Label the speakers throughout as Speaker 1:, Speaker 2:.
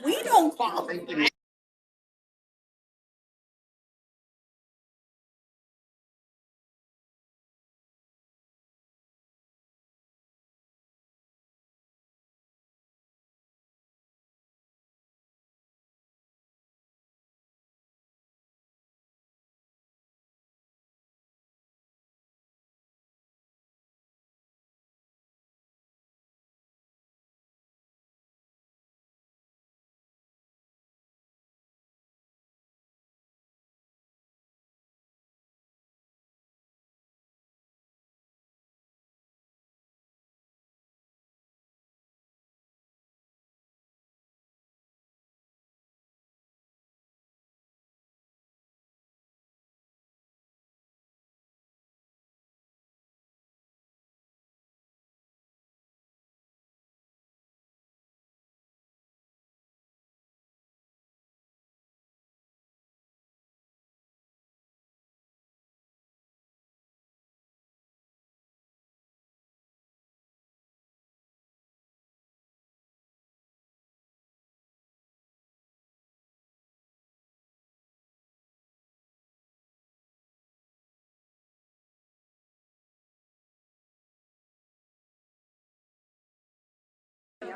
Speaker 1: We don't call.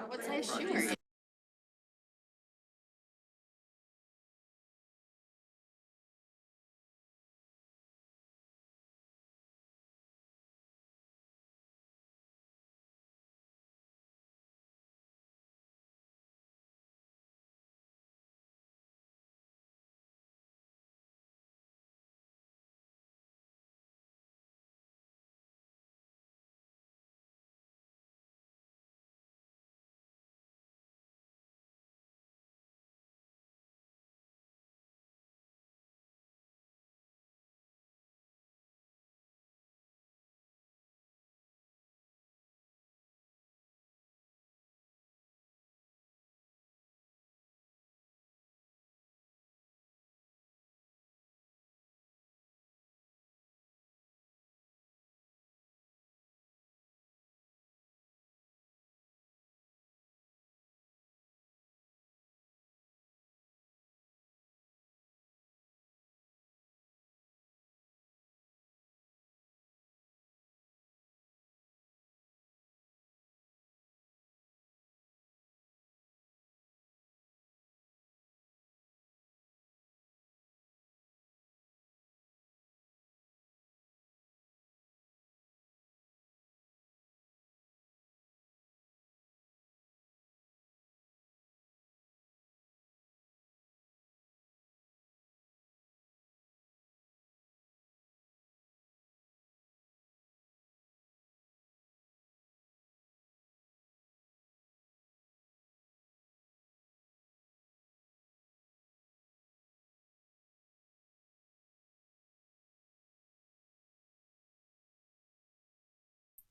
Speaker 1: What size shoe are you?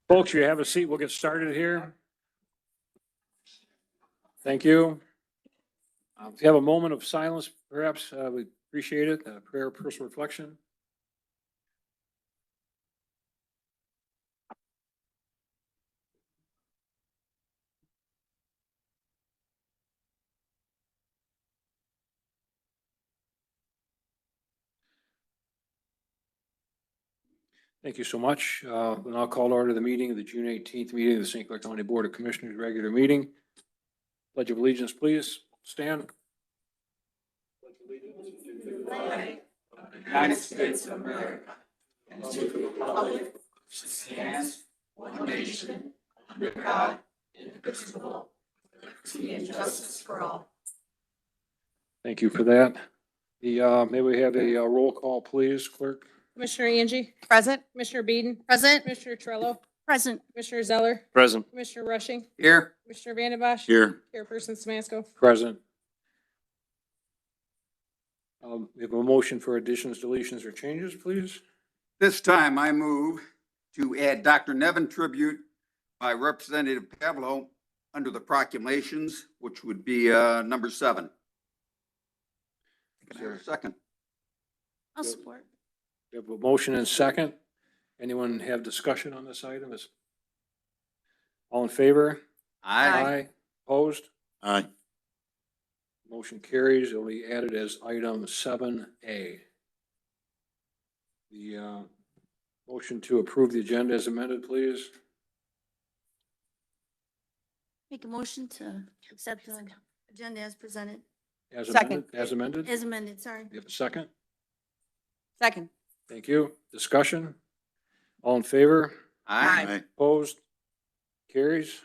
Speaker 2: Folks, you have a seat. We'll get started here. Thank you. If you have a moment of silence, perhaps, we appreciate it. Prayer, personal reflection. Thank you so much. We'll now call to order the meeting of the June 18th meeting of the St. Clair County Board of Commissioners, regular meeting. Pledge of allegiance, please. Stand.
Speaker 3: United States of America and to the republic which stands one nation under God, indivisible, with liberty and justice for all.
Speaker 2: Thank you for that. May we have a roll call, please, clerk?
Speaker 4: Commissioner Angie,
Speaker 1: Present.
Speaker 4: Commissioner Beeden,
Speaker 1: Present.
Speaker 4: Commissioner Trello,
Speaker 1: Present.
Speaker 4: Commissioner Zeller,
Speaker 2: Present.
Speaker 4: Commissioner Rushing,
Speaker 3: Here.
Speaker 4: Commissioner Vandebosch.
Speaker 3: Here.
Speaker 4: Chairperson Samasko.
Speaker 2: Present. We have a motion for additions, deletions, or changes, please.
Speaker 3: This time I move to add Dr. Nevin tribute by Representative Pavlo under the proclamations, which would be number 7. Is there a second?
Speaker 1: I'll support.
Speaker 2: We have a motion and second. Anyone have discussion on this item? All in favor?
Speaker 3: Aye.
Speaker 2: Opposed?
Speaker 3: Aye.
Speaker 2: Motion carries. It'll be added as item 7A. The motion to approve the agenda as amended, please.
Speaker 1: Make a motion to accept the agenda as presented,
Speaker 2: As
Speaker 4: Second.
Speaker 2: amended, as amended.
Speaker 1: as amended, sorry.
Speaker 2: You have a second?
Speaker 4: Second.
Speaker 2: Thank you. Discussion? All in favor?
Speaker 3: Aye.
Speaker 2: Opposed? Carries.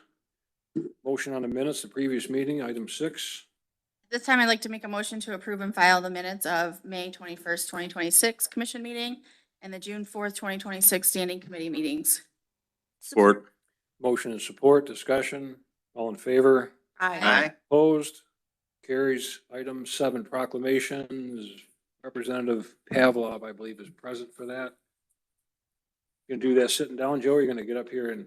Speaker 2: Motion on the minutes, the previous meeting, item 6.
Speaker 5: This time I'd like to make a motion to approve and file the minutes of May 21st, 2026 commission meeting and the June 4th, 2026 standing committee meetings.
Speaker 3: Support.
Speaker 2: Motion and support, discussion, all in favor?
Speaker 3: Aye.
Speaker 2: Opposed? Carries. Item 7, proclamations. Representative Pavlov, I believe, is present for that. You gonna do that sitting down, Joe, or you're gonna get up here and?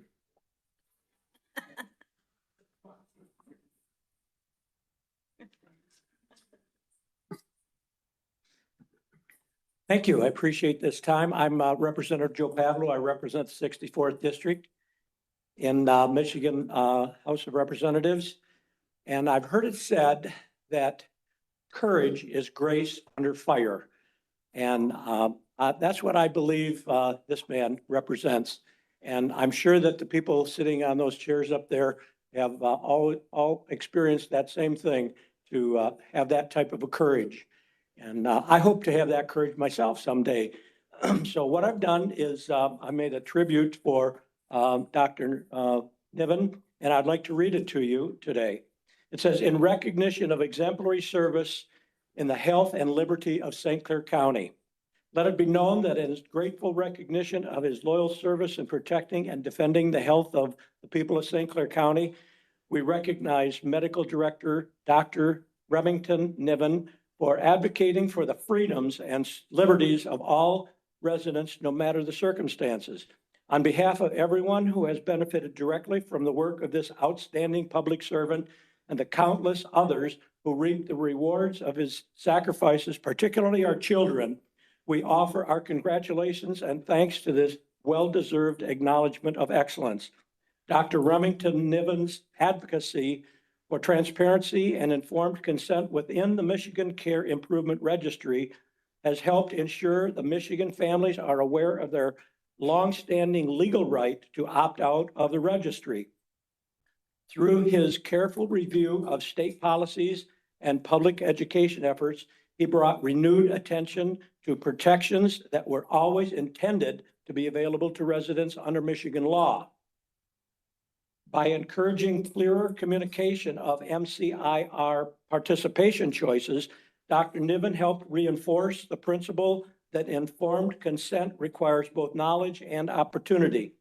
Speaker 6: Thank you. I appreciate this time. I'm Representative Joe Pavlo. I represent the 64th District in Michigan House of Representatives. And I've heard it said that courage is grace under fire. And that's what I believe this man represents. And I'm sure that the people sitting on those chairs up there have all experienced that same thing, to have that type of a courage. And I hope to have that courage myself someday. So what I've done is I made a tribute for Dr. Niven, and I'd like to read it to you today. It says, "In recognition of exemplary service in the health and liberty of St. Clair County, let it be known that in his grateful recognition of his loyal service in protecting and defending the health of the people of St. Clair County, we recognize Medical Director Dr. Remington Niven for advocating for the freedoms and liberties of all residents, no matter the circumstances. On behalf of everyone who has benefited directly from the work of this outstanding public servant and the countless others who reap the rewards of his sacrifices, particularly our children, we offer our congratulations and thanks to this well-deserved acknowledgement of excellence. Dr. Remington Niven's advocacy for transparency and informed consent within the Michigan Care Improvement Registry has helped ensure the Michigan families are aware of their longstanding legal right to opt out of the registry. Through his careful review of state policies and public education efforts, he brought renewed attention to protections that were always intended to be available to residents under Michigan law. By encouraging clearer communication of MCIR participation choices, Dr. Niven helped reinforce the principle that informed consent requires both knowledge and opportunity.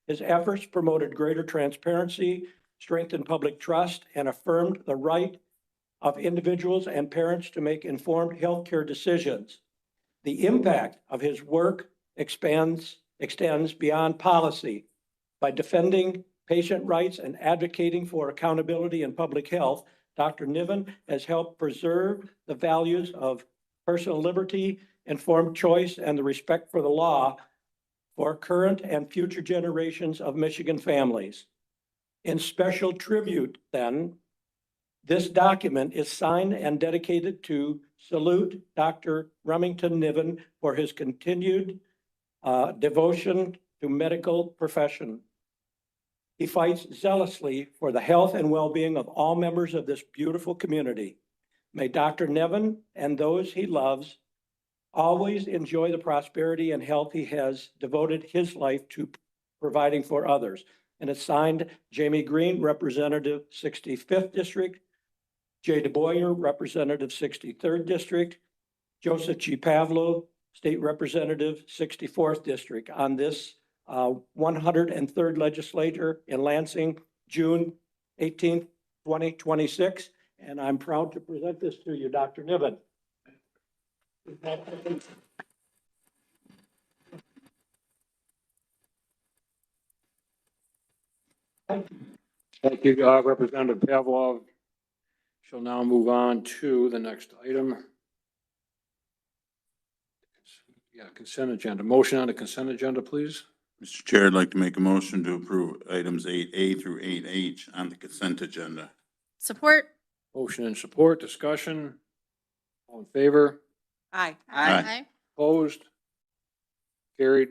Speaker 6: His efforts promoted greater transparency, strengthened public trust, and affirmed the right of individuals and parents to make informed healthcare decisions. The impact of his work extends beyond policy. By defending patient rights and advocating for accountability in public health, Dr. Niven has helped preserve the values of personal liberty, informed choice, and the respect for the law for current and future generations of Michigan families. In special tribute, then, this document is signed and dedicated to salute Dr. Remington Niven for his continued devotion to medical profession. He fights zealously for the health and well-being of all members of this beautiful community. May Dr. Niven and those he loves always enjoy the prosperity and health he has devoted his life to providing for others. And it's signed Jamie Green, Representative 65th District, Jay DeBoyer, Representative 63rd District, Joseph G. Pavlo, State Representative 64th District, on this 103rd Legislature in Lansing, June 18th, 2026. And I'm proud to present this to you, Dr. Niven.
Speaker 2: Thank you, Representative Pavlov. Shall now move on to the next item. Yeah, consent agenda. Motion on the consent agenda, please.
Speaker 3: Mr. Chair, I'd like to make a motion to approve items 8A through 8H on the consent agenda.
Speaker 5: Support.
Speaker 2: Motion and support, discussion. All in favor?
Speaker 4: Aye.
Speaker 5: Aye.
Speaker 2: Opposed? Carried.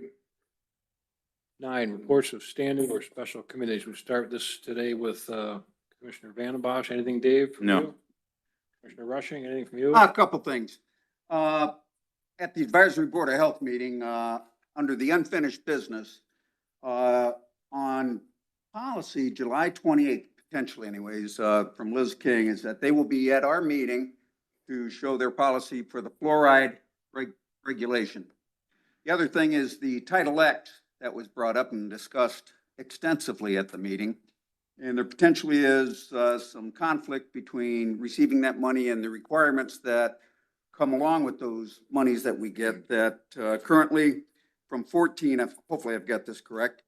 Speaker 2: 9, reports of standing or special committees. We start this today with Commissioner Vandenbosch. Anything, Dave? From
Speaker 3: No.
Speaker 2: you? Commissioner Rushing, anything from you?
Speaker 7: A couple things. At the Advisory Board of Health meeting, under the unfinished business, on policy, July 28th, potentially anyways, from Liz King, is that they will be at our meeting to show their policy for the fluoride regulation. The other thing is the Title X that was brought up and discussed extensively at the meeting. And there potentially is some conflict between receiving that money and the requirements that come along with those monies that we get, that currently from 14, hopefully I've got this correct,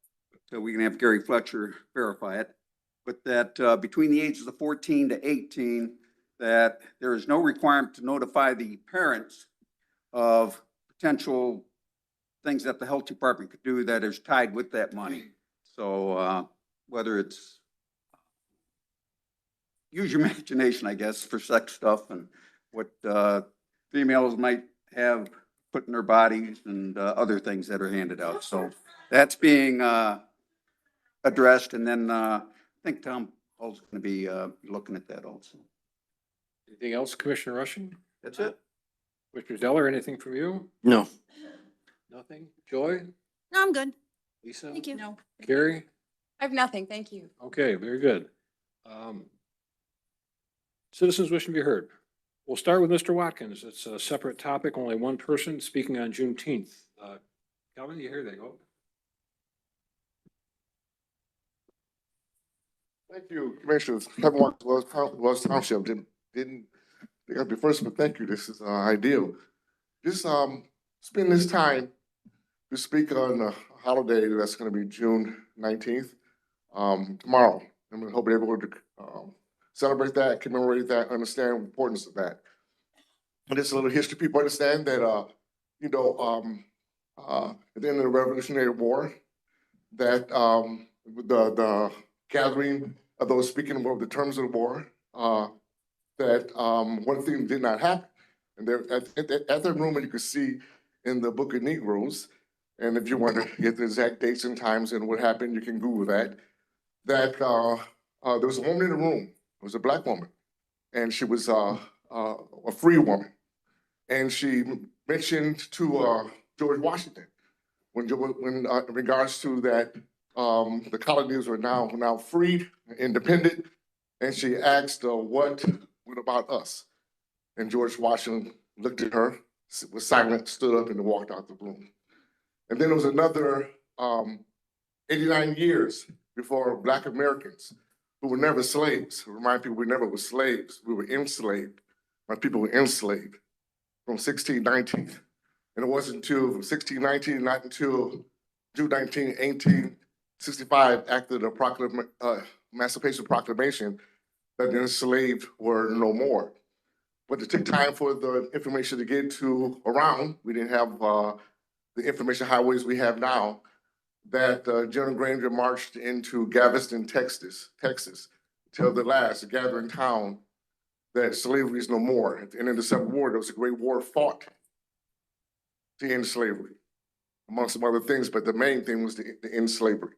Speaker 7: so we can have Gary Fletcher verify it, but that between the ages of 14 to 18, that there is no requirement to notify the parents of potential things that the health department could do that is tied with that money. So whether it's, use your imagination, I guess, for sex stuff and what females might have put in their bodies and other things that are handed out. So that's being addressed. And then I think Tom Hall's going to be looking at that also.
Speaker 2: Anything else, Commissioner Rushing?
Speaker 7: That's it.
Speaker 2: Commissioner Zeller, anything from you?
Speaker 3: No.
Speaker 2: Nothing? Joy?
Speaker 1: No, I'm good.
Speaker 2: Lisa?
Speaker 1: Thank you.
Speaker 4: No.
Speaker 2: Carrie?
Speaker 4: I have nothing, thank you.
Speaker 2: Okay, very good. Citizens wishing to be heard. We'll start with Mr. Watkins. It's a separate topic, only one person speaking on Juneteenth. Calvin, you hear that? Go.
Speaker 8: Thank you, Commissioners. Kevin Watkins, Wells Township. Didn't think I'd be first, but thank you. This is ideal. Just spend this time to speak on a holiday that's going to be June 19th, tomorrow. I'm going to hope everyone to celebrate that, commemorate that, understand the importance of that. And just a little history. People understand that, at the end of the Revolutionary War, that the gathering of those speaking about the terms of the war, that one thing did not happen. And there at that room, you can see in the Book of Negroes, and if you want to get the exact dates and times and what happened, you can Google that, that there was a woman in the room. It was a Black woman, and she was a free woman. And she mentioned to George Washington, when in regards to that, the colonies were now freed, independent, and she asked, what about us? And George Washington looked at her, was silent, stood up, and walked out the room. And then there was another 89 years before Black Americans, who were never slaves. Remind people we never were slaves. We were enslaved. My people were enslaved from 1619. And it wasn't until 1619, not until June 19, 1865, after the Emancipation Proclamation, that the enslaved were no more. But it took time for the information to get to around. We didn't have the information highways we have now, that General Granger marched into Galveston, Texas, till the last gathering town, that slavery is no more. At the end of the Civil War, there was a great war fought to end slavery, among some other things, but the main thing was to end slavery.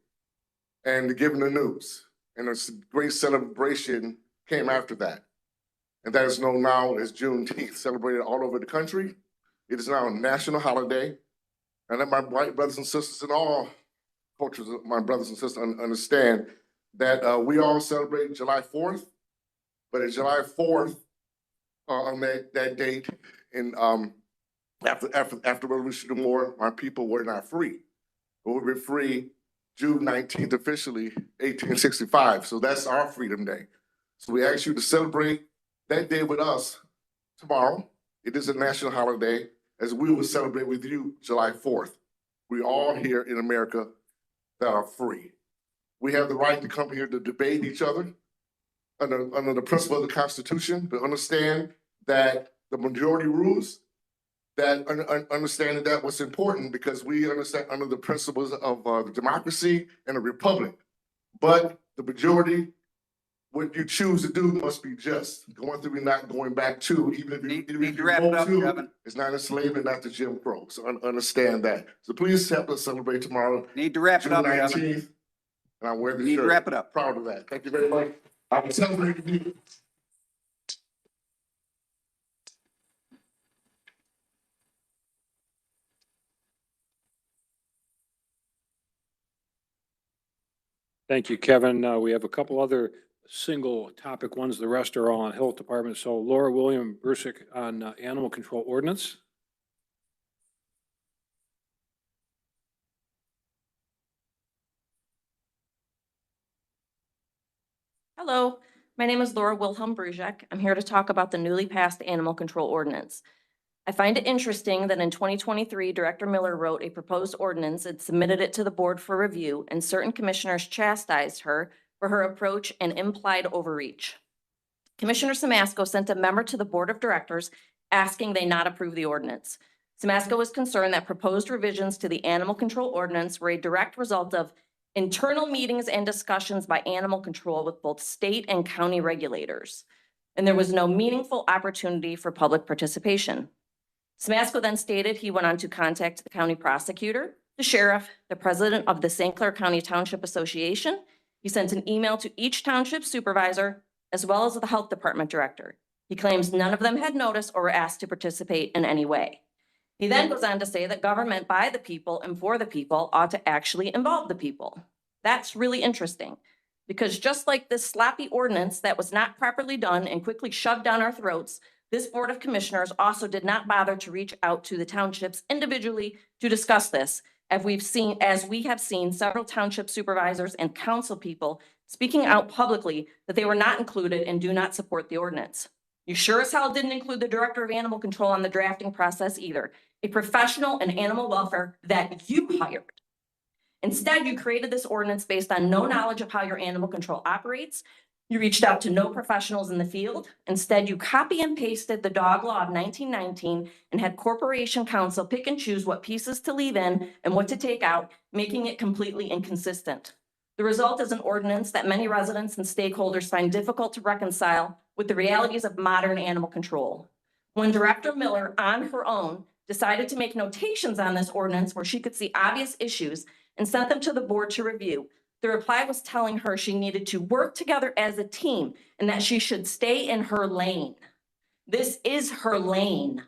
Speaker 8: And to give them the news. And a great celebration came after that. And that is known now as Juneteenth, celebrated all over the country. It is now a national holiday. And let my white brothers and sisters in all cultures, my brothers and sisters understand that we all celebrate July 4th, but it's July 4th on that date, and after Revolutionary War, our people were not free. But we were free June 19th officially, 1865. So that's our Freedom Day. So we ask you to celebrate that day with us tomorrow. It is a national holiday, as we will celebrate with you July 4th. We all here in America that are free. We have the right to come here to debate each other under the principle of the Constitution, but understand that the majority rules, that understanding that what's important, because we understand under the principles of the democracy and the republic. But the majority what you choose to do must be just. Going through and not going back to, even if you.
Speaker 7: Need
Speaker 8: even if
Speaker 7: to
Speaker 8: you
Speaker 7: wrap it
Speaker 8: go
Speaker 7: up,
Speaker 8: to,
Speaker 7: Kevin.
Speaker 8: It's not enslavement, not the Jim Crow. So understand that. So please help us celebrate tomorrow,
Speaker 7: Need to wrap it
Speaker 8: June
Speaker 7: up, Kevin.
Speaker 8: 19th. And I wear the
Speaker 7: Need to
Speaker 8: shirt.
Speaker 7: wrap it up.
Speaker 8: Proud of that. Thank you very much. I will celebrate with you.
Speaker 2: Thank you, Kevin. We have a couple other single topic ones. The rest are all on Health Department. So Laura William Bursick on Animal Control Ordinance.
Speaker 9: Hello, my name is Laura Wilhelm Bruzek. I'm here to talk about the newly passed animal control ordinance. I find it interesting that in 2023, Director Miller wrote a proposed ordinance and submitted it to the board for review, and certain commissioners chastised her for her approach and implied overreach. Commissioner Samasco sent a memo to the board of directors asking they not approve the ordinance. Samasco was concerned that proposed revisions to the animal control ordinance were a direct result of internal meetings and discussions by animal control with both state and county regulators, and there was no meaningful opportunity for public participation. Samasco then stated he went on to contact the county prosecutor, the sheriff, the president of the St. Clair County Township Association. He sent an email to each township supervisor, as well as the health department director. He claims none of them had noticed or were asked to participate in any way. He then goes on to say that government by the people and for the people ought to actually involve the people. That's really interesting, because just like this sloppy ordinance that was not properly done and quickly shoved down our throats, this Board of Commissioners also did not bother to reach out to the townships individually to discuss this, as we have seen several township supervisors and council people speaking out publicly that they were not included and do not support the ordinance. You sure as hell didn't include the Director of Animal Control on the drafting process either, a professional in animal welfare that you hired. Instead, you created this ordinance based on no knowledge of how your animal control operates. You reached out to no professionals in the field. Instead, you copy and pasted the dog law of 1919 and had Corporation Counsel pick and choose what pieces to leave in and what to take out, making it completely inconsistent. The result is an ordinance that many residents and stakeholders find difficult to reconcile with the realities of modern animal control. When Director Miller, on her own, decided to make notations on this ordinance where she could see obvious issues and sent them to the board to review, the reply was telling her she needed to work together as a team and that she should stay in her lane. This is her lane.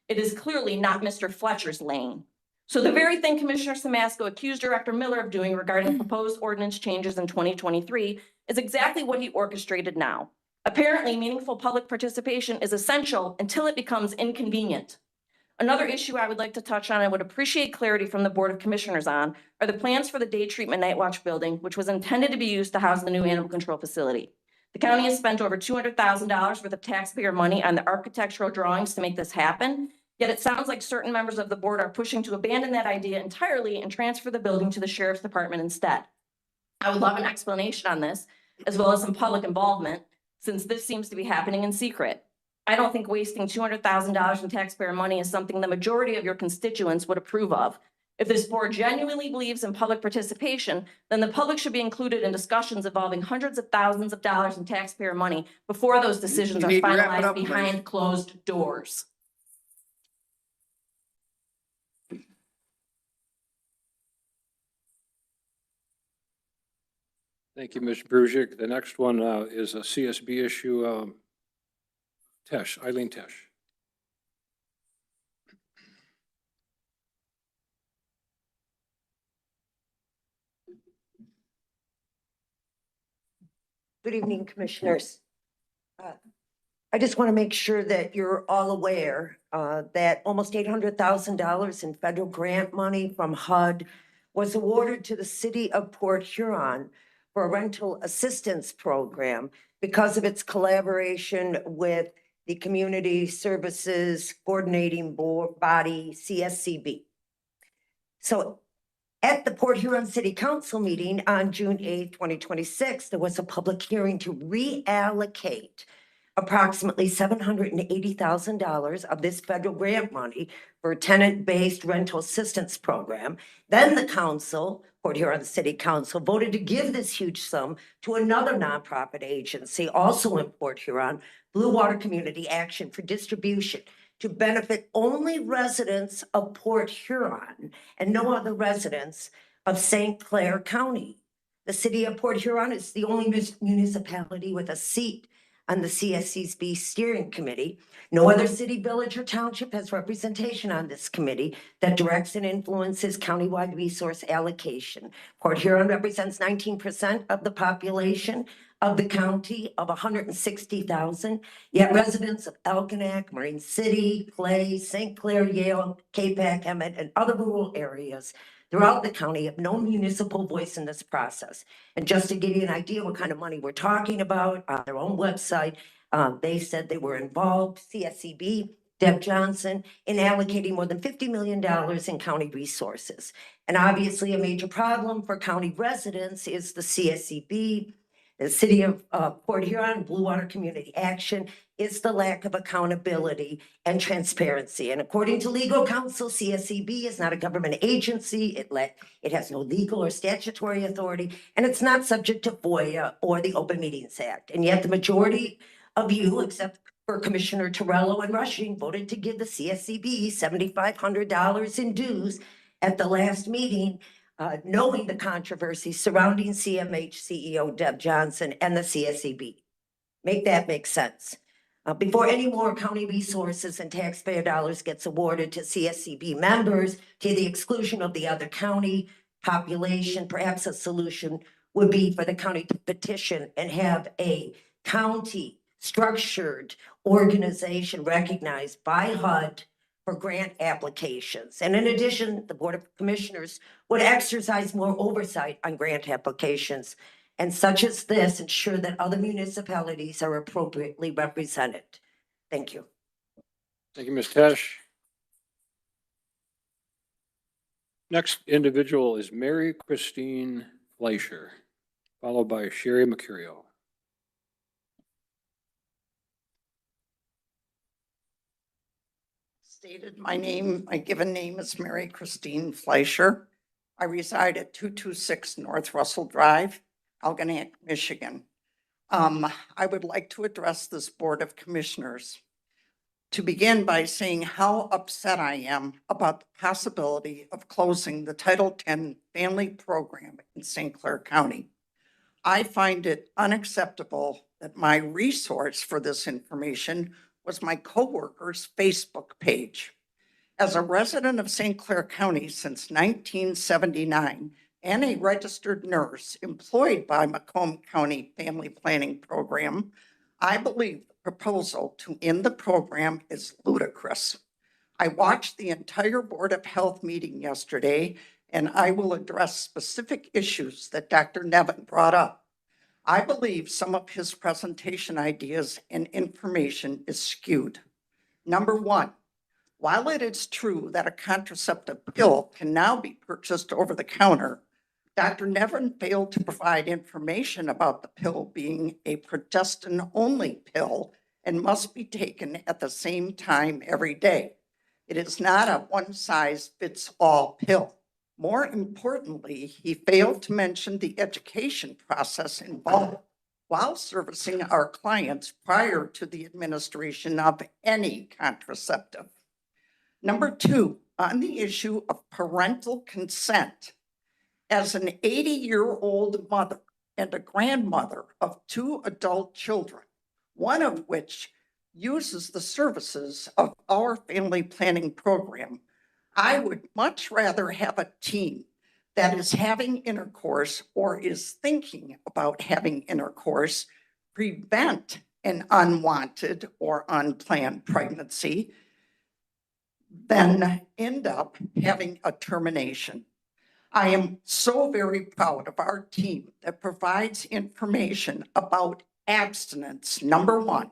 Speaker 9: It is clearly not Mr. Fletcher's lane. So the very thing Commissioner Samasco accused Director Miller of doing regarding proposed ordinance changes in 2023 is exactly what he orchestrated now. Apparently, meaningful public participation is essential until it becomes inconvenient. Another issue I would like to touch on and would appreciate clarity from the Board of Commissioners on are the plans for the day treatment night watch building, which was intended to be used to house the new animal control facility. The county has spent over $200,000 worth of taxpayer money on the architectural drawings to make this happen. Yet it sounds like certain members of the board are pushing to abandon that idea entirely and transfer the building to the sheriff's department instead. I would love an explanation on this, as well as some public involvement, since this seems to be happening in secret. I don't think wasting $200,000 in taxpayer money is something the majority of your constituents would approve of. If this board genuinely believes in public participation, then the public should be included in discussions involving hundreds of thousands of dollars in taxpayer money before those decisions
Speaker 7: You
Speaker 9: are
Speaker 7: need to wrap it
Speaker 9: finalized
Speaker 7: up, please.
Speaker 9: behind closed doors.
Speaker 2: Thank you, Ms. Brusick. The next one is a CSB issue. Eileen Tesh.
Speaker 10: Good evening, Commissioners. I just want to make sure that you're all aware that almost $800,000 in federal grant money from HUD was awarded to the city of Port Huron for a rental assistance program because of its collaboration with the Community Services Coordinating Body, CSCB. So at the Port Huron City Council meeting on June 8th, 2026, there was a public hearing to reallocate approximately $780,000 of this federal grant money for a tenant-based rental assistance program. Then the council, Port Huron City Council, voted to give this huge sum to another nonprofit agency, also in Port Huron, Blue Water Community Action for distribution, to benefit only residents of Port Huron and no other residents of St. Clair County. The city of Port Huron is the only municipality with a seat on the CSCB steering committee. No other city, village, or township has representation on this committee that directs and influences countywide resource allocation. Port Huron represents 19% of the population of the county of 160,000, yet residents of Elginak, Marine City, Clay, St. Clair, Yale, Capac, Emmett, and other rural areas throughout the county have no municipal voice in this process. And just to give you an idea what kind of money we're talking about, on their own website, they said they were involved, CSCB, Deb Johnson, in allocating more than $50 million in county resources. And obviously a major problem for county residents is the CSCB, the city of Port Huron, Blue Water Community Action, is the lack of accountability and transparency. And according to legal counsel, CSCB is not a government agency. It has no legal or statutory authority, and it's not subject to FOIA or the Open Meetings Act. And yet the majority of you, except for Commissioner Torello and Rushing, voted to give the CSCB $7,500 in dues at the last meeting, knowing the controversy surrounding CMH CEO Deb Johnson and the CSCB. Make that make sense. Before any more county resources and taxpayer dollars gets awarded to CSCB members to the exclusion of the other county population, perhaps a solution would be for the county to petition and have a county structured organization recognized by HUD for grant applications. And in addition, the Board of Commissioners would exercise more oversight on grant applications, and such as this ensure that other municipalities are appropriately represented. Thank you.
Speaker 2: Thank you, Ms. Tesh. Next individual is Mary Christine Fleischer, followed by Sherry Mercurio.
Speaker 3: Stated my given name is Mary Christine Fleischer. I reside at 226 North Russell Drive, Algonac, Michigan. I would like to address this Board of Commissioners to begin by saying how upset I am about the possibility of closing the Title X family program in St. Clair County. I find it unacceptable that my resource for this information was my coworker's Facebook page. As a resident of St. Clair County since 1979 and a registered nurse employed by Macomb County Family Planning Program, I believe the proposal to end the program is ludicrous. I watched the entire Board of Health meeting yesterday, and I will address specific issues that Dr. Nevin brought up. I believe some of his presentation ideas and information is skewed. Number one, while it is true that a contraceptive pill can now be purchased over the counter, Dr. Nevin failed to provide information about the pill being a progestin-only pill and must be taken at the same time every day. It is not a one-size-fits-all pill. More importantly, he failed to mention the education process involved while servicing our clients prior to the administration of any contraceptive. Number two, on the issue of parental consent, as an 80-year-old mother and a grandmother of 2 adult children, one of which uses the services of our family planning program, I would much rather have a teen that is having intercourse or is thinking about having intercourse prevent an unwanted or unplanned pregnancy than end up having a termination. I am so very proud of our team that provides information about abstinence, number one,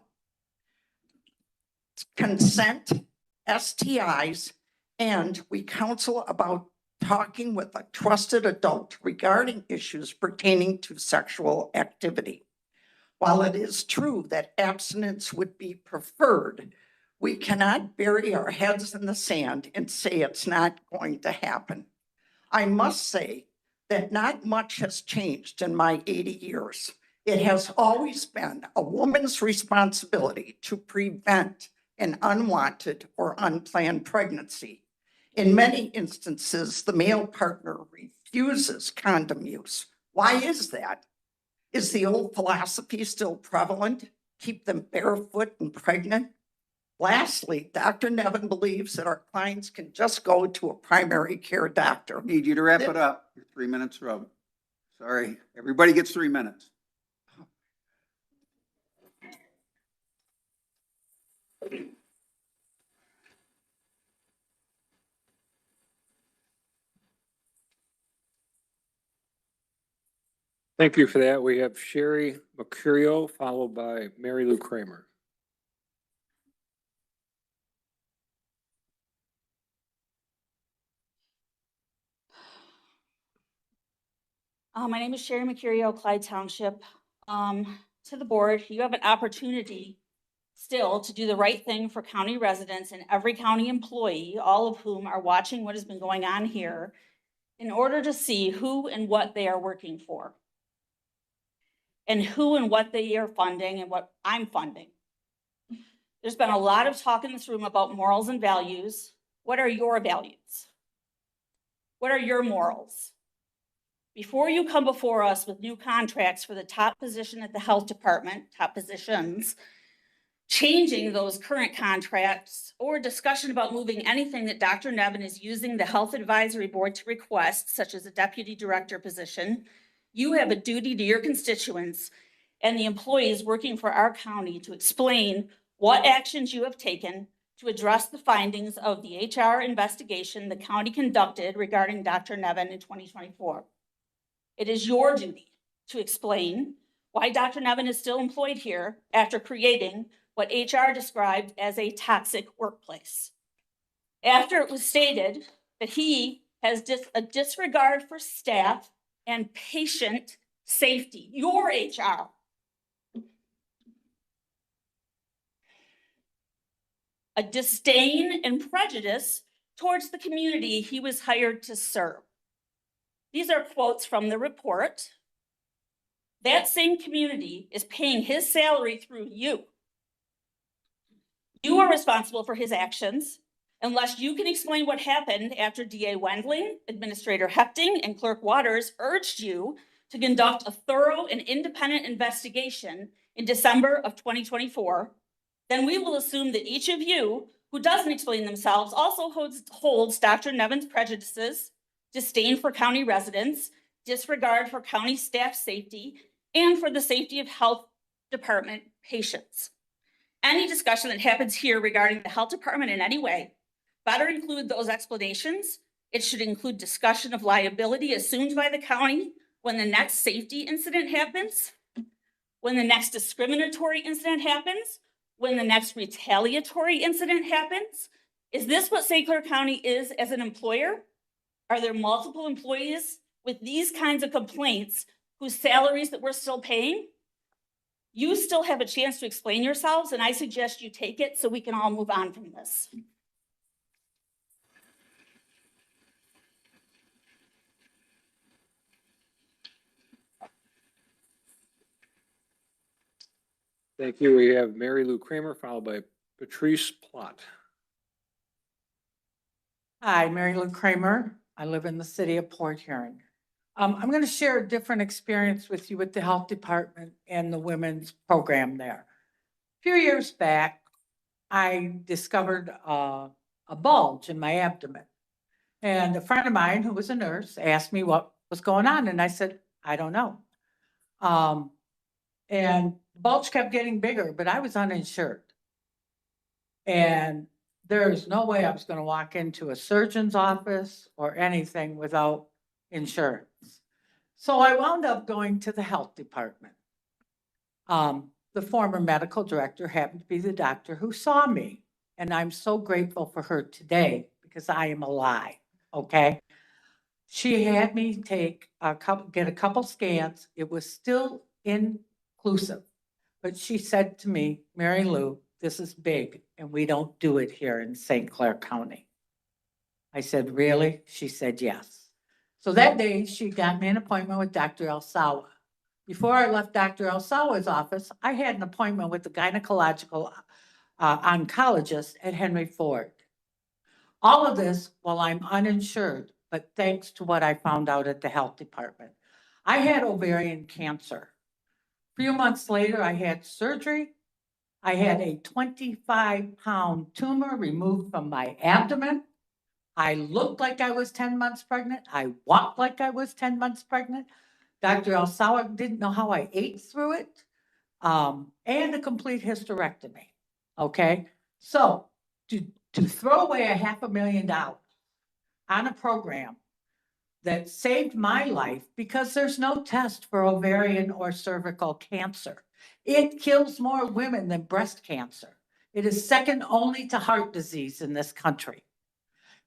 Speaker 3: consent, STIs, and we counsel about talking with a trusted adult regarding issues pertaining to sexual activity. While it is true that abstinence would be preferred, we cannot bury our heads in the sand and say it's not going to happen. I must say that not much has changed in my 80 years. It has always been a woman's responsibility to prevent an unwanted or unplanned pregnancy. In many instances, the male partner refuses condom use. Why is that? Is the old philosophy still prevalent? Keep them barefoot and pregnant? Lastly, Dr. Nevin believes that our clients can just go to a primary care doctor.
Speaker 7: Need you to wrap it up. Your 3 minutes are up. Sorry, everybody gets 3 minutes.
Speaker 2: Thank you for that. We have Sherry Mercurio, followed by Mary Lou Kramer.
Speaker 11: My name is Sherry Mercurio, Clyde Township. To the board, you have an opportunity still to do the right thing for county residents and every county employee, all of whom are watching what has been going on here, in order to see who and what they are working for, and who and what they are funding and what I'm funding. There's been a lot of talk in this room about morals and values. What are your values? What are your morals? Before you come before us with new contracts for the top position at the health department, top positions, changing those current contracts, or discussion about moving anything that Dr. Nevin is using the Health Advisory Board to request, such as a deputy director position, you have a duty to your constituents and the employees working for our county to explain what actions you have taken to address the findings of the HR investigation the county conducted regarding Dr. Nevin in 2024. It is your duty to explain why Dr. Nevin is still employed here after creating what HR described as a toxic workplace. After it was stated that he has a disregard for staff and patient safety, your HR. A disdain and prejudice towards the community he was hired to serve. These are quotes from the report. That same community is paying his salary through you. You are responsible for his actions unless you can explain what happened after DA Wendling, Administrator Hepting, and Clerk Waters urged you to conduct a thorough and independent investigation in December of 2024. Then we will assume that each of you who doesn't explain themselves also holds Dr. Nevin's prejudices, disdain for county residents, disregard for county staff safety, and for the safety of health department patients. Any discussion that happens here regarding the health department in any way better include those explanations. It should include discussion of liability assumed by the county when the next safety incident happens, when the next discriminatory incident happens, when the next retaliatory incident happens. Is this what St. Clair County is as an employer? Are there multiple employees with these kinds of complaints whose salaries that we're still paying? You still have a chance to explain yourselves, and I suggest you take it so we can all move on from this.
Speaker 2: Thank you. We have Mary Lou Kramer, followed by Patrice Plott.
Speaker 12: Hi, Mary Lou Kramer. I live in the city of Port Huron. I'm going to share a different experience with you with the health department and the women's program there. A few years back, I discovered a bulge in my abdomen. And a friend of mine who was a nurse asked me what was going on. And I said, I don't know. And the bulge kept getting bigger, but I was uninsured. And there is no way I was going to walk into a surgeon's office or anything without insurance. So I wound up going to the health department. The former medical director happened to be the doctor who saw me. And I'm so grateful for her today because I am alive, okay? She had me get a couple scans. It was still inclusive. But she said to me, Mary Lou, this is big and we don't do it here in St. Clair County. I said, really? She said, yes. So that day she got me an appointment with Dr. Elsawa. Before I left Dr. Elsawa's office, I had an appointment with the gynecological oncologist at Henry Ford. All of this while I'm uninsured, but thanks to what I found out at the health department. I had ovarian cancer. A few months later, I had surgery. I had a 25-pound tumor removed from my abdomen. I looked like I was 10 months pregnant. I walked like I was 10 months pregnant. Dr. Elsawa didn't know how I ate through it, and a complete hysterectomy. Okay, so to throw away $500,000 on a program that saved my life because there's no test for ovarian or cervical cancer. It kills more women than breast cancer. It is second only to heart disease in this country.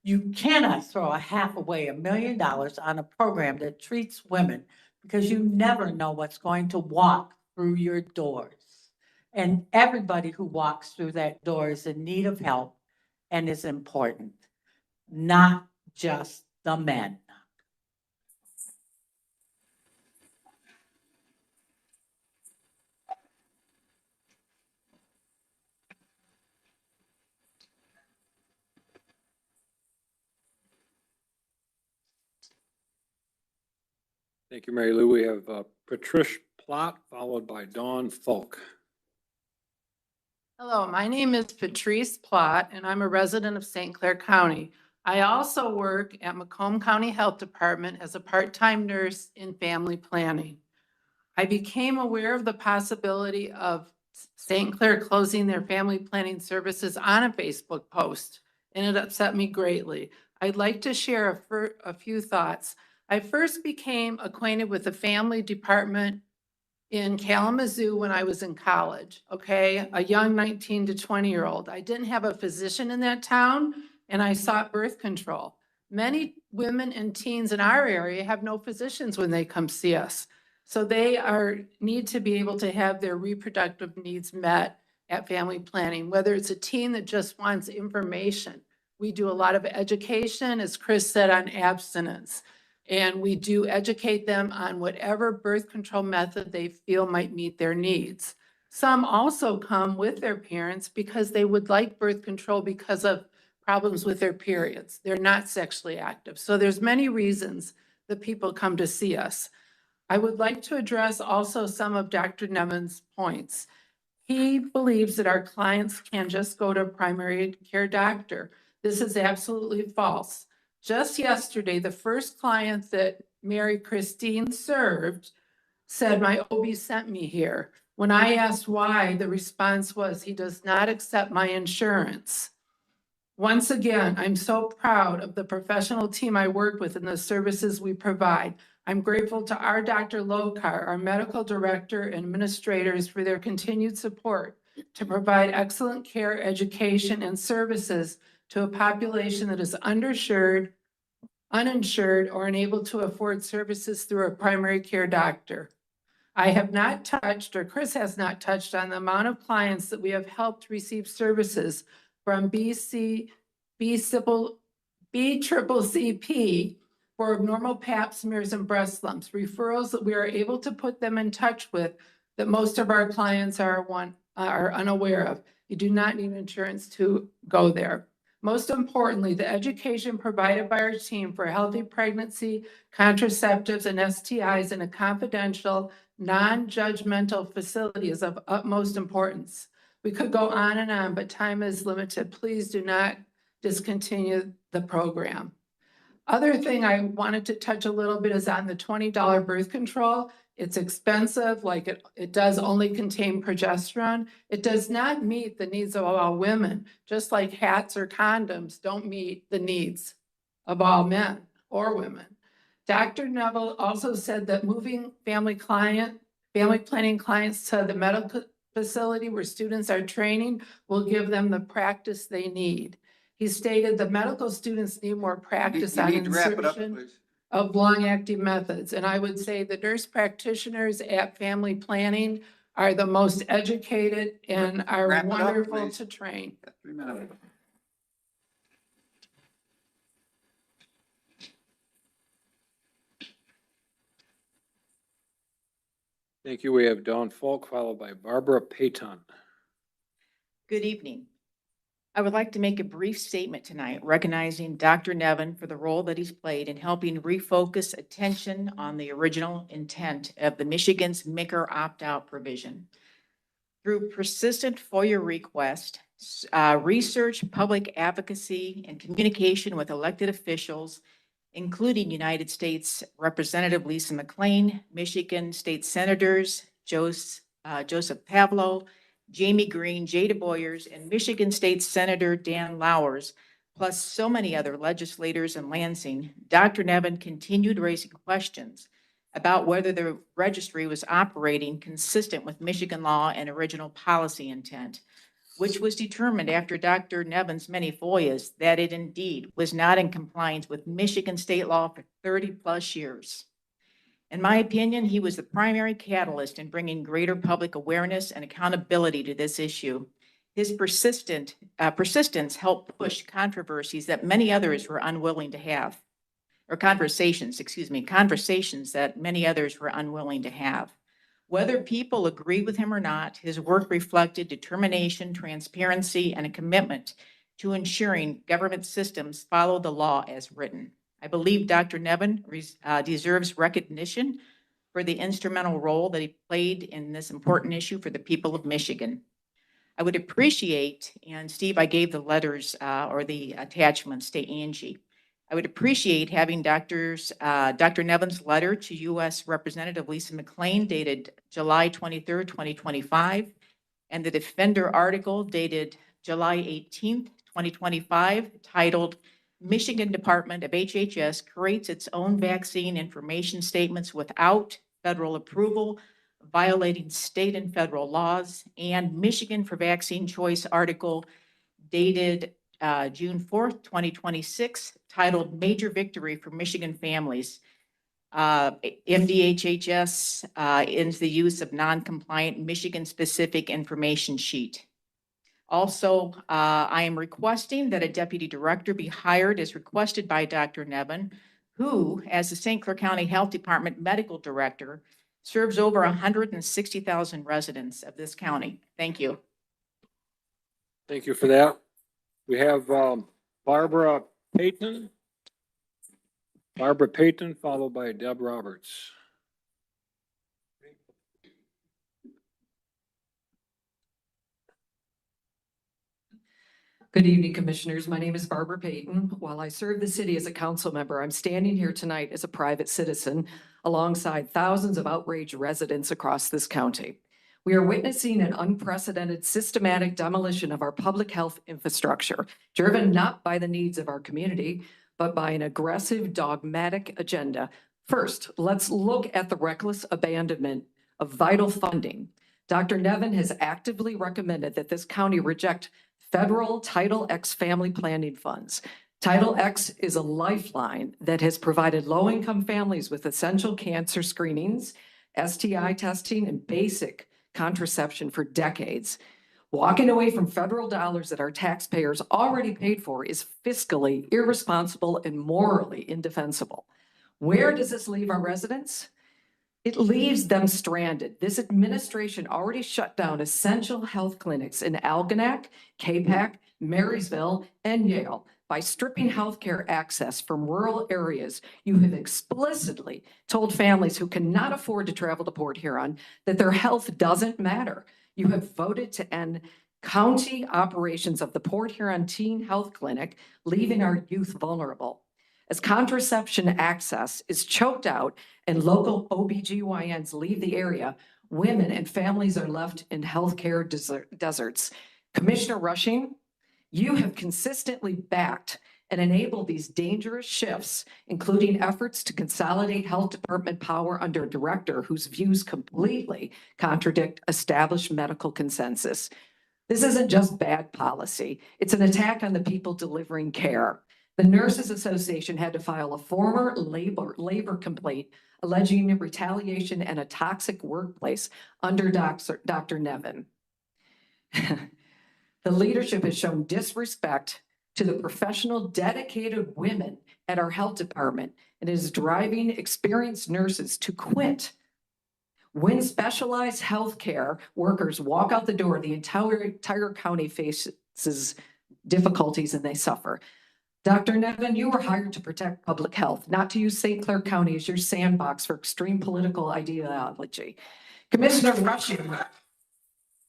Speaker 12: You cannot throw away $1 million on a program that treats women because you never know what's going to walk through your doors. And everybody who walks through that door is in need of help and is important, not just the men.
Speaker 2: Thank you, Mary Lou. We have Patricia Plott, followed by Dawn Falk.
Speaker 13: Hello, my name is Patrice Plott, and I'm a resident of St. Clair County. I also work at Macomb County Health Department as a part-time nurse in family planning. I became aware of the possibility of St. Clair closing their family planning services on a Facebook post, and it upset me greatly. I'd like to share a few thoughts. I first became acquainted with the family department in Kalamazoo when I was in college, okay? A young 19 to 20-year-old. I didn't have a physician in that town, and I sought birth control. Many women and teens in our area have no physicians when they come see us. So they need to be able to have their reproductive needs met at family planning, whether it's a teen that just wants information. We do a lot of education, as Chris said, on abstinence. And we do educate them on whatever birth control method they feel might meet their needs. Some also come with their parents because they would like birth control because of problems with their periods. They're not sexually active. So there's many reasons that people come to see us. I would like to address also some of Dr. Nevin's points. He believes that our clients can just go to a primary care doctor. This is absolutely false. Just yesterday, the first client that Mary Christine served said, my OB sent me here. When I asked why, the response was, he does not accept my insurance. Once again, I'm so proud of the professional team I work with and the services we provide. I'm grateful to our Dr. Lokar, our medical director and administrators for their continued support to provide excellent care, education, and services to a population that is underinsured, or unable to afford services through a primary care doctor. I have not touched, or Chris has not touched on the amount of clients that we have helped receive services from BCCP for abnormal pap smears and breast lumps, referrals that we are able to put them in touch with that most of our clients are unaware of. You do not need insurance to go there. Most importantly, the education provided by our team for healthy pregnancy, contraceptives, and STIs in a confidential, non-judgmental facility is of utmost importance. We could go on, but time is limited. Please do not discontinue the program. Other thing I wanted to touch a little bit is on the $20 birth control. It's expensive, like it does only contain progesterone. It does not meet the needs of all women, just like hats or condoms don't meet the needs of all men or women. Dr. Neville also said that moving family planning clients to the medical facility where students are training will give them the practice they need. He stated the medical students need more practice on insertion of long-acting methods. And I would say the nurse practitioners at family planning are the most educated and are
Speaker 7: Wrap it up,
Speaker 13: wonderful
Speaker 7: please.
Speaker 13: to train.
Speaker 7: 3 minutes.
Speaker 2: Thank you. We have Dawn Falk, followed by Barbara Payton.
Speaker 14: Good evening. I would like to make a brief statement tonight recognizing Dr. Nevin for the role that he's played in helping refocus attention on the original intent of the Michigan's MICR opt-out provision. Through persistent FOIA requests, research, public advocacy, and communication with elected officials, including United States Representative Lisa McClain, Michigan State Senators Joseph Pavlo, Jamie Green, Jada Boyers, and Michigan State Senator Dan Lowers, plus so many other legislators in Lansing, Dr. Nevin continued raising questions about whether the registry was operating consistent with Michigan law and original policy intent, which was determined after Dr. Nevin's many FOIAs that it indeed was not in compliance with Michigan state law for 30+ years. In my opinion, he was the primary catalyst in bringing greater public awareness and accountability to this issue. His persistence helped push controversies that many others were unwilling to have, or conversations that many others were unwilling to have. Whether people agree with him or not, his work reflected determination, transparency, and a commitment to ensuring government systems follow the law as written. I believe Dr. Nevin deserves recognition for the instrumental role that he played in this important issue for the people of Michigan. I would appreciate, and Steve, I gave the letters or the attachments to Angie. I would appreciate having Dr. Nevin's letter to U.S. Representative Lisa McClain dated July 23rd, 2025, and the Defender article dated July 18th, 2025, titled Michigan Department of HHS creates its own vaccine information statements without federal approval, violating state and federal laws, and Michigan for Vaccine Choice article dated June 4th, 2026, titled Major Victory for Michigan Families. MDHHS ends the use of non-compliant Michigan-specific information sheet. Also, I am requesting that a deputy director be hired as requested by Dr. Nevin, who, as the St. Clair County Health Department Medical Director, serves over 160,000 residents of this county. Thank you.
Speaker 2: Thank you for that. We have Barbara Payton. Barbara Payton, followed by Deb Roberts.
Speaker 15: Good evening, Commissioners. My name is Barbara Payton. While I serve the city as a council member, I'm standing here tonight as a private citizen alongside thousands of outraged residents across this county. We are witnessing an unprecedented systematic demolition of our public health infrastructure, driven not by the needs of our community, but by an aggressive, dogmatic agenda. First, let's look at the reckless abandonment of vital funding. Dr. Nevin has actively recommended that this county reject federal Title X family planning funds. Title X is a lifeline that has provided low-income families with essential cancer screenings, STI testing, and basic contraception for decades. Walking away from federal dollars that our taxpayers already paid for is fiscally irresponsible and morally indefensible. Where does this leave our residents? It leaves them stranded. This administration already shut down essential health clinics in Algonac, Capac, Marysville, and Yale. By stripping healthcare access from rural areas, you have explicitly told families who cannot afford to travel to Port Huron that their health doesn't matter. You have voted to end county operations of the Port Huron Teen Health Clinic, leaving our youth vulnerable. As contraception access is choked out and local OBGYNs leave the area, women and families are left in healthcare deserts. Commissioner Rushing, you have consistently backed and enabled these dangerous shifts, including efforts to consolidate health department power under a director whose views completely contradict established medical consensus. This isn't just bad policy. It's an attack on the people delivering care. The Nurses Association had to file a former labor complaint alleging retaliation and a toxic workplace under Dr. Nevin. The leadership has shown disrespect to the professional, dedicated women at our health department and is driving experienced nurses to quit. When specialized healthcare workers walk out the door, the entire county faces difficulties and they suffer. Dr. Nevin, you were hired to protect public health, not to use St. Clair County as your sandbox for extreme political ideology. Commissioner Rushing,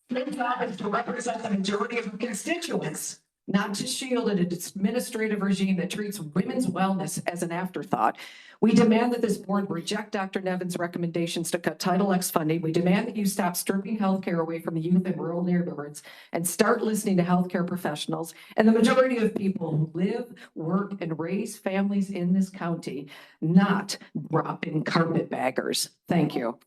Speaker 15: your job is to represent the majority of your constituents, not to shield an administrative regime that treats women's wellness as an afterthought. We demand that this board reject Dr. Nevin's recommendations to cut Title X funding. We demand that you stop stripping healthcare away from the youth in rural neighborhoods and start listening to healthcare professionals and the majority of people who live, work, and raise families in this county, not drop-in carpetbaggers. Thank you.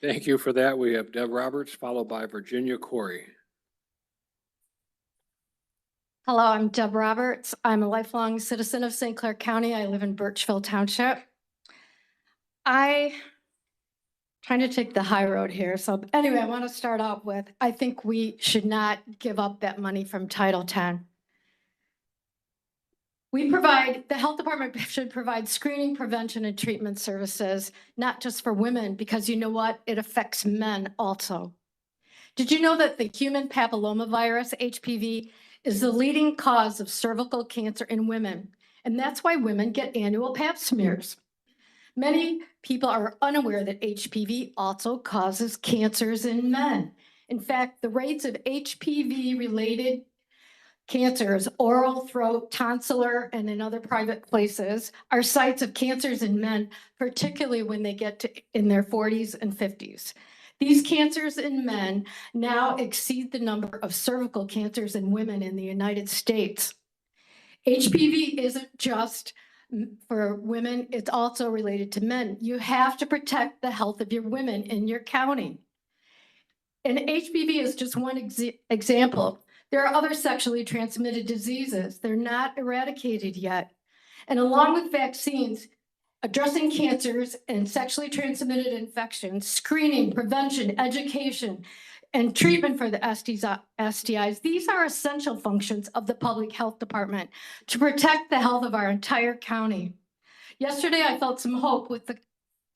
Speaker 2: Thank you for that. We have Deb Roberts, followed by Virginia Corey.
Speaker 16: Hello, I'm Deb Roberts. I'm a lifelong citizen of St. Clair County. I live in Birchville Township. Trying to take the high road here. So anyway, I want to start out with, I think we should not give up that money from Title X. The health department should provide screening, prevention, and treatment services, not just for women, because you know what? It affects men also. Did you know that the human papillomavirus, HPV, is the leading cause of cervical cancer in women? And that's why women get annual pap smears. Many people are unaware that HPV also causes cancers in men. In fact, the rates of HPV-related cancers, oral, throat, tonsillar, and in other private places are sites of cancers in men, particularly when they get in their 40s and 50s. These cancers in men now exceed the number of cervical cancers in women in the United States. HPV isn't just for women, it's also related to men. You have to protect the health of your women in your county. And HPV is just one example. There are other sexually transmitted diseases. They're not eradicated yet. And along with vaccines, addressing cancers and sexually transmitted infections, screening, prevention, education, and treatment for the STIs, these are essential functions of the public health department to protect the health of our entire county. Yesterday, I felt some hope with the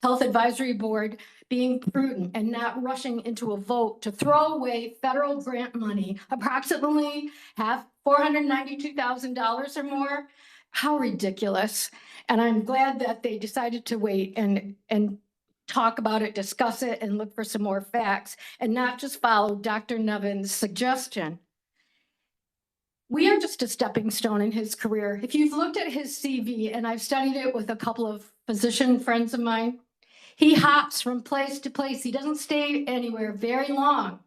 Speaker 16: Health Advisory Board being prudent and not rushing into a vote to throw away federal grant money, approximately $492,000 or more. How ridiculous. And I'm glad that they decided to wait and talk about it, discuss it, and look for some more facts, and not just follow Dr. Nevin's suggestion. We are just a stepping stone in his career. If you've looked at his CV, and I've studied it with a couple of physician friends of mine, he hops from place to place. He doesn't stay anywhere very long.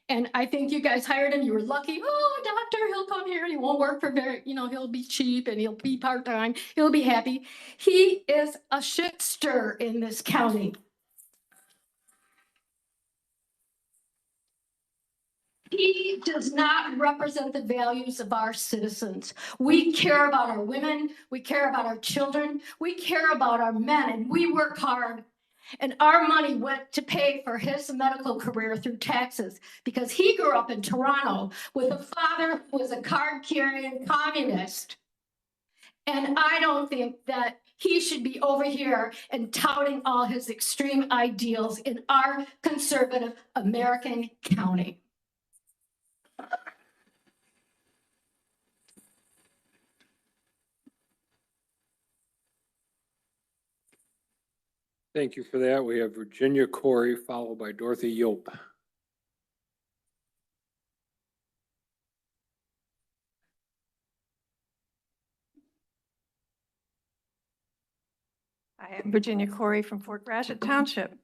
Speaker 16: And I think you guys hired him. You were lucky. Oh, doctor, he'll come here and he won't work for very, he'll be cheap and he'll be part-time. He'll be happy. He is a shit stir in this county. He does not represent the values of our citizens. We care about our women. We care about our children. We care about our men, and we work hard. And our money went to pay for his medical career through taxes because he grew up in Toronto with a father who was a card-carrying communist. And I don't think that he should be over here and touting all his extreme ideals in our conservative American county.
Speaker 2: Thank you for that. We have Virginia Corey, followed by Dorothy Yope.
Speaker 17: I am Virginia Corey from Fort Gratiot Township,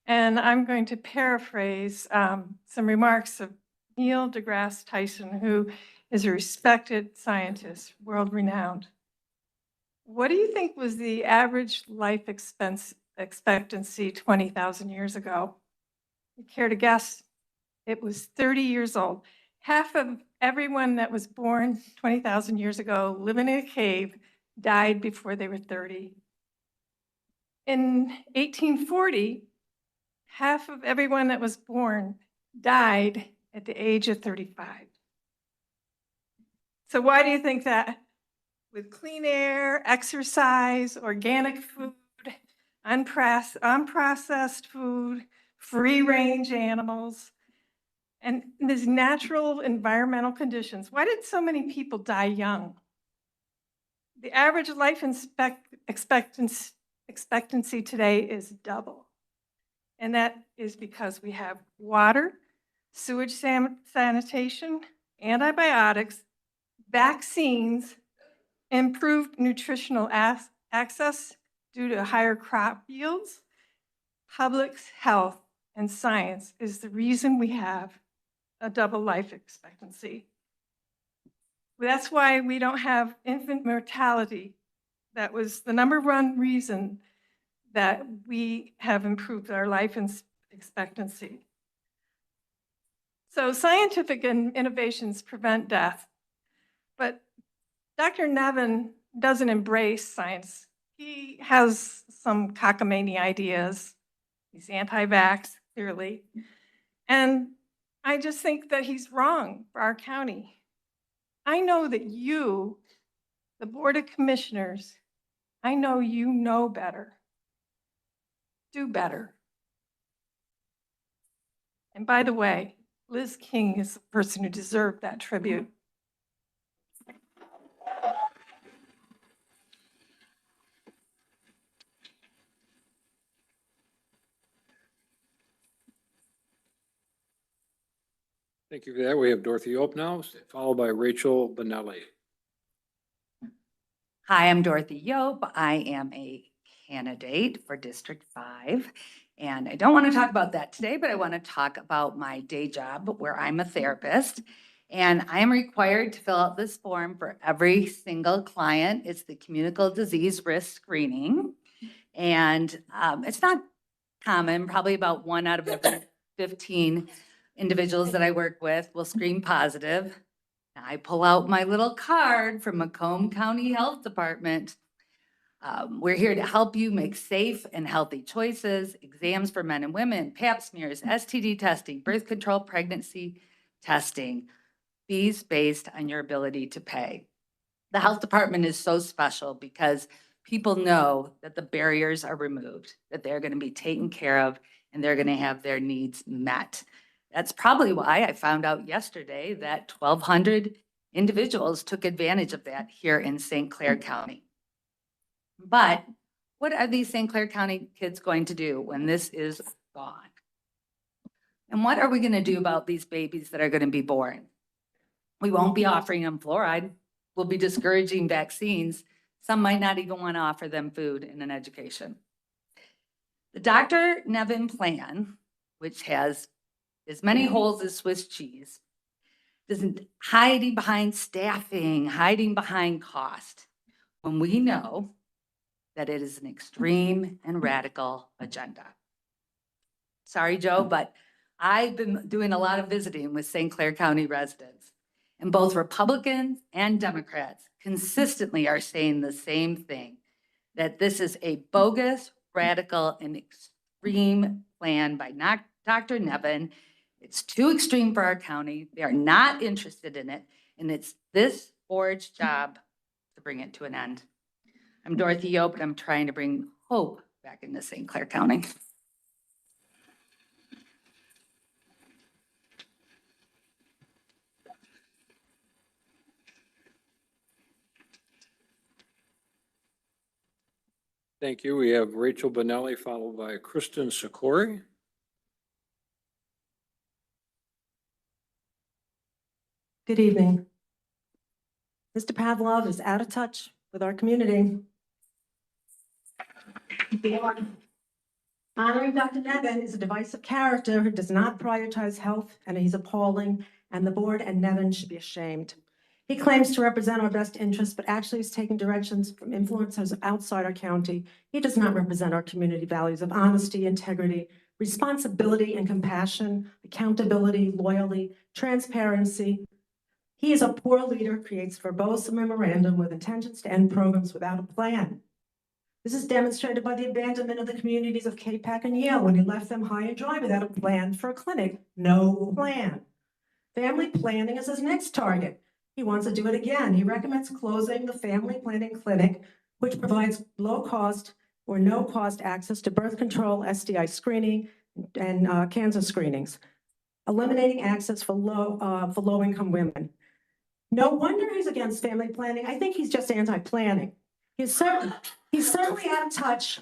Speaker 17: and I'm going to paraphrase some remarks of Neil deGrasse Tyson, who is a respected scientist, world-renowned. what do you think was the average life expectancy 20,000 years ago? You care to guess? It was 30 years old. Half of everyone that was born 20,000 years ago, living in a cave, died before they were 30. In 1840, half of everyone that was born died at the age of 35. So why do you think that? With clean air, exercise, organic food, unprocessed food, free-range animals, and these natural environmental conditions, why did so many people die young? The average life expectancy today is double. And that is because we have water, sewage sanitation, antibiotics, vaccines, improved nutritional access due to higher crop yields. Public health and science is the reason we have a double life expectancy. That's why we don't have infant mortality. That was the #1 reason that we have improved our life expectancy. So scientific innovations prevent death, but Dr. Nevin doesn't embrace science. He has some cockamamie ideas. He's anti-vax, clearly. And I just think that he's wrong for our county. I know that you, the Board of Commissioners, I know you know better. Do better. And by the way, Liz King is the person who deserved that tribute.
Speaker 2: Thank you for that. We have Dorothy Ope now, followed by Rachel Benelli.
Speaker 18: Hi, I'm Dorothy Yope. I am a candidate for District 5. And I don't want to talk about that today, but I want to talk about my day job where I'm a therapist. And I am required to fill out this form for every single client. It's the communicable disease risk screening. And it's not common, probably about 1 out of every 15 individuals that I work with will screen positive. I pull out my little card from Macomb County Health Department. We're here to help you make safe and healthy choices, exams for men and women, pap smears, STD testing, birth control, pregnancy testing, fees based on your ability to pay. The health department is so special because people know that the barriers are removed, that they're going to be taken care of, and they're going to have their needs met. That's probably why I found out yesterday that 1,200 individuals took advantage of that here in St. Clair County. But what are these St. Clair County kids going to do when this is gone? And what are we going to do about these babies that are going to be born? We won't be offering them fluoride. We'll be discouraging vaccines. Some might not even want to offer them food and an education. The Dr. Nevin plan, which has as many holes as Swiss cheese, isn't hiding behind staffing, hiding behind cost, when we know that it is an extreme and radical agenda. Sorry, Joe, but I've been doing a lot of visiting with St. Clair County residents, and both Republicans and Democrats consistently are saying the same thing, that this is a bogus, radical, and extreme plan by Dr. Nevin. It's too extreme for our county. They are not interested in it, and it's this board's job to bring it to an end. I'm Dorothy Yope, and I'm trying to bring hope back into St. Clair County.
Speaker 2: Thank you. We have Rachel Benelli, followed by Kristen Sikori.
Speaker 19: Good evening. Mr. Pavlov is out of touch with our community. Honoring Dr. Nevin is a divisive character who does not prioritize health, and he's appalling, and the board and Nevin should be ashamed. He claims to represent our best interests, but actually is taking directions from influencers outside our county. He does not represent our community values of honesty, integrity, responsibility and compassion, accountability, loyalty, transparency. He is a poor leader, creates verbose memorandum with intentions to end programs without a plan. This is demonstrated by the abandonment of the communities of K-Pac and Yale when he left them high and dry without a plan for a clinic. No plan. Family planning is his next target. He wants to do it again. He recommends closing the family planning clinic, which provides low cost or no cost access to birth control, STI screening, and cancer screenings, eliminating access for low income women. No wonder he's against family planning. I think he's just anti-planning. He's certainly out of touch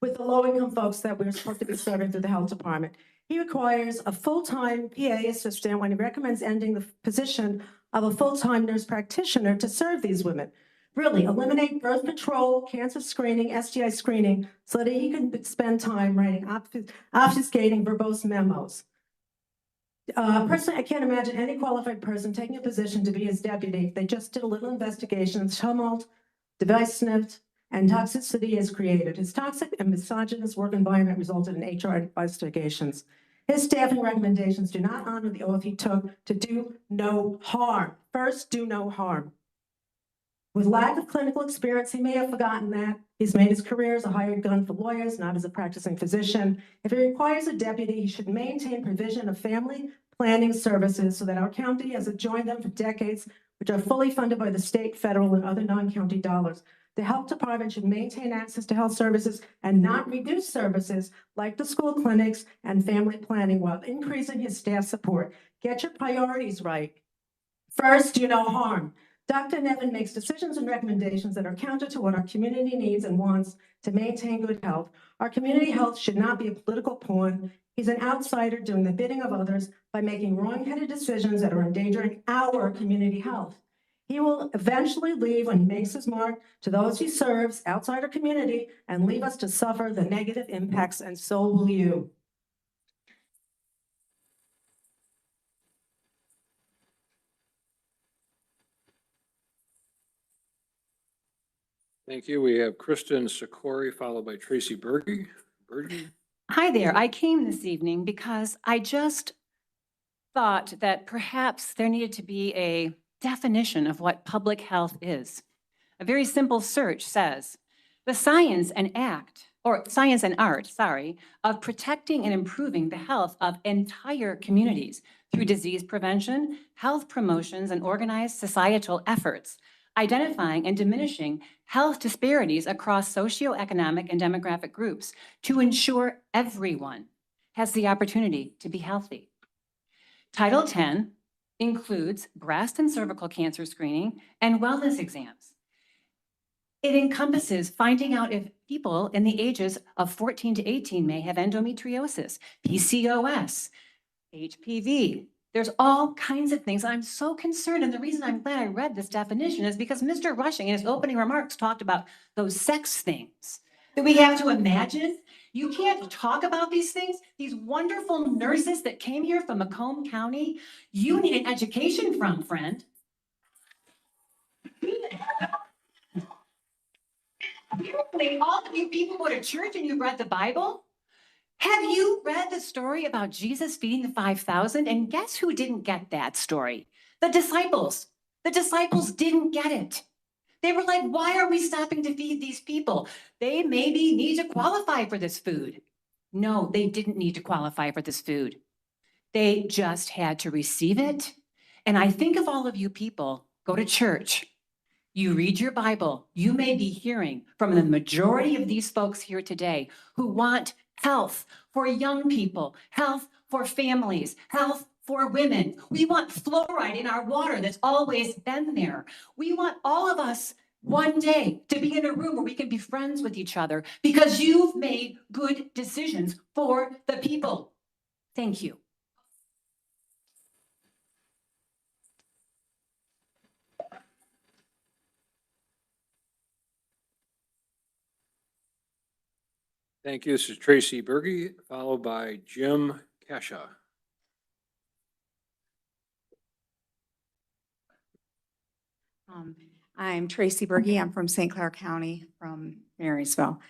Speaker 19: with the low-income folks that we're supposed to be serving through the health department. He requires a full-time PA assistant when he recommends ending the position of a full-time nurse practitioner to serve these women. Really, eliminate birth control, cancer screening, STI screening, so that he can spend time writing obfuscating verbose memos. Personally, I can't imagine any qualified person taking a position to be his deputy. They just did a little investigation, tumult, device sniffed, and toxicity is created. His toxic and misogynist work environment resulted in HR investigations. His staffing recommendations do not honor the oath he took to do no harm. First, do no harm. With lack of clinical experience, he may have forgotten that. He's made his career as a hired gun for lawyers, not as a practicing physician. If he requires a deputy, he should maintain provision of family planning services so that our county has enjoyed them for decades, which are fully funded by the state, federal, and other non-county dollars. The health department should maintain access to health services and not reduce services like the school clinics and family planning while increasing his staff support. Get your priorities right. First, do no harm. Dr. Nevin makes decisions and recommendations that are counter to what our community needs and wants to maintain good health. Our community health should not be a political pawn. He's an outsider doing the bidding of others by making wrong-headed decisions that are endangering our community health. He will eventually leave when he makes his mark to those he serves outside our community and leave us to suffer the negative impacts, and so will you.
Speaker 2: Thank you. We have Kristen Sikori, followed by Tracy Berge.
Speaker 20: Hi there. I came this evening because I just thought that perhaps there needed to be a definition of what public health is. A very simple search says, the science and art, of protecting and improving the health of entire communities through disease prevention, health promotions, and organized societal efforts, identifying and diminishing health disparities across socioeconomic and demographic groups to ensure everyone has the opportunity to be healthy. Title 10 includes breast and cervical cancer screening and wellness exams. It encompasses finding out if people in the ages of 14 to 18 may have endometriosis, PCOS, HPV. There's all kinds of things. I'm so concerned, and the reason I'm glad I read this definition is because Mr. Rushing in his opening remarks talked about those sex things that we have to imagine. You can't talk about these things. These wonderful nurses that came here from Macomb County, you need an education from, friend. Apparently, all of you people go to church and you read the Bible. Have you read the story about Jesus feeding the 5,000? And guess who didn't get that story? The disciples. The disciples didn't get it. They were like, why are we stopping to feed these people? They maybe need to qualify for this food. No, they didn't need to qualify for this food. They just had to receive it. And I think if all of you people go to church, you read your Bible, you may be hearing from the majority of these folks here today who want health for young people, health for families, health for women. We want fluoride in our water that's always been there. We want all of us one day to be in a room where we can be friends with each other because you've made good decisions for the people. Thank you.
Speaker 2: Thank you. This is Tracy Berge, followed by Jim Kasha.
Speaker 4: I'm Tracy Berge. I'm from St. Clair County, from Marysville.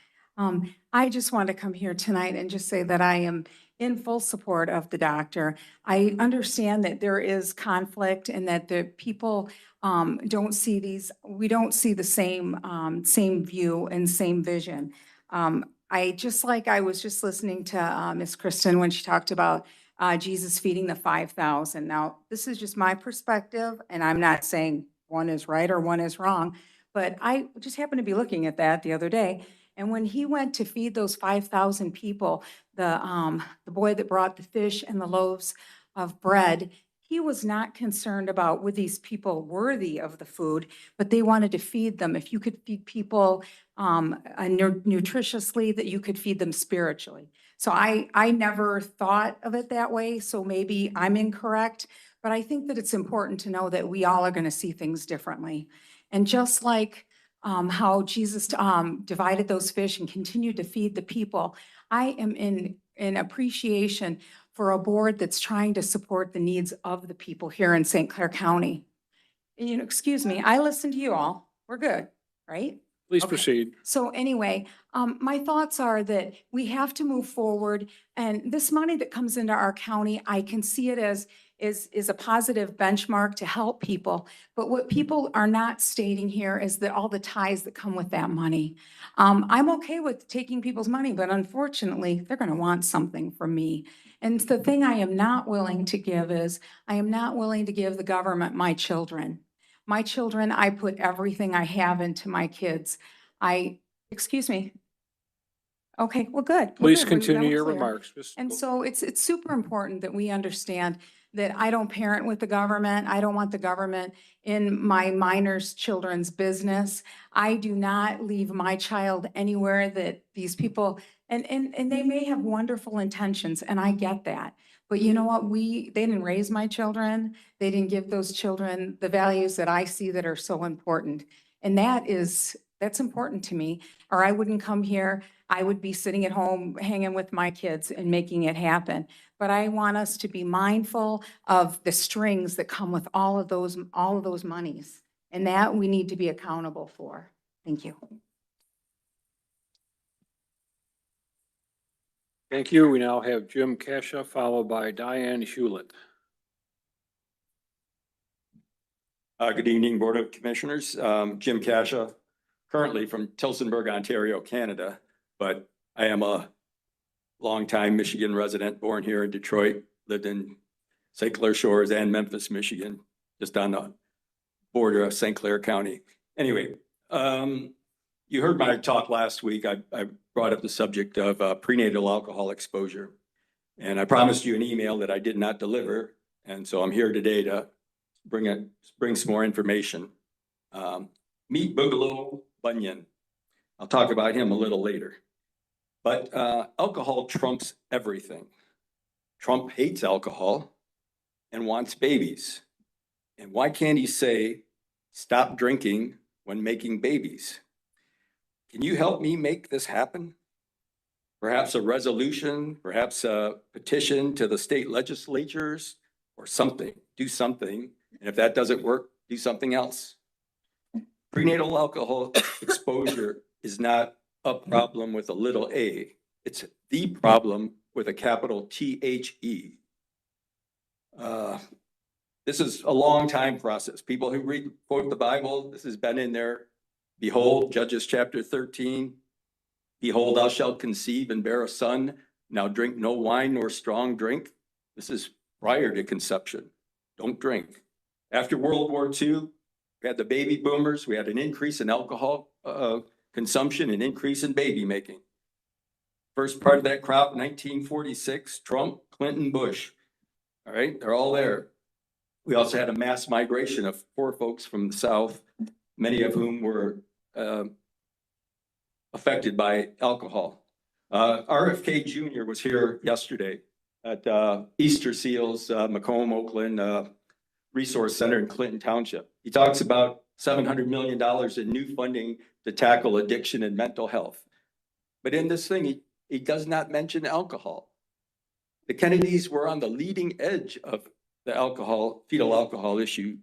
Speaker 4: I just want to come here tonight and just say that I am in full support of the doctor. I understand that there is conflict and that the people don't see we don't see the same view and same vision. I was just listening to Miss Kristen when she talked about Jesus feeding the 5,000. Now, this is just my perspective, and I'm not saying one is right or one is wrong, but I just happened to be looking at that the other day. And when he went to feed those 5,000 people, the boy that brought the fish and the loaves of bread, he was not concerned about were these people worthy of the food, but they wanted to feed them. If you could feed people nutritiously, that you could feed them spiritually. So I never thought of it that way, so maybe I'm incorrect, but I think that it's important to know that we all are going to see things differently. And just like how Jesus divided those fish and continued to feed the people, I am in appreciation for a board that's trying to support the needs of the people here in St. Clair County. And, excuse me, I listened to you all. We're good, right?
Speaker 2: Please
Speaker 4: Okay.
Speaker 2: proceed.
Speaker 4: So anyway, my thoughts are that we have to move forward, and this money that comes into our county, I can see it as is a positive benchmark to help people. But what people are not stating here is that all the ties that come with that money. I'm okay with taking people's money, but unfortunately, they're going to want something from me. And the thing I am not willing to give is, I am not willing to give the government my children. My children, I put everything I have into my kids. Excuse me. Okay, well, good. Well,
Speaker 2: Please
Speaker 4: good. We're- now
Speaker 2: continue
Speaker 4: we're
Speaker 2: your
Speaker 4: clear.
Speaker 2: remarks. Ms.
Speaker 4: And so it's super important that we understand that I don't parent with the government. I don't want the government in my minor's children's business. I do not leave my child anywhere that these people, and they may have wonderful intentions, and I get that. But you know what? They didn't raise my children. They didn't give those children the values that I see that are so important. And that's important to me, or I wouldn't come here. I would be sitting at home hanging with my kids and making it happen. But I want us to be mindful of the strings that come with all of those monies. And that we need to be accountable for. Thank you.
Speaker 2: Thank you. We now have Jim Kesha, followed by Diane Hewlett.
Speaker 21: Good evening, Board of Commissioners. Jim Kasha, currently from Tillsonburg, Ontario, Canada, but I am a longtime Michigan resident, born here in Detroit, lived in St. Clair Shores and Memphis, Michigan, just on the border of St. Clair County. Anyway, you heard my talk last week. I brought up the subject of prenatal alcohol exposure, and I promised you an email that I did not deliver, and so I'm here today to bring some more information. Meet Boogaloo Bunyan. I'll talk about him a little later. But alcohol trumps everything. Trump hates alcohol and wants babies. And why can't he say, stop drinking when making babies? Can you help me make this happen? Perhaps a resolution, perhaps a petition to the state legislatures or something, do something. And if that doesn't work, do something else. Prenatal alcohol exposure is not a problem with a little a. It's the problem with a capital THE. This is a long time process. People who quote the Bible, this has been in there. Behold, Judges chapter 13. Behold, thou shalt conceive and bear a son. Now drink no wine nor strong drink. This is prior to conception. Don't drink. After World War II, we had the baby boomers. We had an increase in alcohol consumption, an increase in baby making. First part of that crop, 1946, Trump, Clinton, Bush. All right, they're all there. We also had a mass migration of poor folks from the South, many of whom were affected by alcohol. RFK Jr. was here yesterday at Easter Seals, Macomb, Oakland Resource Center in Clinton Township. He talks about $700 million in new funding to tackle addiction and mental health. But in this thing, he does not mention alcohol. The Kennedys were on the leading edge of the fetal alcohol issue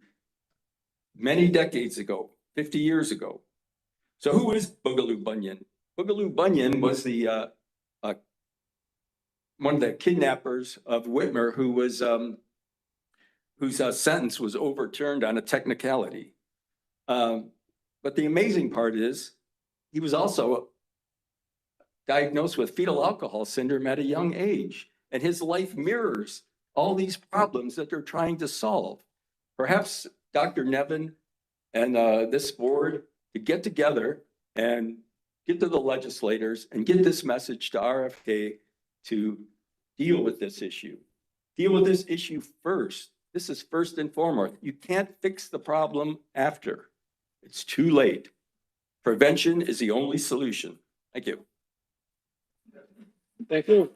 Speaker 21: many decades ago, 50 years ago. So who is Boogaloo Bunyan? Boogaloo Bunyan was the one of the kidnappers of Whitmer, who was whose sentence was overturned on a technicality. But the amazing part is he was also diagnosed with fetal alcohol syndrome at a young age, and his life mirrors all these problems that they're trying to solve. Perhaps Dr. Nevin and this board could get together and get to the legislators and get this message to RFK to deal with this issue. Deal with this issue first. This is first and foremost. You can't fix the problem after. It's too late. Prevention is the only solution. Thank you.
Speaker 2: Thank you.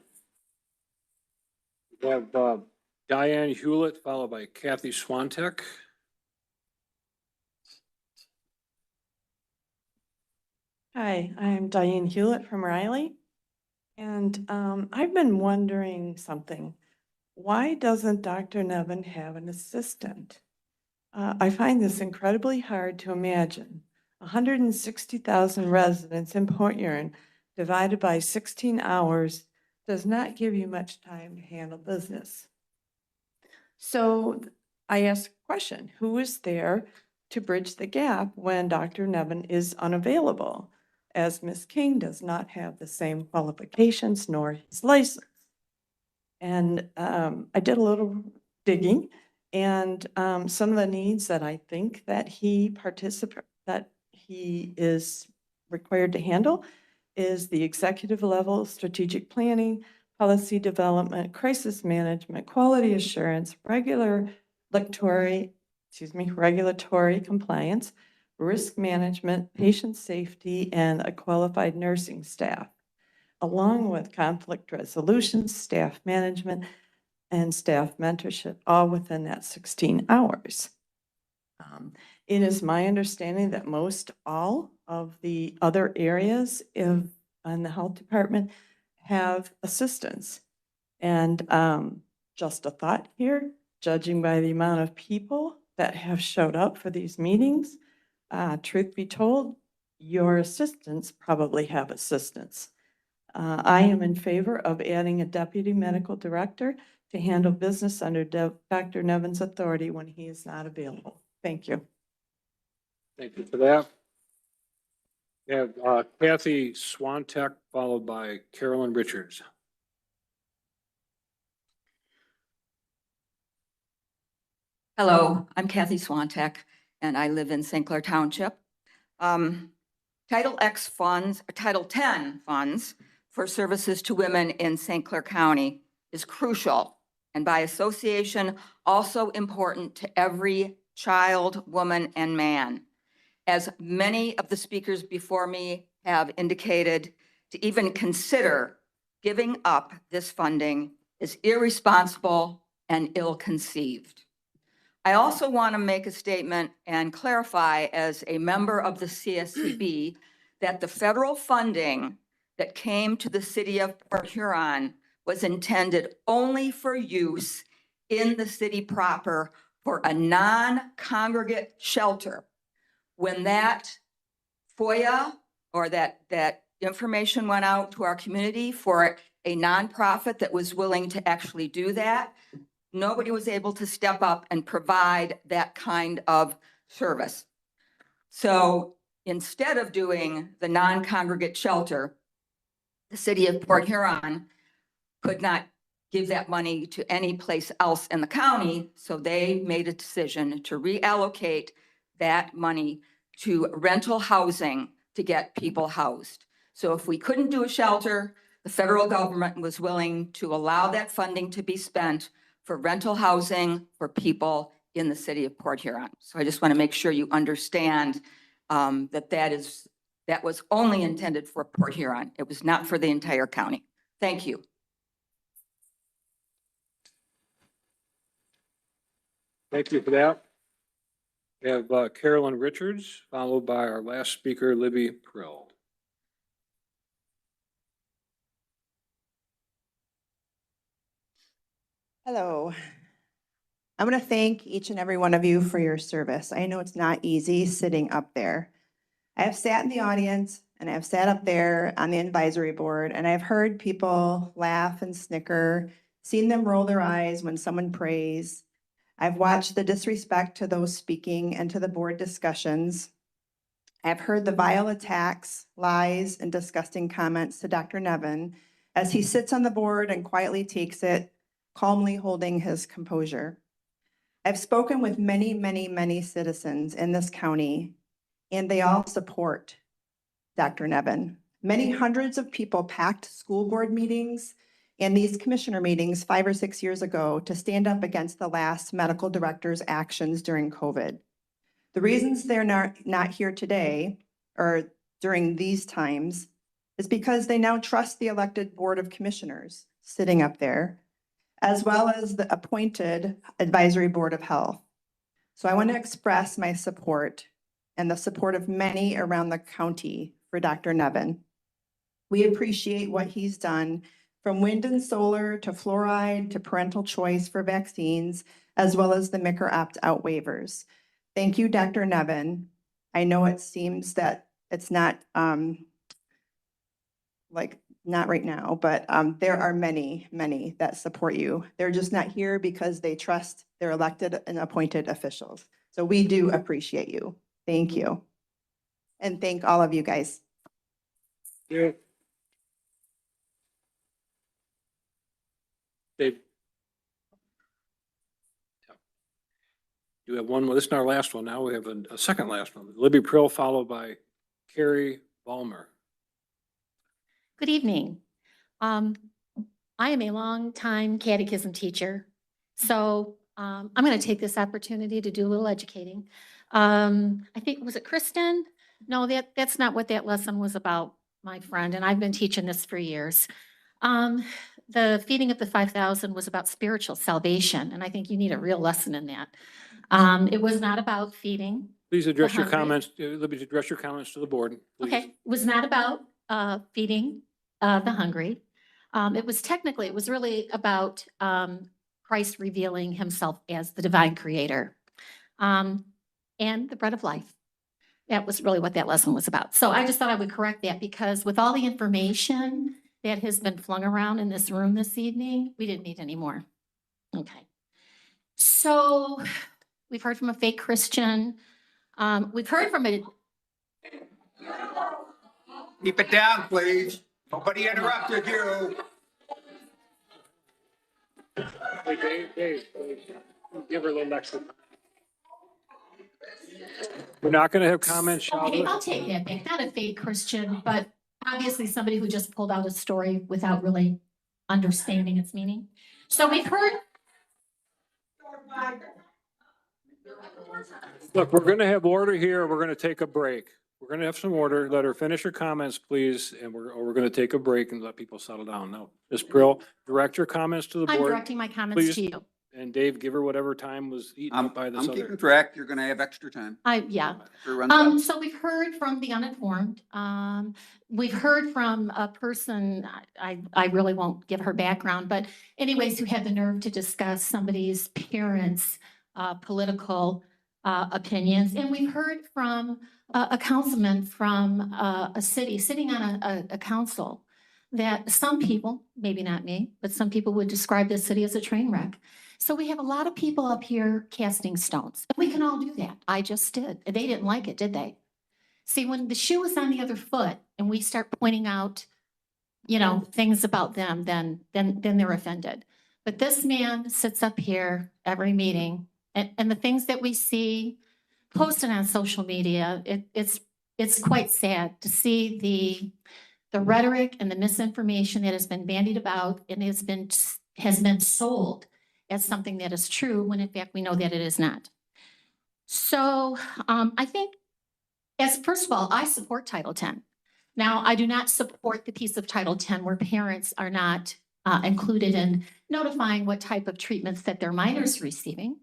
Speaker 2: We have Diane Hewlett, followed by Kathy Swantek.
Speaker 6: Hi, I'm Diane Hewlett from Riley. And I've been wondering something. Why doesn't Dr. Nevin have an assistant? I find this incredibly hard to imagine. 160,000 residents in Port Huron divided by 16 hours does not give you much time to handle business. So I ask a question, who is there to bridge the gap when Dr. Nevin is unavailable, as Ms. King does not have the same qualifications nor his license? And I did a little digging, and some of the needs that I think that he is required to handle is the executive level, strategic planning, policy development, crisis management, quality assurance, regulatory compliance, risk management, patient safety, and a qualified nursing staff, along with conflict resolution, staff management, and staff mentorship, all within that 16 hours. It is my understanding that most all of the other areas in the health department have assistants. And just a thought here, judging by the amount of people that have showed up for these meetings, truth be told, your assistants probably have assistants. I am in favor of adding a deputy medical director to handle business under Dr. Nevin's authority when he is not available. Thank you.
Speaker 2: Thank you for that. We have Kathy Swantek, followed by Carolyn Richards.
Speaker 22: Hello, I'm Kathy Swantek, and I live in St. Clair Township. Title X funds, or Title 10 funds for services to women in St. Clair County is crucial, and by association, also important to every child, woman, and man. As many of the speakers before me have indicated, to even consider giving up this funding is irresponsible and ill-conceived. I also want to make a statement and clarify as a member of the CSCB that the federal funding that came to the city of Port Huron was intended only for use in the city proper for a non-congregate shelter. When that FOIA or that information went out to our community for a nonprofit that was willing to actually do that, nobody was able to step up and provide that kind of service. So instead of doing the non-congregate shelter, the city of Port Huron could not give that money to any place else in the county. So they made a decision to reallocate that money to rental housing to get people housed. So if we couldn't do a shelter, the federal government was willing to allow that funding to be spent for rental housing for people in the city of Port Huron. So I just want to make sure you understand that was only intended for Port Huron. It was not for the entire county. Thank you.
Speaker 2: Thank you for that. We have Carolyn Richards, followed by our last speaker, Libby Prill.
Speaker 23: Hello.
Speaker 1: I want to thank each and every one of you for your service. I know it's not easy sitting up there. I have sat in the audience and I've sat up there on the advisory board and I've heard people laugh and snicker, seen them roll their eyes when someone prays. I've watched the disrespect to those speaking and to the board discussions. I've heard the vile attacks, lies, and disgusting comments to Dr. Nevin as he sits on the board and quietly takes it, calmly holding his composure. I've spoken with many, many, many citizens in this county, and they all support Dr. Nevin. Many hundreds of people packed school board meetings and these commissioner meetings 5 or 6 years ago to stand up against the last medical director's actions during COVID. The reasons they're not here today or during these times is because they now trust the elected board of commissioners sitting up there, as well as the appointed advisory board of health. So I want to express my support and the support of many around the county for Dr. Nevin. We appreciate what he's done from wind and solar to fluoride to parental choice for vaccines, as well as the MICR opt-out waivers. Thank you, Dr. Nevin. I know it seems that it's not not right now, but there are many, many that support you. They're just not here because they trust their elected and appointed officials. So we do appreciate you. Thank you. And thank all of you guys.
Speaker 2: Yeah. Dave. You have one more. This is our last one. Now we have a second last one. Libby Prill, followed by Carrie Ballmer.
Speaker 5: Good evening. I am a longtime catechism teacher, so I'm going to take this opportunity to do a little educating. I think, was it Kristen? No, that's not what that lesson was about, my friend, and I've been teaching this for years. The feeding of the 5,000 was about spiritual salvation, and I think you need a real lesson in that. It was not about feeding.
Speaker 2: Please address
Speaker 5: the
Speaker 2: your
Speaker 5: hungry.
Speaker 2: comments. Libby, address your comments to the board. Please.
Speaker 5: Okay, it was not about feeding the hungry. It was really about Christ revealing himself as the divine creator and the bread of life. That was really what that lesson was about. So I just thought I would correct that because with all the information that has been flung around in this room this evening, we didn't need any more. Okay. So we've heard from a fake Christian. We've heard from a
Speaker 7: Keep it down, please. Nobody interrupted you.
Speaker 2: Hey, Dave, give her a little extra. We're not going to have comments.
Speaker 5: Okay, I'll take that back. Not a fake Christian, but obviously somebody who just pulled out a story without really understanding its meaning. So we've heard.
Speaker 2: Look, we're going to have order here. We're going to take a break. We're going to have some order. Let her finish her comments, please, and we're going to take a break and let people settle down. Now, Ms. Prill, direct your comments to the board.
Speaker 5: I'm directing my comments
Speaker 2: please.
Speaker 5: to you.
Speaker 2: And Dave, give her whatever time was eaten up by this
Speaker 7: I'm
Speaker 2: other.
Speaker 7: keeping track. You're gonna have extra time.
Speaker 5: Yeah.
Speaker 7: Sure runs out.
Speaker 5: So we've heard from the uninformed. We've heard from a person, I really won't give her background, but anyways, who had the nerve to discuss somebody's parents' political opinions. And we've heard from a councilman from a city sitting on a council that some people, maybe not me, but some people would describe this city as a train wreck. So we have a lot of people up here casting stones. And we can all do that. I just did. They didn't like it, did they? See, when the shoe is on the other foot and we start pointing out, things about them, then they're offended. But this man sits up here every meeting and the things that we see posted on social media, it's quite sad to see the rhetoric and the misinformation that has been bandied about and has been sold as something that is true, when in fact we know that it is not. So I think, first of all, I support Title 10. Now, I do not support the piece of Title 10 where parents are not included in notifying what type of treatments that their minors are receiving.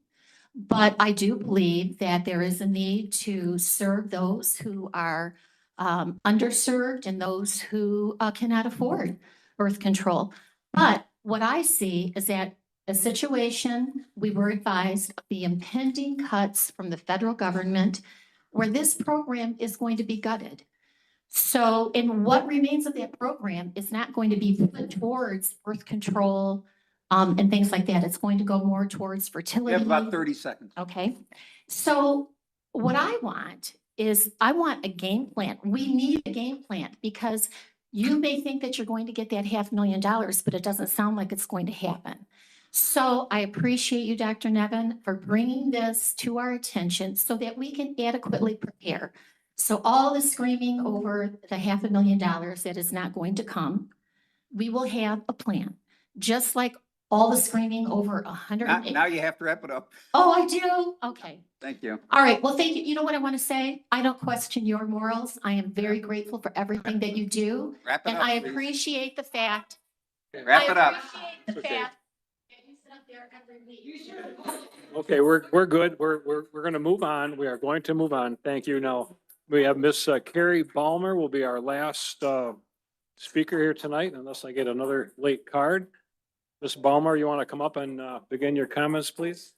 Speaker 5: But I do believe that there is a need to serve those who are underserved and those who cannot afford birth control. But what I see is that the situation, we were advised of the impending cuts from the federal government where this program is going to be gutted. So, and what remains of that program is not going to be put towards birth control, and things like that. It's going to go more towards
Speaker 7: You
Speaker 5: fertility.
Speaker 7: have about 30 seconds.
Speaker 5: Okay, so what I want is I want a game plan. We need a game plan because you may think that you're going to get that $500,000, but it doesn't sound like it's going to happen. So I appreciate you, Dr. Nevin, for bringing this to our attention so that we can adequately prepare. So all the screaming over the $500,000 that is not going to come, we will have a plan, just like all the screaming over
Speaker 7: Now you have to wrap it up.
Speaker 5: Oh, I do? Okay.
Speaker 7: Thank you.
Speaker 5: All right. Well, thank you. You know what I want to say? I don't question your morals. I am very grateful for everything that you do.
Speaker 7: Wrap it
Speaker 5: And
Speaker 7: up,
Speaker 5: I
Speaker 7: please.
Speaker 5: appreciate the fact.
Speaker 7: Wrap it up.
Speaker 5: I appreciate the fact that you sit up there every week.
Speaker 2: Okay, we're good. We're going to move on. We are going to move on. Thank you. Now, we have Miss Carrie Balmer will be our last speaker here tonight, unless I get another late card. Miss Balmer, you want to come up and begin your comments, please?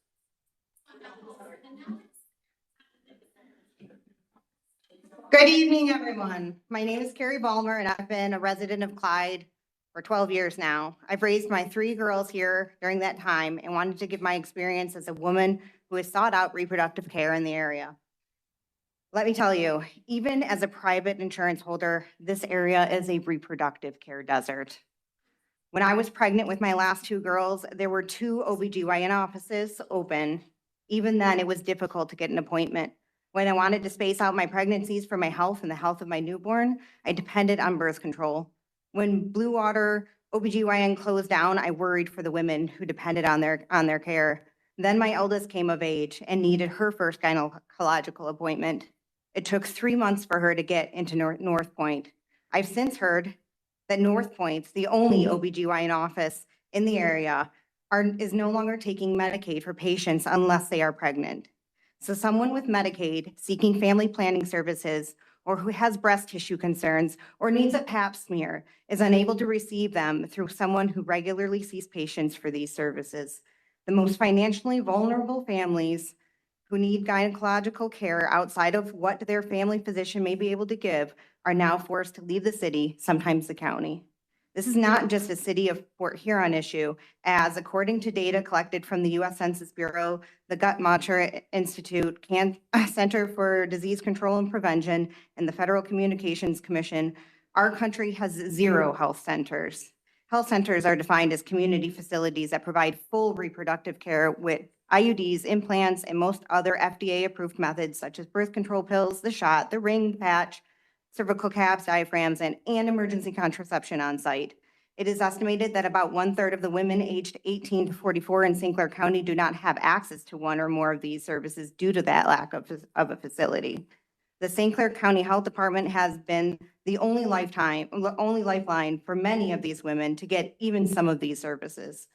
Speaker 8: Good evening, everyone. My name is Carrie Balmer, and I've been a resident of Clyde for 12 years now. I've raised my 3 girls here during that time and wanted to give my experience as a woman who has sought out reproductive care in the area. Let me tell you, even as a private insurance holder, this area is a reproductive care desert. When I was pregnant with my last 2 girls, there were 2 OBGYN offices open. Even then, it was difficult to get an appointment. When I wanted to space out my pregnancies for my health and the health of my newborn, I depended on birth control. When Blue Water OBGYN closed down, I worried for the women who depended on their care. Then my eldest came of age and needed her first gynecological appointment. It took 3 months for her to get into North Point. I've since heard that North Point's the only OBGYN office in the area is no longer taking Medicaid for patients unless they are pregnant. So someone with Medicaid seeking family planning services or who has breast tissue concerns or needs a pap smear is unable to receive them through someone who regularly sees patients for these services. The most financially vulnerable families who need gynecological care outside of what their family physician may be able to give are now forced to leave the city, sometimes the county. This is not just a city of Fort Huron issue, as according to data collected from the U.S. Census Bureau, the Guttmacher Institute, Center for Disease Control and Prevention, and the Federal Communications Commission, our country has 0 health centers. Health centers are defined as community facilities that provide full reproductive care with IUDs, implants, and most other FDA-approved methods such as birth control pills, the shot, the ring patch, cervical caps, diaphragms, and emergency contraception on site. It is estimated that about 1/3 of the women aged 18 to 44 in St. Clair County do not have access to one or more of these services due to that lack of a facility. The St. Clair County Health Department has been the only lifeline for many of these women to get even some of these services.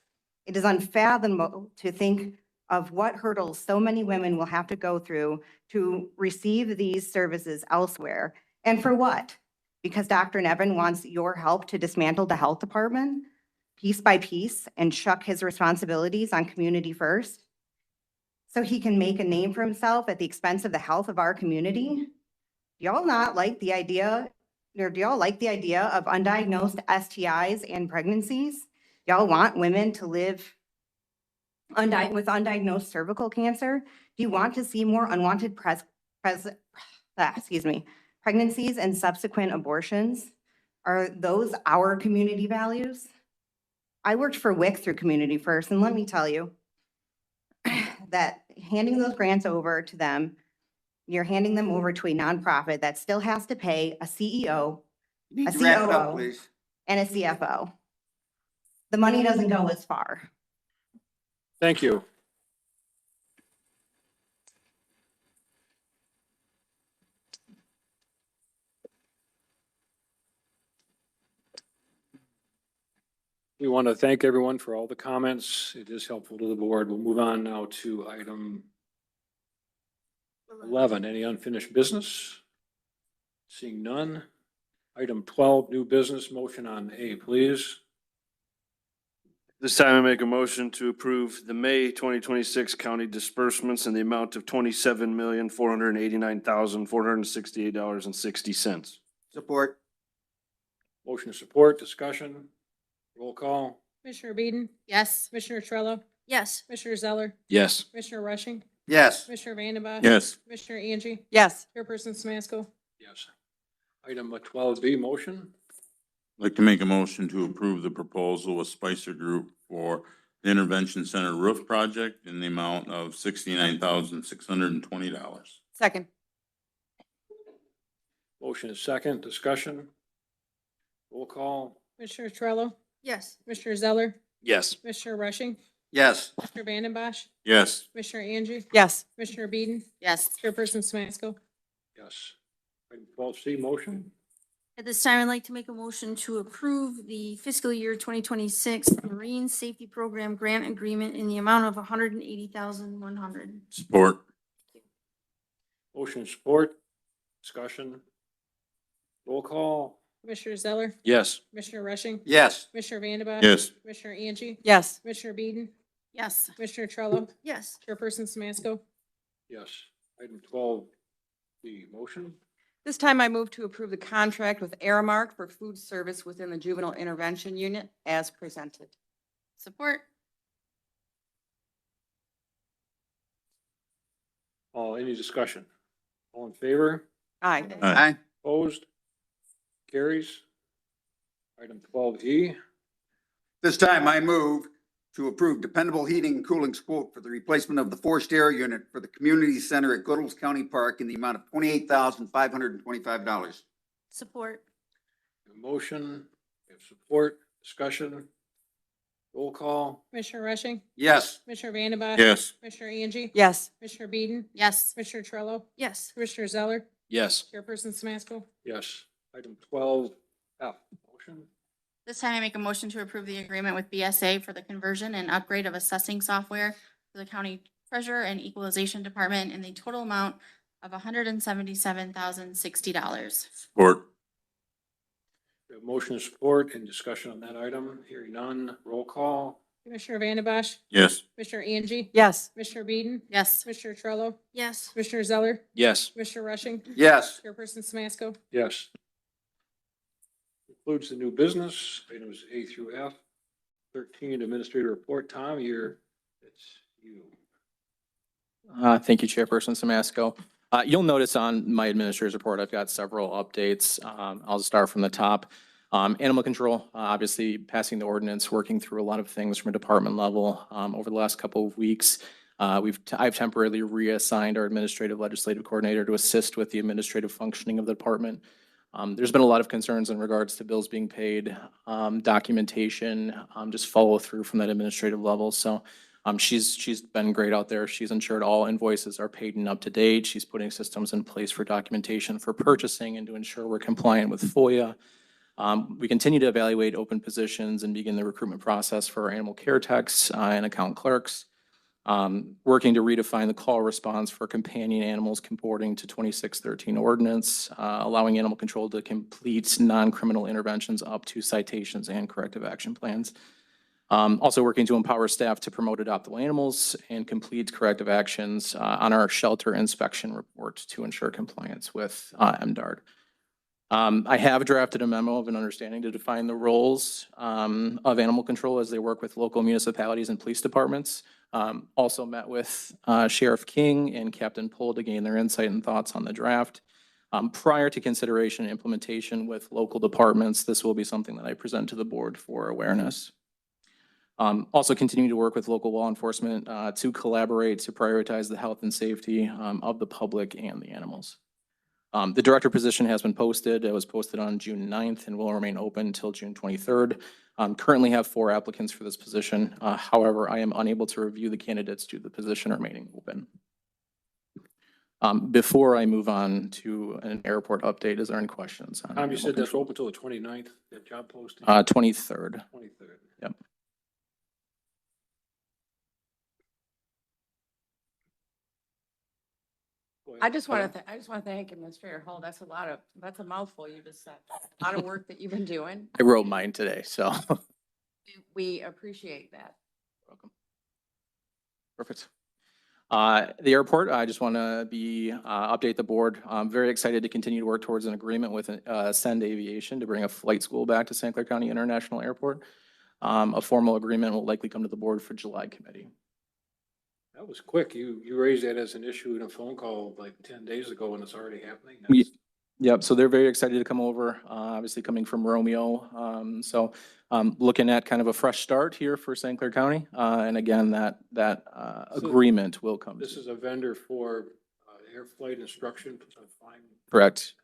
Speaker 8: It is unfathomable to think of what hurdles so many women will have to go through to receive these services elsewhere. And for what? Because Dr. Nevin wants your help to dismantle the health department piece by piece and chuck his responsibilities on community first so he can make a name for himself at the expense of the health of our community? Do y'all not like the idea, or do y'all like the idea of undiagnosed STIs and pregnancies? Y'all want women to live with undiagnosed cervical cancer? Do you want to see more unwanted pregnancies and subsequent abortions? Are those our community values? I worked for WIC through Community First, and let me tell you that handing those grants over to them, you're handing them over to a nonprofit that still has to pay a CEO, a
Speaker 7: Wrap it up,
Speaker 8: COO,
Speaker 7: please.
Speaker 8: and a CFO. The money doesn't go as far.
Speaker 2: Thank you. We want to thank everyone for all the comments. It is helpful to the board. We'll move on now to item 11, any unfinished business? Seeing none. Item 12, new business, motion on A, please.
Speaker 9: This time I make a motion to approve the May 2026 county disbursements in the amount of $27,489,468.60.
Speaker 7: Support.
Speaker 2: Motion support, discussion, roll call.
Speaker 10: Commissioner Beeden?
Speaker 5: Yes.
Speaker 10: Commissioner Trello?
Speaker 16: Yes.
Speaker 10: Commissioner Zeller?
Speaker 9: Yes.
Speaker 10: Commissioner Rushing?
Speaker 7: Yes.
Speaker 10: Commissioner Vanden
Speaker 9: Yes.
Speaker 10: Commissioner Angie?
Speaker 6: Yes.
Speaker 10: Chairperson Smasko?
Speaker 2: Yes. Item 12B, motion.
Speaker 23: I'd like to make a motion to approve the proposal with Spicer Group for the Intervention Center roof project in the amount of $69,620.
Speaker 6: Second.
Speaker 2: Motion is second, discussion, roll call.
Speaker 10: Commissioner Trello?
Speaker 5: Yes.
Speaker 10: Commissioner Zeller?
Speaker 9: Yes.
Speaker 10: Commissioner Rushing?
Speaker 7: Yes.
Speaker 10: Commissioner Vanden
Speaker 23: Yes.
Speaker 10: Commissioner Angie?
Speaker 6: Yes.
Speaker 10: Commissioner Beeden?
Speaker 5: Yes.
Speaker 10: Chairperson Smasko?
Speaker 2: Yes. Item 12C, motion.
Speaker 24: At this time, I'd like to make a motion to approve the fiscal year 2026 Marine Safety Program Grant Agreement in the amount of $180,100.
Speaker 23: Support.
Speaker 2: Motion support, discussion, roll call.
Speaker 10: Commissioner Zeller?
Speaker 9: Yes.
Speaker 10: Commissioner Rushing?
Speaker 7: Yes.
Speaker 10: Commissioner Vanden
Speaker 23: Yes.
Speaker 10: Commissioner Angie?
Speaker 6: Yes.
Speaker 10: Commissioner Beeden?
Speaker 5: Yes.
Speaker 10: Commissioner Trello?
Speaker 24: Yes.
Speaker 10: Chairperson Smasko?
Speaker 2: Yes. Item 12B, motion.
Speaker 6: This time I move to approve the contract with Aramark for food service within the Juvenile Intervention Unit as presented.
Speaker 5: Support.
Speaker 2: Any discussion? All in favor?
Speaker 6: Aye.
Speaker 7: Aye.
Speaker 2: Opposed? Carries. Item 12E.
Speaker 7: This time I move to approve dependable heating and cooling quote for the replacement of the forced air unit for the community center at Goodles County Park in the amount of $28,525.
Speaker 24: Support.
Speaker 2: Motion, we have support, discussion, roll call.
Speaker 10: Commissioner Rushing?
Speaker 7: Yes.
Speaker 10: Commissioner Vanden
Speaker 23: Yes.
Speaker 10: Commissioner Angie?
Speaker 6: Yes.
Speaker 10: Commissioner Beeden?
Speaker 5: Yes.
Speaker 10: Commissioner Trello?
Speaker 24: Yes.
Speaker 10: Commissioner Zeller?
Speaker 9: Yes.
Speaker 10: Chairperson Smasko?
Speaker 2: Yes. Item 12F, motion.
Speaker 24: This time I make a motion to approve the agreement with BSA for the conversion and upgrade of assessing software for the county treasurer and equalization department in the total amount of $177,060.
Speaker 23: Support.
Speaker 2: We have motion and support and discussion on that item. Hearing none, roll call.
Speaker 10: Commissioner Vanden
Speaker 23: Yes.
Speaker 10: Commissioner Angie?
Speaker 6: Yes.
Speaker 10: Commissioner Beeden?
Speaker 24: Yes.
Speaker 10: Commissioner Trello?
Speaker 24: Yes.
Speaker 10: Commissioner Zeller?
Speaker 9: Yes.
Speaker 10: Commissioner Rushing?
Speaker 7: Yes.
Speaker 10: Chairperson Smasko?
Speaker 2: Yes. Includes the new business, items A through F. 13, administrator report. Tom, it's you.
Speaker 25: Thank you, Chairperson Samasco. You'll notice on my administrator's report, I've got several updates. I'll start from the top. Animal control, obviously passing the ordinance, working through a lot of things from a department level. Over the last couple of weeks, I've temporarily reassigned our administrative legislative coordinator to assist with the administrative functioning of the department. There's been a lot of concerns in regards to bills being paid, documentation, just follow through from that administrative level. So she's been great out there. She's ensured all invoices are paid and up to date. She's putting systems in place for documentation for purchasing and to ensure we're compliant with FOIA. We continue to evaluate open positions and begin the recruitment process for our animal care techs and account clerks. Working to redefine the call response for companion animals comporting to 2613 ordinance, allowing animal control to complete non-criminal interventions up to citations and corrective action plans. Also working to empower staff to promote adoptable animals and complete corrective actions on our shelter inspection report to ensure compliance with MDARD. I have drafted a memo of an understanding to define the roles of animal control as they work with local municipalities and police departments. Also met with Sheriff King and Captain Pohl to gain their insight and thoughts on the draft. Prior to consideration and implementation with local departments, this will be something that I present to the board for awareness. Also continuing to work with local law enforcement to collaborate to prioritize the health and safety of the public and the animals. The director position has been posted. It was posted on June 9th and will remain open until June 23rd. Currently have 4 applicants for this position. However, I am unable to review the candidates due to the position remaining open. Before I move on to an airport update, is there any questions?
Speaker 2: Tom, you said that's open until the 29th, that job posting?
Speaker 25: 23rd.
Speaker 2: 23rd.
Speaker 25: Yep.
Speaker 6: I just want to thank Administrator Hull. That's a mouthful you just said. A lot of work that you've been doing.
Speaker 25: I wrote mine today, so.
Speaker 3: We appreciate that.
Speaker 25: Welcome. Perfect. The airport, I just want to update the board. I'm very excited to continue to work towards an agreement with Send Aviation to bring a flight school back to St. Clair County International Airport. A formal agreement will likely come to the board for July committee.
Speaker 2: That was quick. You raised that as an issue in a phone call like 10 days ago and it's already happening.
Speaker 25: Yep, so they're very excited to come over, obviously coming from Romeo. Looking at kind of a fresh start here for St. Clair County. And again, that agreement will come.
Speaker 2: This is a vendor for air flight instruction. Flying.
Speaker 25: Correct.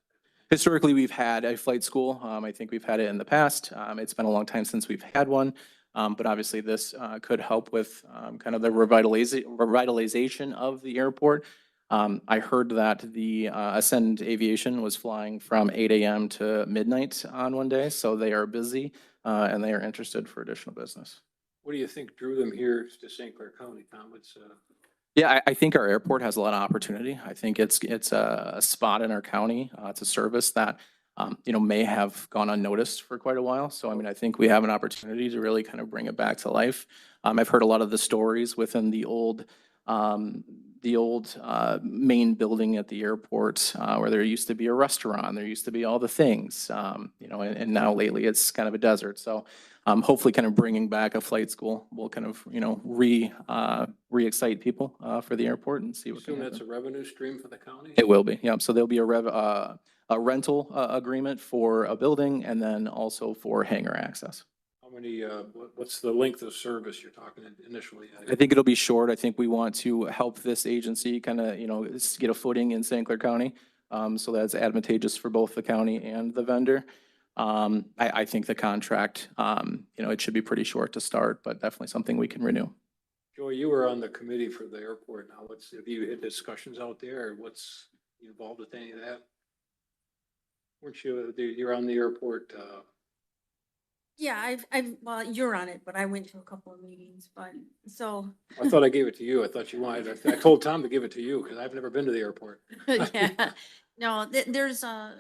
Speaker 25: Historically, we've had a flight school. I think we've had it in the past. It's been a long time since we've had one. But obviously this could help with kind of the revitalization of the airport. I heard that the Ascend Aviation was flying from 8 a.m. to midnight on one day, so they are busy and they are interested for additional business.
Speaker 2: What do you think drew them here to St. Clair County, Tom?
Speaker 25: Yeah, I think our airport has a lot of opportunity. I think it's a spot in our county. It's a service that may have gone unnoticed for quite a while. So, I mean, I think we have an opportunity to really kind of bring it back to life. I've heard a lot of the stories within the old main building at the airport where there used to be a restaurant, there used to be all the things, and now lately it's kind of a desert. So hopefully kind of bringing back a flight school will kind of, re-excite people for the airport and see what can happen.
Speaker 2: That's a revenue stream for the county?
Speaker 25: It will be, yeah. So there'll be a rental agreement for a building and then also for hangar access.
Speaker 2: How many, what's the length of service you're talking initially?
Speaker 25: I think it'll be short. I think we want to help this agency kind of, get a footing in St. Clair County. So that's advantageous for both the county and the vendor. I think the contract, it should be pretty short to start, but definitely something we can renew.
Speaker 2: Joy, you were on the committee for the airport. Now, have you had discussions out there or what's you involved with any of that? Weren't you, you're on the airport,
Speaker 11: Yeah, well, you're on it, but I went to a couple of meetings, but so.
Speaker 2: I thought I gave it to you. I thought you wanted, I told Tom to give it to you because I've never been to the airport.
Speaker 11: Yeah, no, there's a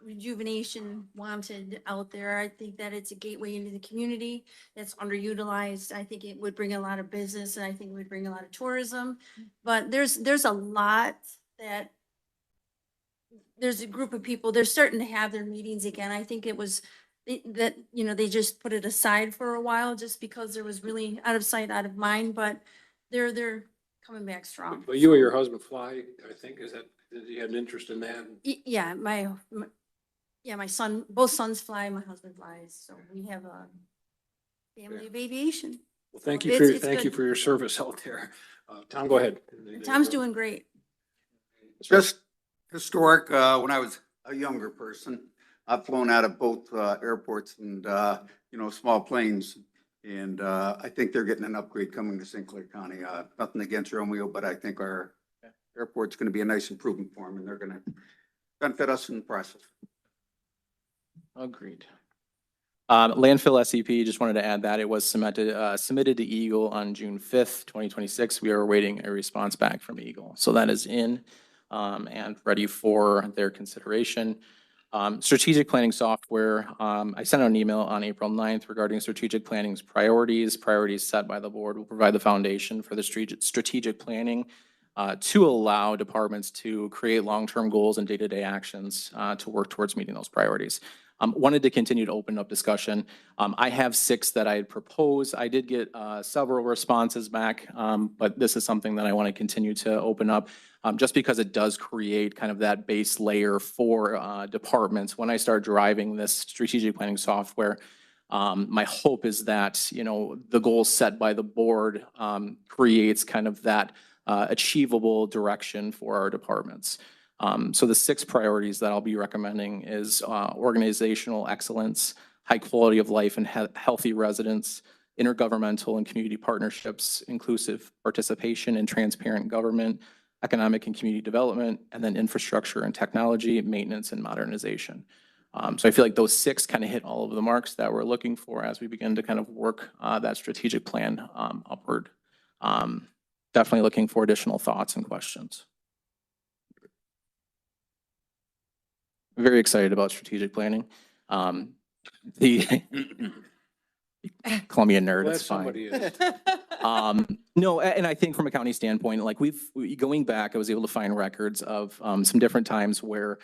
Speaker 11: rejuvenation wanted out there. I think that it's a gateway into the community that's underutilized. I think it would bring a lot of business and I think it would bring a lot of tourism. But there's a lot that, there's a group of people, they're starting to have their meetings again. I think it was that, they just put it aside for a while just because there was really out of sight, out of mind, but they're coming back strong.
Speaker 2: But you or your husband fly, I think, did you have an interest in that?
Speaker 11: Yeah, my son, both sons fly, my husband flies, so we have a family of aviation.
Speaker 2: Well, thank
Speaker 11: So
Speaker 2: you
Speaker 11: it's good.
Speaker 2: for your service out there. Tom, go ahead.
Speaker 11: Tom's doing great.
Speaker 7: Just historic, when I was a younger person, I've flown out of both airports and, small planes. And I think they're getting an upgrade coming to St. Clair County. Nothing against Romeo, but I think our airport's going to be a nice improvement for them and they're going to benefit us in the process.
Speaker 25: Agreed. Landfill SEP, just wanted to add that it was submitted to Eagle on June 5th, 2026. We are awaiting a response back from Eagle. So that is in and ready for their consideration. Strategic planning software, I sent out an email on April 9th regarding strategic planning's priorities. Priorities set by the board will provide the foundation for the strategic planning to allow departments to create long-term goals and day-to-day actions to work towards meeting those priorities. Wanted to continue to open up discussion. I have 6 that I had proposed. I did get several responses back, but this is something that I want to continue to open up just because it does create kind of that base layer for departments. When I start driving this strategic planning software, my hope is that, the goals set by the board creates kind of that achievable direction for our departments. So the 6 priorities that I'll be recommending is organizational excellence, high quality of life and healthy residents, intergovernmental and community partnerships, inclusive participation and transparent government, economic and community development, and then infrastructure and technology, maintenance and modernization. So I feel like those 6 kind of hit all of the marks that we're looking for as we begin to kind of work that strategic plan upward. Definitely looking for additional thoughts and questions. Very excited about strategic planning. Columbia nerd,
Speaker 2: Glad
Speaker 25: it's fine.
Speaker 2: somebody is.
Speaker 25: No, and I think from a county standpoint, like going back, I was able to find records of some different times where,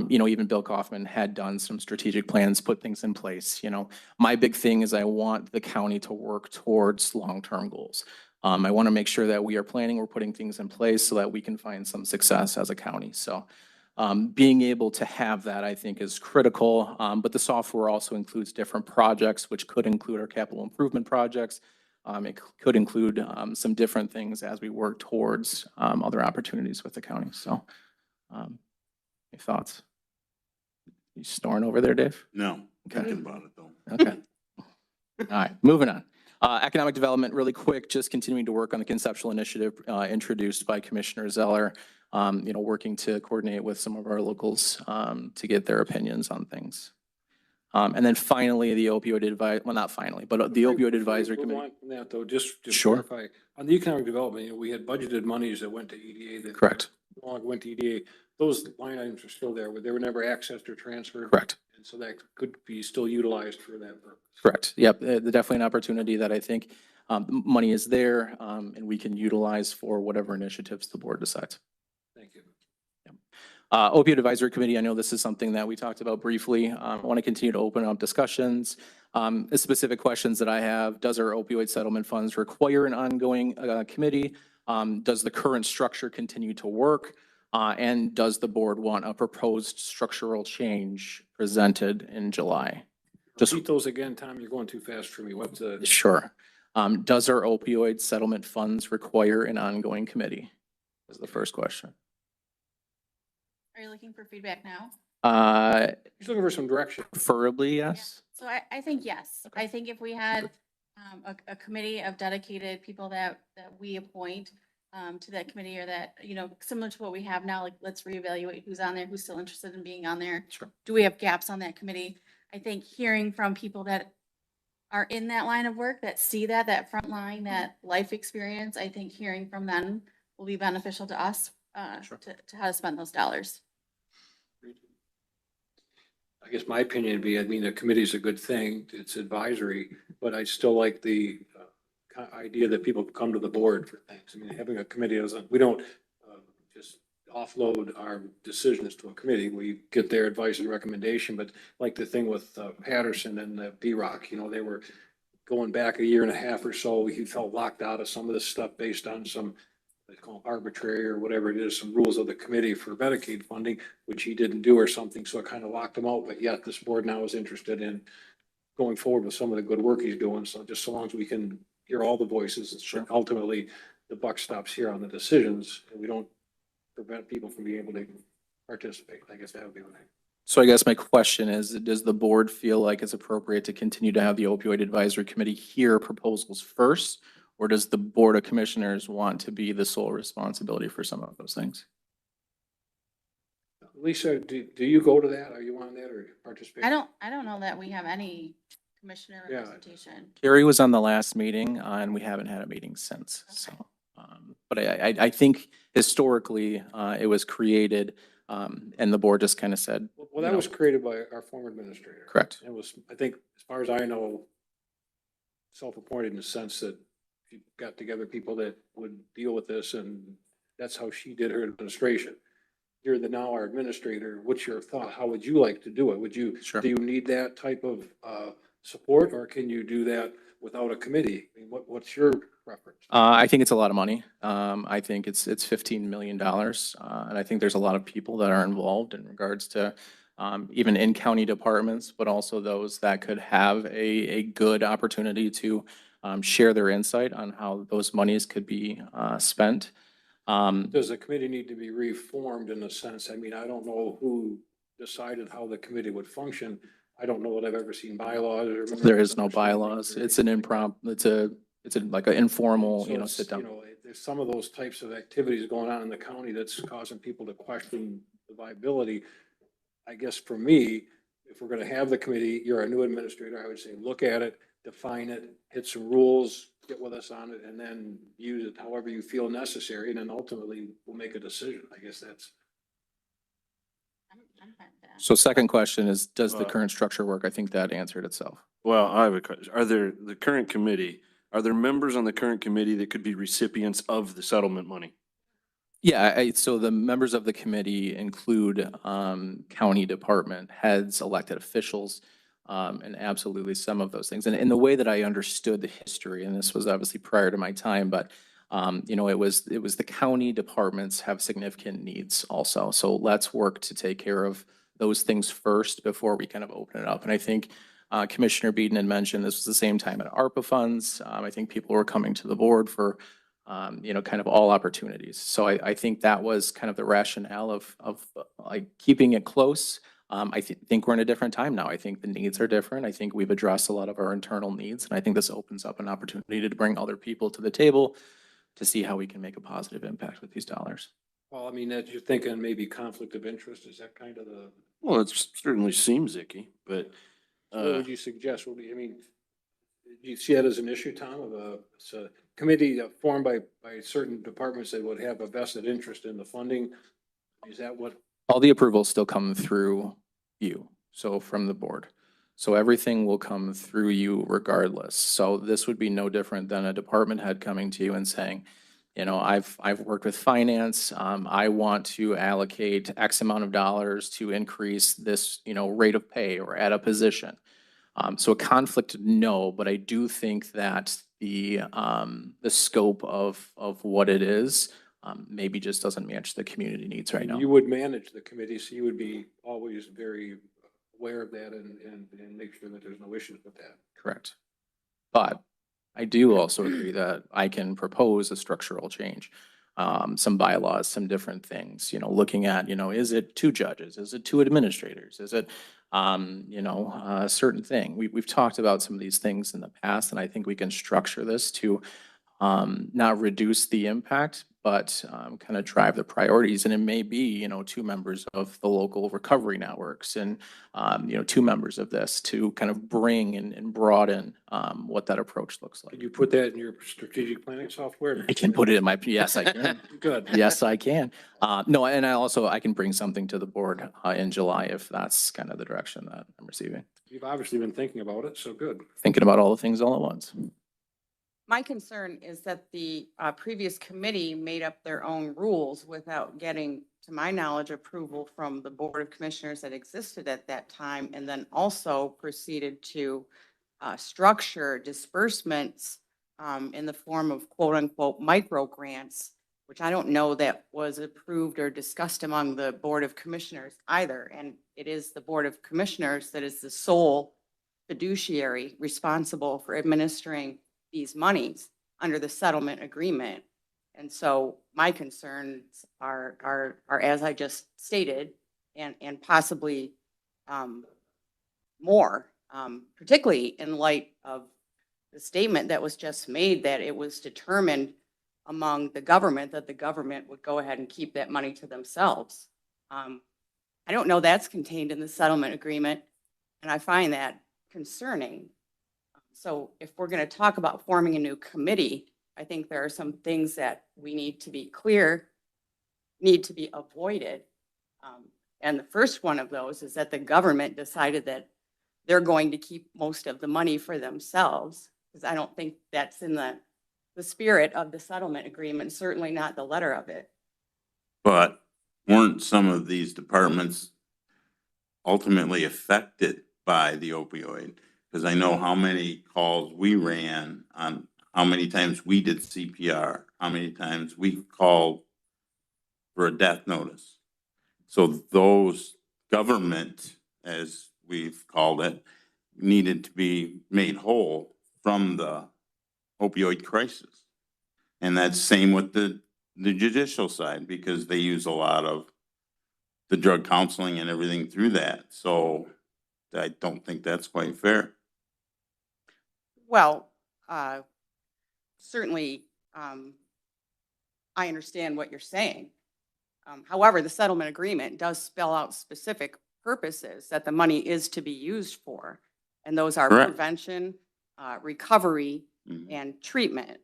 Speaker 25: even Bill Kaufman had done some strategic plans, put things in place. My big thing is I want the county to work towards long-term goals. I want to make sure that we are planning, we're putting things in place so that we can find some success as a county. So being able to have that, I think, is critical. But the software also includes different projects, which could include our capital improvement projects. It could include some different things as we work towards other opportunities with the county. So, any thoughts? You snoring over there, Dave?
Speaker 23: No, thinking about it though.
Speaker 25: Okay. All right, moving on. Economic development, really quick, just continuing to work on the conceptual initiative introduced by Commissioner Zeller. Working to coordinate with some of our locals to get their opinions on things. And then finally, the opioid not finally, but the opioid advisory
Speaker 2: Move
Speaker 25: committee.
Speaker 2: on from that though, just
Speaker 25: Sure.
Speaker 2: clarify, on the economic development, we had budgeted monies that went to EDA that.
Speaker 25: Correct.
Speaker 2: no longer went to EDA. Those line items are still there, but they were never accessed or transferred.
Speaker 25: Correct.
Speaker 2: And so that could be still utilized for that purpose.
Speaker 25: Correct. Yep. Definitely an opportunity that I think money is there and we can utilize for whatever initiatives the board decides.
Speaker 2: Thank you.
Speaker 25: Opioid Advisory Committee, I know this is something that we talked about briefly. I want to continue to open up discussions. Specific questions that I have, does our opioid settlement funds require an ongoing committee? Does the current structure continue to work? And does the board want a proposed structural change presented in July? Just
Speaker 2: Repeat those again, Tom, you're going too fast for me. What's the?
Speaker 25: Sure. Does our opioid settlement funds require an ongoing committee? Is the first question.
Speaker 24: Are you looking for feedback now?
Speaker 2: He's looking for some direction.
Speaker 25: Preferably, yes.
Speaker 24: So I think yes. I think if we had a committee of dedicated people that we appoint to that committee, or that, similar to what we have now, like let's reevaluate who's on there, who's still interested in being on there.
Speaker 25: Sure.
Speaker 24: Do we have gaps on that committee? I think hearing from people that are in that line of work, that see that front line, that life experience, I think hearing from them will be beneficial to us
Speaker 25: Sure.
Speaker 24: to how to spend those dollars.
Speaker 2: I guess my opinion would be, the committee is a good thing. It's advisory, but I still like the idea that people come to the board for things. Having a committee we don't just offload our decisions to a committee. We get their advice and recommendation, but like the thing with Patterson and B-Rock, they were going back a year and a half or so. He felt locked out of some of this stuff based on some, they call it arbitrary or whatever it is, some rules of the committee for Medicaid funding, which he didn't do or something. So it kind of locked him out, but yet this board now is interested in going forward with some of the good work he's doing. So just so long as we can hear all the voices,
Speaker 25: Sure.
Speaker 2: Ultimately the buck stops here on the decisions and we don't prevent people from being able to participate. I guess that would be what
Speaker 25: So I guess my question is, does the board feel like it's appropriate to continue to have the opioid advisory committee hear proposals first? Or does the board of commissioners want to be the sole responsibility for some of those things?
Speaker 2: Lisa, do you go to that? Are you on that or participate?
Speaker 24: I don't know that we have any commissioner
Speaker 2: Yeah.
Speaker 24: representation.
Speaker 25: Carrie was on the last meeting and we haven't had a meeting since. So, but I think historically it was created and the board just kind of said.
Speaker 2: Well, that was created by our former administrator.
Speaker 25: Correct.
Speaker 2: It was, I think, as far as I know, self-appointed in the sense that she got together people that would deal with this, and that's how she did her administration. You're now our administrator. What's your thought? How would you like to do it? Would you,
Speaker 25: Sure.
Speaker 2: do you need that type of support, or can you do that without a committee? What's your preference?
Speaker 25: I think it's a lot of money. I think it's $15 million. And I think there's a lot of people that are involved in regards to even in county departments, but also those that could have a good opportunity to share their insight on how those monies could be spent.
Speaker 2: Does the committee need to be reformed in a sense? I don't know who decided how the committee would function. I don't know that I've ever seen bylaws or.
Speaker 25: There is no bylaws. It's an impromptu, it's like an informal,
Speaker 2: So it's,
Speaker 25: sit down.
Speaker 2: There's some of those types of activities going on in the county that's causing people to question the viability. I guess for me, if we're gonna have the committee, you're a new administrator, I would say, look at it, define it, hit some rules, get with us on it, and then use it however you feel necessary, and then ultimately we'll make a decision. I guess that's.
Speaker 24: I'm fine with that.
Speaker 25: So second question is, does the current structure work? I think that answered itself.
Speaker 9: Well, I have a question. Are there, the current committee, are there members on the current committee that could be recipients of the settlement money?
Speaker 25: Yeah, so the members of the committee include county department heads, elected officials, and absolutely some of those things. And in the way that I understood the history, and this was obviously prior to my time, but you know, it was the county departments have significant needs also. So let's work to take care of those things first before we kind of open it up. And I think Commissioner Beeden had mentioned this was the same time at ARPA funds. I think people were coming to the board for you know, kind of all opportunities. So I think that was kind of the rationale of like keeping it close. I think we're in a different time now. I think the needs are different. I think we've addressed a lot of our internal needs, and I think this opens up an opportunity to bring other people to the table to see how we can make a positive impact with these dollars.
Speaker 2: Well, I mean, that you're thinking maybe conflict of interest, is that kind of the,
Speaker 9: Well, it certainly seems icky, but,
Speaker 2: what would you suggest? What do you, I mean, do you see that as an issue, Tom, of it's a committee formed by certain departments that would have a vested interest in the funding? Is that what?
Speaker 25: All the approvals still come through you, so from the board. So everything will come through you regardless. So this would be no different than a department head coming to you and saying, you know, I've worked with finance. I want to allocate X amount of dollars to increase this, you know, rate of pay or add a position. So a conflict, no, but I do think that the scope of what it is maybe just doesn't match the community needs right now.
Speaker 2: You would manage the committee, so you would be always very aware of that and make sure that there's no issues with that.
Speaker 25: Correct. But I do also agree that I can propose a structural change, some bylaws, some different things, you know, looking at, you know, is it 2 judges? Is it 2 administrators? Is it, you know, a certain thing? We've talked about some of these things in the past, and I think we can structure this to not reduce the impact, but kind of drive the priorities. And it may be, you know, 2 members of the local recovery networks and, you know, 2 members of this to kind of bring and broaden what that approach looks like.
Speaker 2: Could you put that in your strategic planning software?
Speaker 25: I can put it in my, yes, I can.
Speaker 2: Good.
Speaker 25: Yes, I can. No, and I can bring something to the board in July if that's kind of the direction that I'm receiving.
Speaker 2: You've obviously been thinking about it, so good.
Speaker 25: Thinking about all the things all at once.
Speaker 3: My concern is that the previous committee made up their own rules without getting, to my knowledge, approval from the Board of Commissioners that existed at that time, and then also proceeded to structure disbursements in the form of quote unquote micro grants, which I don't know that was approved or discussed among the Board of Commissioners either. And it is the Board of Commissioners that is the sole fiduciary responsible for administering these monies under the settlement agreement. And so my concerns are as I just stated, and possibly more, particularly in light of the statement that was just made that it was determined among the government that the government would go ahead and keep that money to themselves. I don't know that's contained in the settlement agreement, and I find that concerning. So if we're going to talk about forming a new committee, I think there are some things that we need to be clear, need to be avoided. And the first one of those is that the government decided that they're going to keep most of the money for themselves, because I don't think that's in the spirit of the settlement agreement, certainly not the letter of it.
Speaker 23: But weren't some of these departments ultimately affected by the opioid? Because I know how many calls we ran on how many times we did CPR, how many times we called for a death notice. So those government, as we've called it, needed to be made whole from the opioid crisis. And that's same with the judicial side, because they use a lot of the drug counseling and everything through that. So I don't think that's quite fair.
Speaker 3: Well, certainly, I understand what you're saying. However, the settlement agreement does spell out specific purposes that the money is to be used for. And those are
Speaker 23: Correct.
Speaker 3: prevention, recovery, and treatment.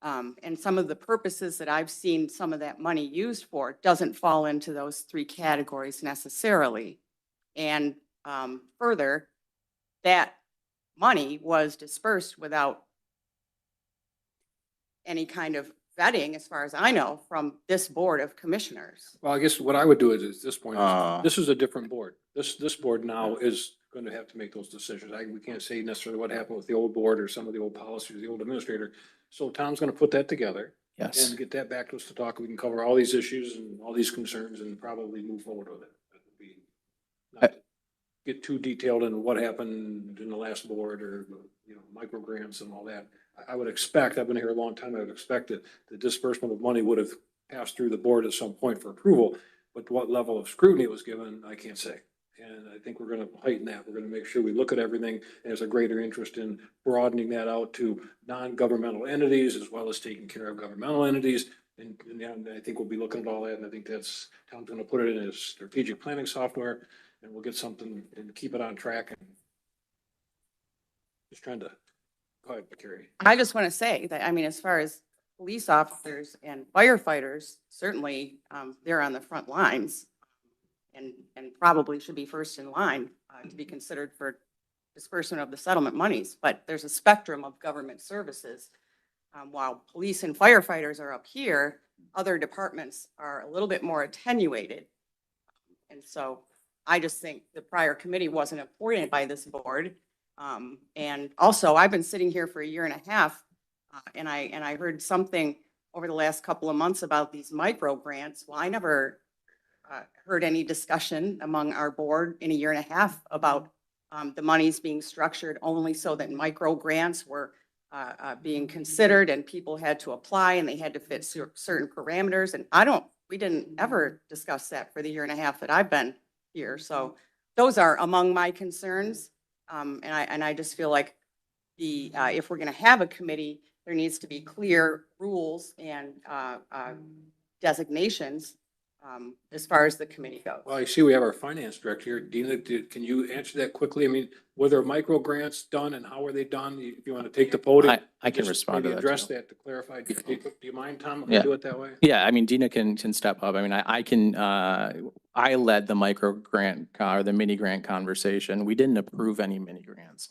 Speaker 3: And some of the purposes that I've seen some of that money used for doesn't fall into those 3 categories necessarily. And further, that money was dispersed without any kind of vetting, as far as I know, from this Board of Commissioners.
Speaker 2: Well, I guess what I would do is, at this point,
Speaker 23: Uh,
Speaker 2: this is a different board. This board now is going to have to make those decisions. We can't say necessarily what happened with the old board or some of the old policies, the old administrator. So Tom's going to put that together.
Speaker 25: Yes.
Speaker 2: And get that back to us to talk. We can cover all these issues and all these concerns and probably move forward with it. That would be not to get too detailed in what happened in the last board or, you know, micro grants and all that. I would expect, I've been here a long time, I would expect that the disbursement of money would have passed through the board at some point for approval. But what level of scrutiny was given, I can't say. And I think we're going to heighten that. We're going to make sure we look at everything. There's a greater interest in broadening that out to non-governmental entities as well as taking care of governmental entities. And I think we'll be looking at all that. And I think that's, Tom's going to put it in his strategic planning software and we'll get something and keep it on track. And just trying to, go ahead, Carrie.
Speaker 3: I just want to say that, I mean, as far as police officers and firefighters, certainly they're on the front lines and probably should be first in line to be considered for disbursement of the settlement monies. But there's a spectrum of government services. While police and firefighters are up here, other departments are a little bit more attenuated. And so I just think the prior committee wasn't appointed by this board. And also, I've been sitting here for a year and a half, and I heard something over the last couple of months about these micro grants. Well, I never heard any discussion among our board in a year and a half about the monies being structured only so that micro grants were being considered and people had to apply and they had to fit certain parameters. And we didn't ever discuss that for the year and a half that I've been here. So those are among my concerns. And I just feel like if we're going to have a committee, there needs to be clear rules and designations as far as the committee goes.
Speaker 2: Well, I see we have our finance director here. Dina, can you answer that quickly? I mean, were there micro grants done and how were they done? If you want to take the podium.
Speaker 25: I can
Speaker 2: just
Speaker 25: respond to
Speaker 2: maybe
Speaker 25: that,
Speaker 2: address
Speaker 25: too.
Speaker 2: that to clarify. Do you mind, Tom, if
Speaker 25: Yeah.
Speaker 2: we do it that way?
Speaker 25: Yeah, I mean, Dina can step up. I mean, I led the micro grant or the mini grant conversation. We didn't approve any mini grants.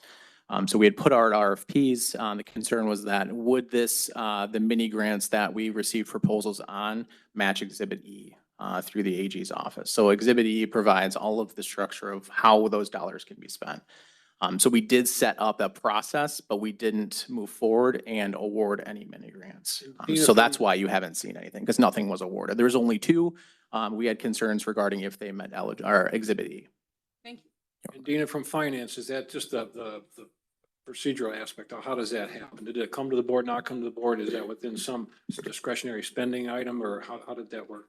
Speaker 25: So we had put out RFPs. The concern was that would the mini grants that we received proposals on match Exhibit E through the AG's office. So Exhibit E provides all of the structure of how those dollars can be spent. So we did set up a process, but we didn't move forward and award any mini grants. So that's why you haven't seen anything, because nothing was awarded. There was only two. We had concerns regarding if they met or Exhibit E.
Speaker 3: Thank you.
Speaker 2: And Dina, from finance, is that just the procedural aspect? How does that happen? Did it come to the board, not come to the board? Is that within some discretionary spending item or how did that work?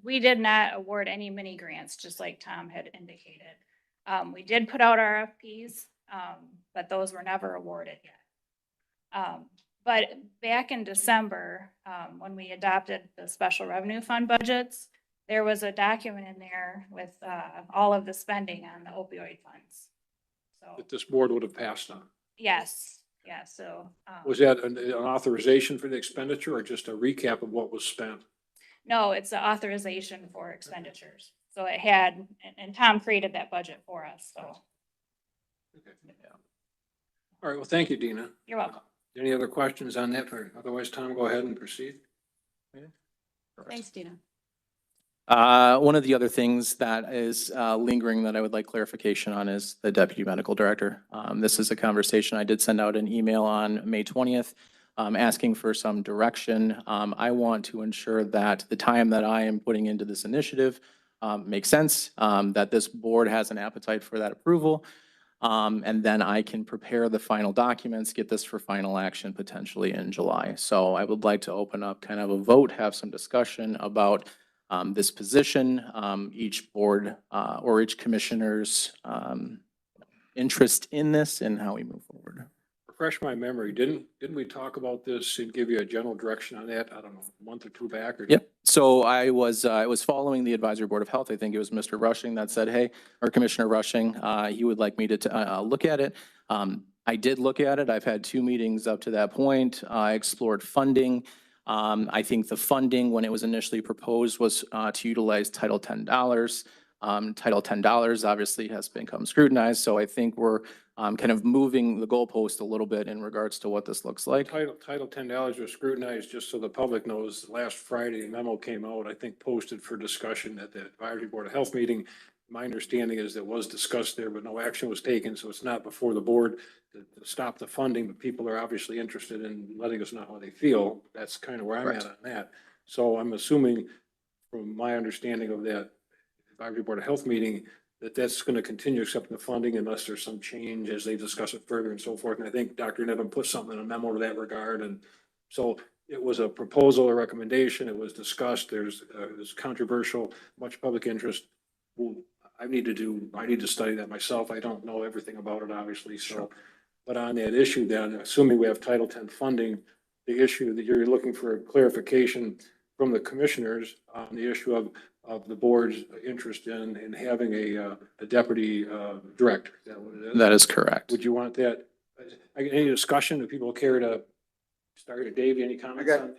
Speaker 12: We did not award any mini grants, just like Tom had indicated. We did put out RFPs, but those were never awarded yet. But back in December, when we adopted the special revenue fund budgets, there was a document in there with all of the spending on the opioid funds. So,
Speaker 2: That this board would have passed on?
Speaker 12: yes, yeah, so.
Speaker 2: Was that an authorization for the expenditure or just a recap of what was spent?
Speaker 12: No, it's the authorization for expenditures. So it had, and Tom created that budget for us, so.
Speaker 2: Okay. All right, well, thank you, Dina.
Speaker 12: You're welcome.
Speaker 2: Any other questions on that? Or otherwise, Tom, go ahead and proceed.
Speaker 3: Thanks, Dina.
Speaker 25: One of the other things that is lingering that I would like clarification on is the deputy medical director. This is a conversation. I did send out an email on May 20th asking for some direction. I want to ensure that the time that I am putting into this initiative makes sense, that this board has an appetite for that approval. And then I can prepare the final documents, get this for final action potentially in July. So I would like to open up kind of a vote, have some discussion about this position, each board or each commissioner's interest in this and how we move forward.
Speaker 2: Refresh my memory. Didn't we talk about this and give you a general direction on that? I don't know, a month or two back or?
Speaker 25: Yep. So I was following the advisory board of health. I think it was Mr. Rushing that said, hey, or Commissioner Rushing, he would like me to look at it. I did look at it. I've had 2 meetings up to that point. I explored funding. I think the funding, when it was initially proposed, was to utilize Title $10. Title $10 obviously has become scrutinized, so I think we're kind of moving the goalpost a little bit in regards to what this looks like.
Speaker 2: Title $10 was scrutinized, just so the public knows, last Friday, a memo came out, I think posted for discussion at the Advisory Board of Health meeting. My understanding is that was discussed there, but no action was taken, so it's not before the board to stop the funding, but people are obviously interested in letting us know how they feel. That's kind of where I'm at on that. So I'm assuming, from my understanding of that Advisory Board of Health meeting, that that's going to continue accepting the funding unless there's some change as they discuss it further and so forth. And I think Dr. Nevin put something in a memo to that regard. And so it was a proposal, a recommendation. It was discussed. There's controversial, much public interest. Well, I need to study that myself. I don't know everything about it, obviously. So, but on that issue then, assuming we have Title X funding, the issue that you're looking for clarification from the commissioners on the issue of the board's interest in having a deputy director. Is that what it is?
Speaker 25: That is correct.
Speaker 2: Would you want that? Any discussion? Do people care to start? Dave, any comments on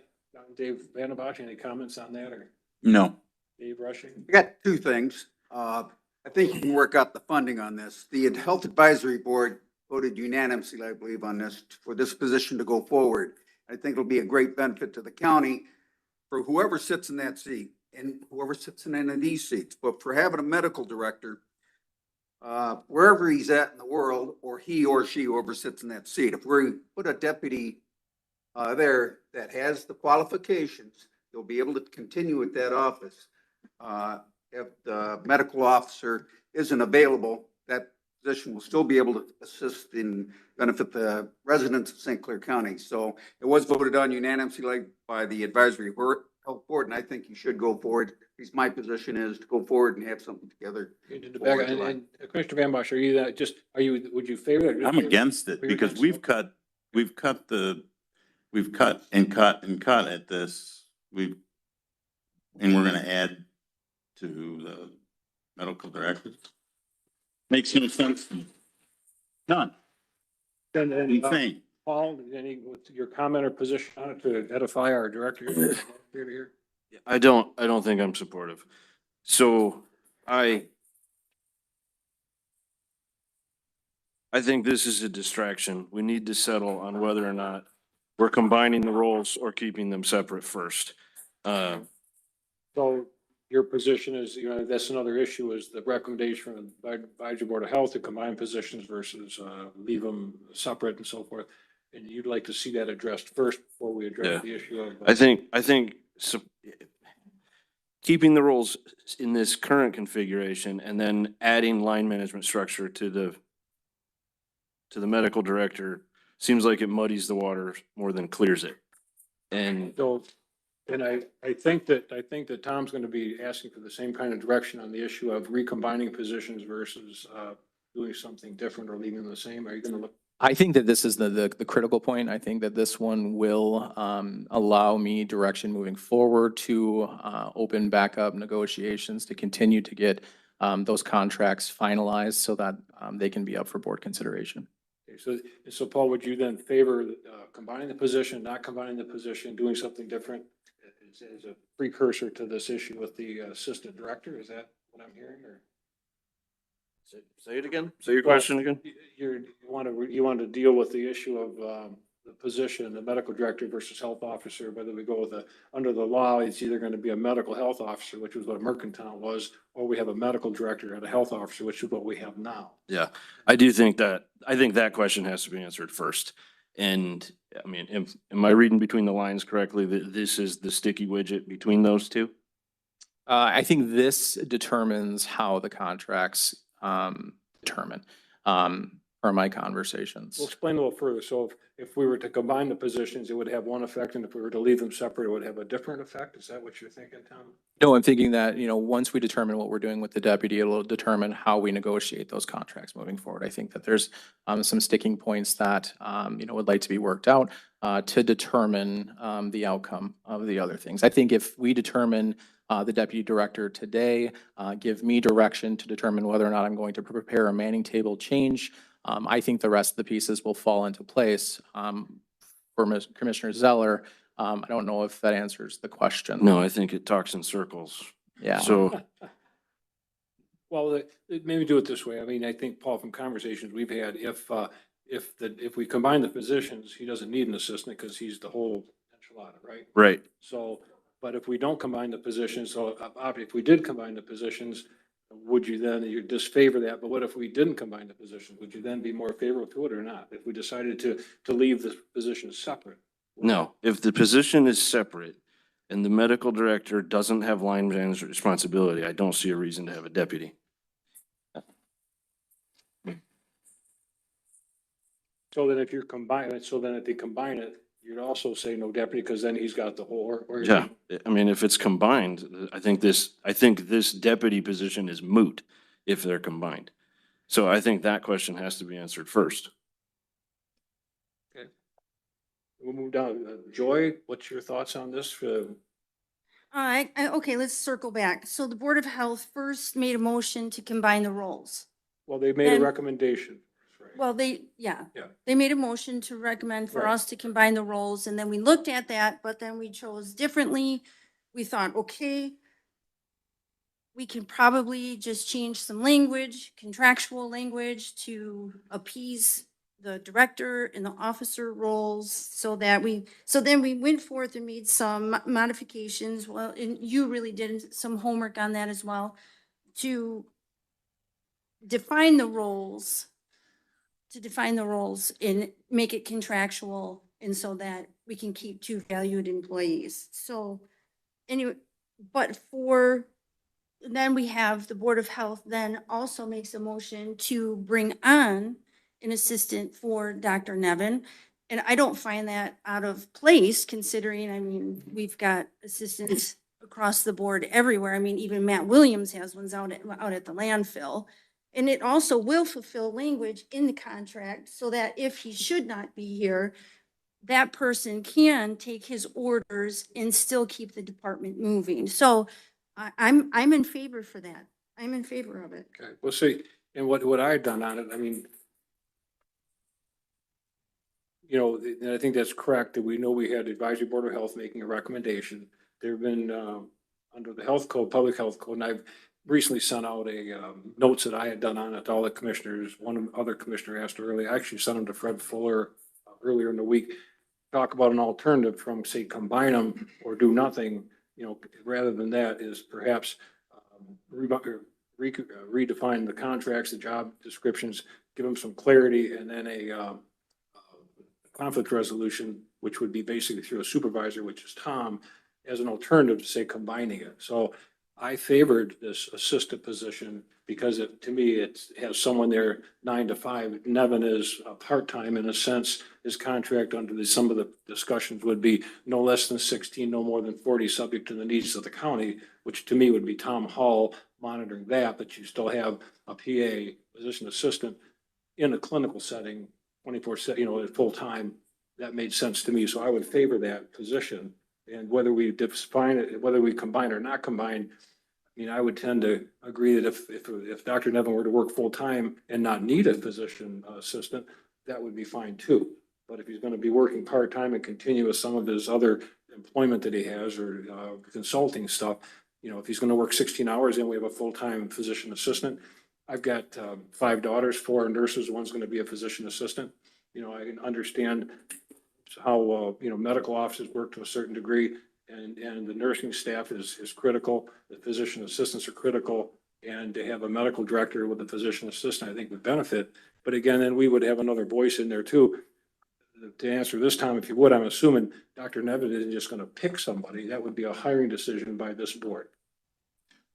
Speaker 2: Dave Vandenbach? Any comments on that, or
Speaker 23: No.
Speaker 2: Dave Rushing?
Speaker 7: I got two things. I think you can work out the funding on this. The Health Advisory Board voted unanimously, I believe, on this, for this position to go forward. I think it'll be a great benefit to the county for whoever sits in that seat and whoever sits in any of these seats. But for having a medical director, wherever he's at in the world, or he or she, whoever sits in that seat, if we put a deputy there that has the qualifications, they'll be able to continue with that office. If the medical officer isn't available, that position will still be able to assist and benefit the residents of St. Clair County. So it was voted on unanimously by the Advisory Health Board, and I think you should go forward. At least my position is to go forward and have something together.
Speaker 2: And Commissioner Van Bosch, would you favor it?
Speaker 23: I'm against it because we've cut and cut at this. And we're going to add to the medical director. Makes no sense to me. None. Insane.
Speaker 2: Paul, what's your comment or position on it to edify our director here to here?
Speaker 9: I don't think I'm supportive. So I think this is a distraction. We need to settle on whether or not we're combining the roles or keeping them separate first.
Speaker 2: So your position is, that's another issue, is the recommendation from the Advisory Board of Health to combine positions versus leave them separate and so forth. And you'd like to see that addressed first before we address the issue of.
Speaker 9: I think so, keeping the roles in this current configuration and then adding line management structure to the medical director seems like it muddies the water more than clears it. And
Speaker 2: So, and I think that Tom's going to be asking for the same kind of direction on the issue of recombining positions versus doing something different or leaving them the same. Are you going to look?
Speaker 25: I think that this is the critical point. I think that this one will allow me direction moving forward to open back up negotiations to continue to get those contracts finalized so that they can be up for board consideration.
Speaker 2: Okay, so Paul, would you then favor combining the position, not combining the position, doing something different as a precursor to this issue with the assistant director? Is that what I'm hearing, or?
Speaker 9: say it again. Say your question again.
Speaker 2: You want to deal with the issue of the position, the medical director versus health officer, whether we go with under the law, it's either going to be a medical health officer, which is what Mercantile was, or we have a medical director and a health officer, which is what we have now.
Speaker 9: Yeah, I think that question has to be answered first. And I mean, am I reading between the lines correctly that this is the sticky widget between those two?
Speaker 25: I think this determines how the contracts determine per my conversations.
Speaker 2: We'll explain a little further. So if we were to combine the positions, it would have one effect, and if we were to leave them separate, it would have a different effect. Is that what you're thinking, Tom?
Speaker 25: No, I'm thinking that, once we determine what we're doing with the deputy, it'll determine how we negotiate those contracts moving forward. I think that there's some sticking points that, would like to be worked out to determine the outcome of the other things. I think if we determine the deputy director today, give me direction to determine whether or not I'm going to prepare a manning table change, I think the rest of the pieces will fall into place. For Commissioner Zeller, I don't know if that answers the question.
Speaker 9: No, I think it talks in circles.
Speaker 25: Yeah.
Speaker 9: So
Speaker 2: Well, maybe do it this way. I mean, I think, Paul, from conversations we've had, if we combine the positions, he doesn't need an assistant because he's the whole enchilada, right?
Speaker 9: Right.
Speaker 2: So, but if we don't combine the positions, so if we did combine the positions, would you then, you disfavor that? But what if we didn't combine the positions? Would you then be more favorable to it or not? If we decided to leave the positions separate?
Speaker 9: No, if the position is separate and the medical director doesn't have line management responsibility, I don't see a reason to have a deputy.
Speaker 2: So then if you're combining, so then if they combine it, you'd also say no deputy because then he's got the whole, or.
Speaker 9: Yeah, I mean, if it's combined, I think this deputy position is moot if they're combined. So I think that question has to be answered first.
Speaker 2: Okay. We'll move down. Joy, what's your thoughts on this?
Speaker 11: Okay, let's circle back. So the Board of Health first made a motion to combine the roles.
Speaker 2: Well, they made a
Speaker 11: Then-
Speaker 2: recommendation.
Speaker 11: Well,
Speaker 2: Yeah.
Speaker 11: they made a motion to recommend for
Speaker 2: Right.
Speaker 11: us to combine the roles, and then we looked at that, but then we chose differently. We thought, okay, we can probably just change some language, contractual language, to appease the director and the officer roles so then we went forth and made some modifications. Well, and you really did some homework on that as well, to define the roles and make it contractual, and so that we can keep two valued employees. So anyway, then we have the Board of Health then also makes a motion to bring on an assistant for Dr. Nevin. And I don't find that out of place, considering, I mean, we've got assistants across the board everywhere. I mean, even Matt Williams has ones out at the landfill. And it also will fulfill language in the contract so that if he should not be here, that person can take his orders and still keep the department moving. So I'm in favor for that. I'm in favor of it.
Speaker 2: Okay, we'll see. And what I've done on it, I mean, you know, and I think that's correct, that we know we had the Advisory Board of Health making a recommendation. There have been, under the health code, public health code, and I've recently sent out notes that I had done on it to all the commissioners. One other commissioner asked earlier, I actually sent them to Fred Fuller earlier in the week, talk about an alternative from, say, combine them or do nothing, you know, rather than that is perhaps redefine the contracts, the job descriptions, give them some clarity, and then a conflict resolution, which would be basically through a supervisor, which is Tom, as an alternative to, say, combining it. So I favored this assistant position because to me, it has someone there 9 to 5. Nevin is part-time in a sense. His contract under some of the discussions would be no less than 16, no more than 40, subject to the needs of the county, which to me would be Tom Hall monitoring that, but you still have a PA, physician assistant, in a clinical setting, 24/7, you know, at full-time. That made sense to me. So I would favor that position. And whether we define it, whether we combine or not combine, I mean, I would tend to agree that if Dr. Nevin were to work full-time and not need a physician assistant, that would be fine too. But if he's going to be working part-time and continue with some of his other employment that he has or consulting stuff, you know, if he's going to work 16 hours and we have a full-time physician assistant, I've got 5 daughters, 4 are nurses, one's going to be a physician assistant. You know, I can understand how, you know, medical offices work to a certain degree, and the nursing staff is critical. The physician assistants are critical, and to have a medical director with a physician assistant, I think would benefit. But again, then we would have another voice in there too. To answer this time, if you would, I'm assuming Dr. Nevin isn't just going to pick somebody. That would be a hiring decision by this board.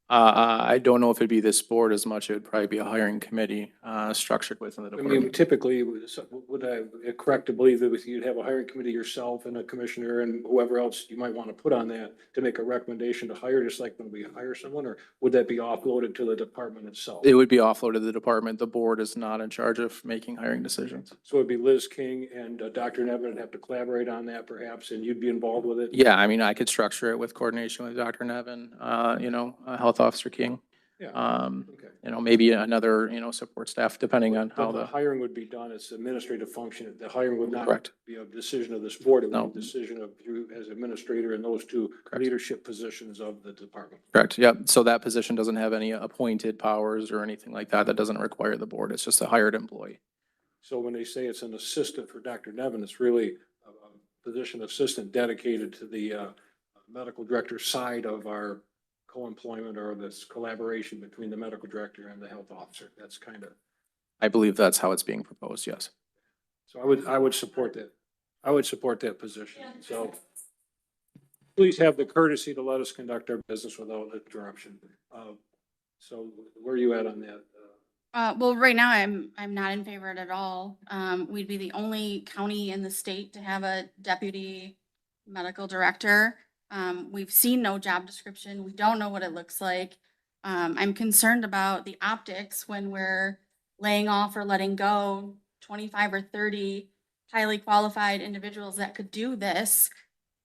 Speaker 25: I don't know if it'd be this board as much. It would probably be a hiring committee, structured within the
Speaker 2: I mean,
Speaker 25: department.
Speaker 2: typically, would I correct to believe that you'd have a hiring committee yourself and a commissioner and whoever else you might want to put on that to make a recommendation to hire, just like when we hire someone, or would that be offloaded to the department itself?
Speaker 25: It would be offloaded to the department. The board is not in charge of making hiring decisions.
Speaker 2: So it'd be Liz King and Dr. Nevin would have to collaborate on that perhaps, and you'd be involved with it?
Speaker 25: Yeah, I mean, I could structure it with coordination with Dr. Nevin, you know, Health Officer King.
Speaker 2: Yeah. Okay.
Speaker 25: Maybe another, support staff, depending on
Speaker 2: But
Speaker 25: how
Speaker 2: the
Speaker 25: the,
Speaker 2: hiring would be done, it's administrative function. The hiring would not
Speaker 25: correct.
Speaker 2: be a decision of this board. It would
Speaker 25: No.
Speaker 2: be a decision of you as administrator in those two leadership positions of the department.
Speaker 25: Correct, yep. So that position doesn't have any appointed powers or anything like that. That doesn't require the board. It's just a hired employee.
Speaker 2: So when they say it's an assistant for Dr. Nevin, it's really a position assistant dedicated to the medical director side of our co-employment or this collaboration between the medical director and the health officer. That's kind of,
Speaker 25: I believe that's how it's being proposed, yes.
Speaker 2: so I would support that. I would support that position. So please have the courtesy to let us conduct our business without interruption. So where are you at on that?
Speaker 24: Well, right now I'm not in favor of it at all. We'd be the only county in the state to have a deputy medical director. We've seen no job description. We don't know what it looks like. I'm concerned about the optics when we're laying off or letting go 25 or 30 highly qualified individuals that could do this.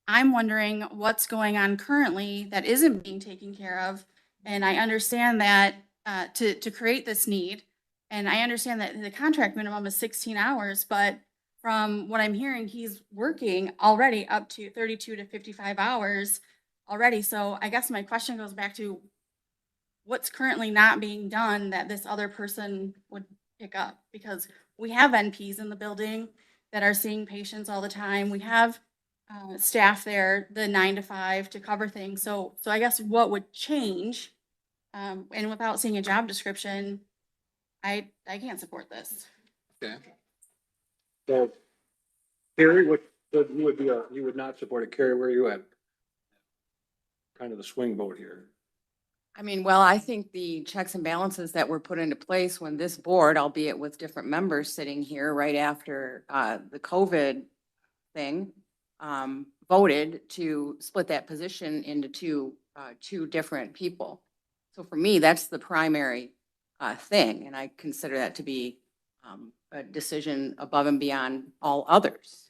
Speaker 24: I'm wondering what's going on currently that isn't being taken care of. And I understand that to create this need, and I understand that the contract minimum is 16 hours, but from what I'm hearing, he's working already up to 32 to 55 hours already. So I guess my question goes back to what's currently not being done that this other person would pick up? Because we have NPs in the building that are seeing patients all the time. We have staff there, the 9 to 5 to cover things. So I guess what would change? And without seeing a job description, I can't support this.
Speaker 2: Okay. So Carrie, what, so you would not support it. Carrie, where are you at? Kind of the swing vote here.
Speaker 3: I mean, well, I think the checks and balances that were put into place when this board, albeit with different members sitting here right after the COVID thing, voted to split that position into two different people. So for me, that's the primary thing, and I consider that to be a decision above and beyond all others.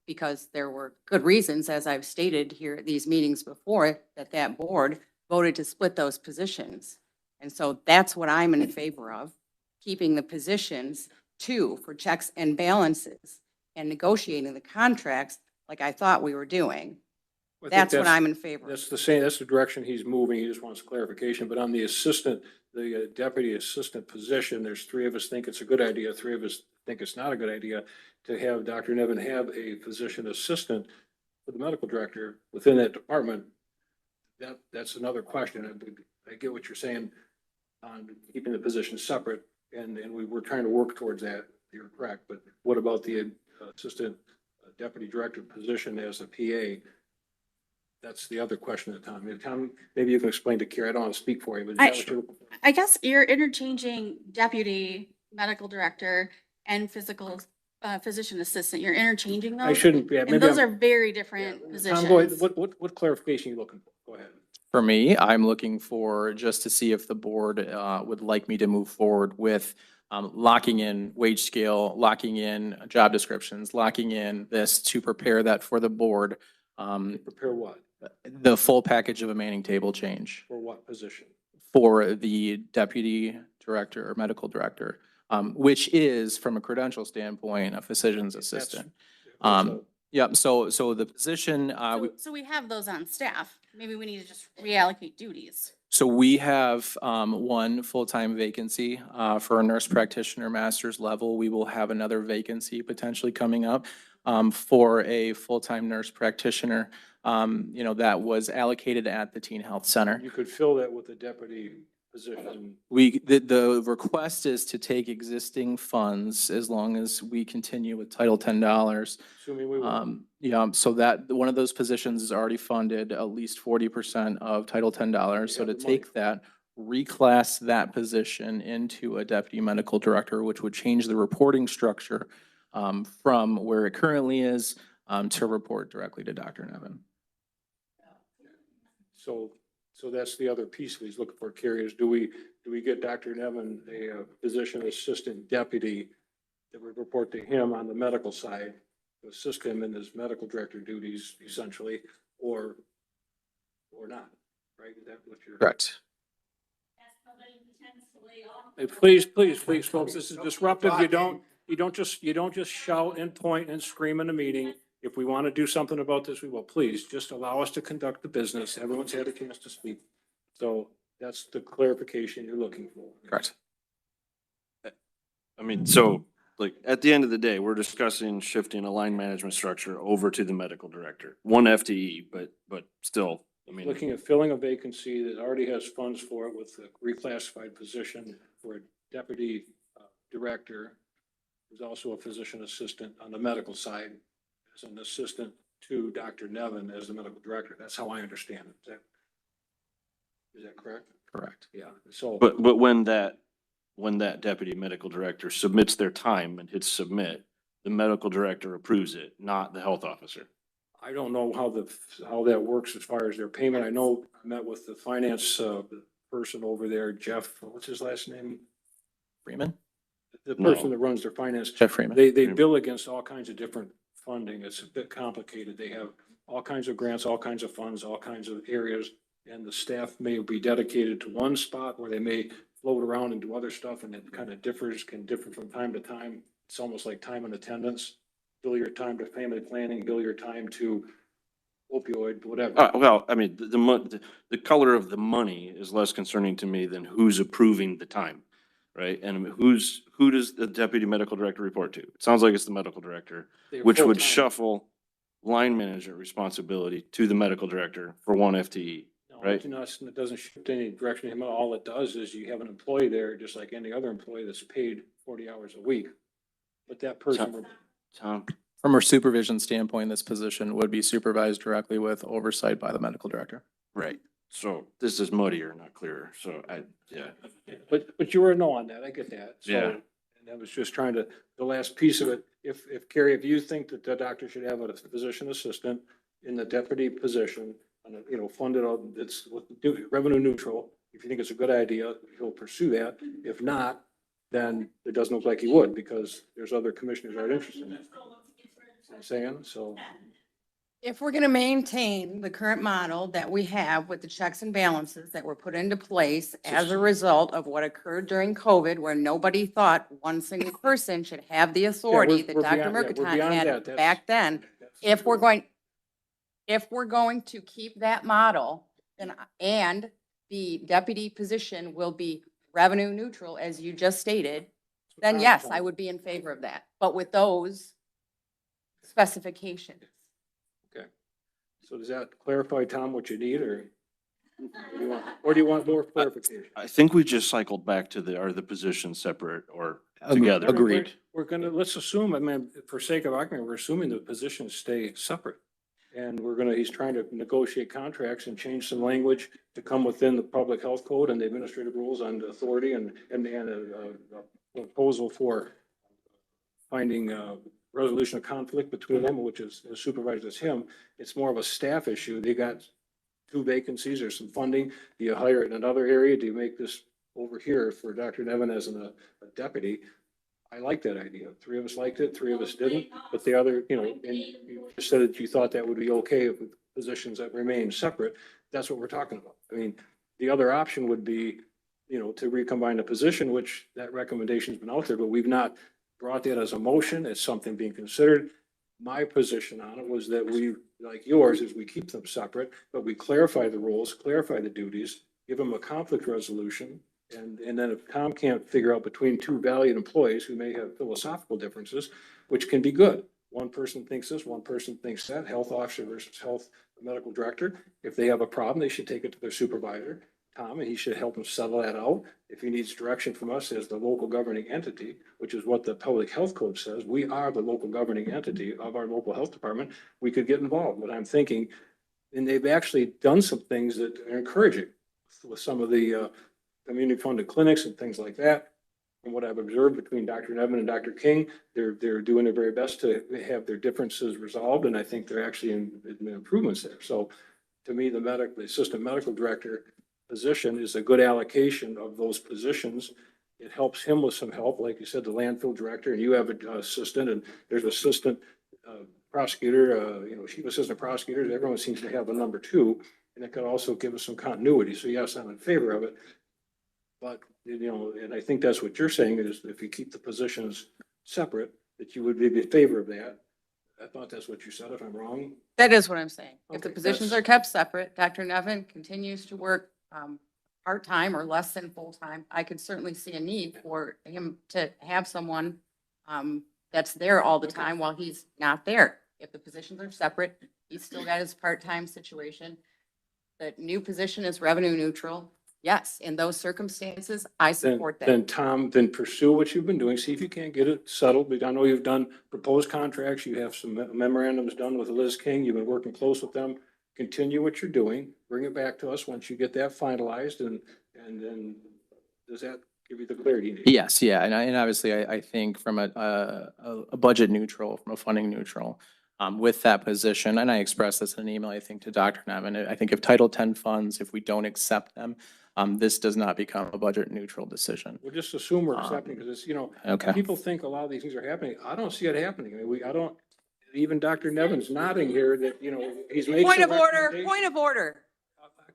Speaker 3: Because there were good reasons, as I've stated here at these meetings before, that board voted to split those positions. And so that's what I'm in favor of, keeping the positions two for checks and balances and negotiating the contracts like I thought we were doing.
Speaker 2: I think
Speaker 3: That's what I'm in favor of.
Speaker 2: That's the same, that's the direction he's moving. He just wants clarification. But on the assistant, the deputy assistant position, there's three of us think it's a good idea. Three of us think it's not a good idea to have Dr. Nevin have a physician assistant for the medical director within that department. That's another question. I get what you're saying on keeping the position separate, and we were trying to work towards that. You're correct. But what about the assistant deputy director position as a PA? That's the other question that Tom, Tom, maybe you can explain to Kara. I don't want to speak for you, but is that what you're looking for?
Speaker 24: I guess you're interchanging deputy medical director and physician assistant. You're interchanging those.
Speaker 2: I shouldn't be.
Speaker 24: And those are very different positions.
Speaker 2: Tom, go ahead. What clarification are you looking for? Go ahead.
Speaker 25: For me, I'm looking for just to see if the board would like me to move forward with locking in wage scale, locking in job descriptions, locking in this to prepare that for the board.
Speaker 2: Prepare what?
Speaker 25: The full package of a manning table change
Speaker 2: For what position?
Speaker 25: for the deputy director or medical director, which is, from a credential standpoint, a physician's assistant. Yep, so the position,
Speaker 24: So we have those on staff. Maybe we need to just reallocate duties.
Speaker 25: so we have one full-time vacancy for a nurse practitioner master's level. We will have another vacancy potentially coming up for a full-time nurse practitioner, that was allocated at the Teen Health Center.
Speaker 2: You could fill that with a deputy position.
Speaker 25: The request is to take existing funds as long as we continue with Title $10.
Speaker 2: Assuming we will.
Speaker 25: Yeah, so that, one of those positions is already funded at least 40% of Title $10. So
Speaker 2: Yeah,
Speaker 25: to
Speaker 2: the
Speaker 25: take that, reclass that position into a deputy medical director, which would change the reporting structure from where it currently is to report directly to Dr. Nevin.
Speaker 2: So that's the other piece that he's looking for, Carrie, is do we get Dr. Nevin a physician assistant deputy that would report to him on the medical side, to assist him in his medical director duties essentially, or not, right? Is that what you're?
Speaker 25: Correct.
Speaker 2: Hey, please, please, please, folks, this is disruptive. You don't just shout and point and scream in a meeting. If we want to do something about this, we will. Please, just allow us to conduct the business. Everyone's had a chance to speak. So that's the clarification you're looking for.
Speaker 25: Correct.
Speaker 9: I mean, so like at the end of the day, we're discussing shifting a line management structure over to the medical director. One FTE, but still, I mean.
Speaker 2: Looking at filling a vacancy that already has funds for it with a reclassified position for a deputy director, who's also a physician assistant on the medical side, as an assistant to Dr. Nevin as the medical director. That's how I understand it. Is that correct?
Speaker 25: Correct.
Speaker 2: Yeah, so.
Speaker 9: But when that deputy medical director submits their time and hits submit, the medical director approves it, not the health officer.
Speaker 2: I don't know how that works as far as their payment. I know I met with the finance person over there, Jeff, what's his last name?
Speaker 25: Freeman?
Speaker 2: The
Speaker 9: No.
Speaker 2: person that runs their finance.
Speaker 25: Jeff Freeman.
Speaker 2: They bill against all kinds of different funding. It's a bit complicated. They have all kinds of grants, all kinds of funds, all kinds of areas. And the staff may be dedicated to one spot, or they may float around and do other stuff, and it kind of can differ from time to time. It's almost like time and attendance. Bill your time to family planning, bill your time to opioid, whatever.
Speaker 9: Well, I mean, the color of the money is less concerning to me than who's approving the time, right? And who does the deputy medical director report to? It sounds like it's the medical director,
Speaker 2: They're
Speaker 9: which would
Speaker 2: full-time.
Speaker 9: shuffle line management responsibility to the medical director for one FTE.
Speaker 2: No,
Speaker 9: right?
Speaker 2: it doesn't shift any direction. All it does is you have an employee there, just like any other employee that's paid 40 hours a week. But that person.
Speaker 9: Tom?
Speaker 25: From a supervision standpoint, this position would be supervised directly with oversight by the medical director.
Speaker 9: Right. So this is muddier, not clearer. So yeah.
Speaker 2: But you were a no on that. I get that. So,
Speaker 9: Yeah.
Speaker 2: and I was just trying to, the last piece of it, if Carrie, if you think that the doctor should have a physician assistant in the deputy position, funded, it's revenue neutral. If you think it's a good idea, he'll pursue that. If not, then it doesn't look like he would, because there's other commissioners that are interested in it. I'm saying, so.
Speaker 3: If we're gonna maintain the current model that we have with the checks and balances that were put into place as a result of what occurred during COVID, where nobody thought one single person should have the authority that
Speaker 2: we're
Speaker 3: Dr.
Speaker 2: beyond- yeah, we're
Speaker 3: Mercatont
Speaker 2: beyond
Speaker 3: had
Speaker 2: that. That's-
Speaker 3: back then, if we're going to keep that model, then, and the deputy position will be revenue neutral, as you just stated, then yes, I would be in favor of that, but with those specifications.
Speaker 2: Okay. So does that clarify, Tom, what you need, or do you want more clarification?
Speaker 9: I think we just cycled back to are the positions separate or together?
Speaker 25: Agreed.
Speaker 2: Let's assume, I mean, for sake of argument, we're assuming the positions stay separate. And he's trying to negotiate contracts and change some language to come within the public health code and the administrative rules on the authority and a proposal for finding a resolution of conflict between them, which is supervised as him. It's more of a staff issue. They got 2 vacancies or some funding. Do you hire in another area? Do you make this over here for Dr. Nevin as a deputy? I like that idea. 3 of us liked it, 3 of us didn't, but the other, and you said that you thought that would be okay with positions that remain separate. That's what we're talking about. I mean, the other option would be, to recombine the position, which that recommendation's been out there, but we've not brought that as a motion. It's something being considered. My position on it was that we, like yours, is we keep them separate, but we clarify the rules, clarify the duties, give them a conflict resolution. And then if Tom can't figure out between 2 valued employees who may have philosophical differences, which can be good. One person thinks this, one person thinks that, health officer versus medical director. If they have a problem, they should take it to their supervisor, Tom, and he should help them settle that out. If he needs direction from us as the local governing entity, which is what the public health code says, we are the local governing entity of our local health department, we could get involved. But I'm thinking, and they've actually done some things that are encouraging with some of the community funded clinics and things like that. From what I've observed between Dr. Nevin and Dr. King, they're doing their very best to have their differences resolved, and I think they're actually in improvements there. So to me, the assistant medical director position is a good allocation of those positions. It helps him with some help, like you said, the landfill director, and you have an assistant, and there's assistant prosecutor, chief assistant prosecutors. Everyone seems to have a number 2, and it could also give us some continuity. So yes, I'm in favor of it. But, you know, and I think that's what you're saying is if you keep the positions separate, that you would be in favor of that. I thought that's what you said, if I'm wrong.
Speaker 3: That is what I'm saying. If the
Speaker 2: Okay,
Speaker 3: positions
Speaker 2: that's-
Speaker 3: are kept separate, Dr. Nevin continues to work part-time or less than full-time, I could certainly see a need for him to have someone that's there all the time while he's not there. If the positions are separate, he's still got his part-time situation. The new position is revenue neutral. Yes, in those circumstances, I support that.
Speaker 2: Then Tom, then pursue what you've been doing. See if you can't get it settled. Because I know you've done proposed contracts. You have some memorandums done with Liz King. You've been working close with them. Continue what you're doing. Bring it back to us once you get that finalized and then does that give you the clarity you need?
Speaker 25: Yes, yeah, and obviously I think from a budget neutral, from a funding neutral, with that position, and I expressed this in an email, I think, to Dr. Nevin, I think if Title X funds, if we don't accept them, this does not become a budget neutral decision.
Speaker 2: We'll just assume we're accepting because it's, you know,
Speaker 25: Okay.
Speaker 2: people think a lot of these things are happening. I don't see it happening. I mean, I don't, even Dr. Nevin's nodding here that, you know, he's making.
Speaker 3: Point of
Speaker 2: some
Speaker 3: order,
Speaker 2: recommendations.
Speaker 3: point of order.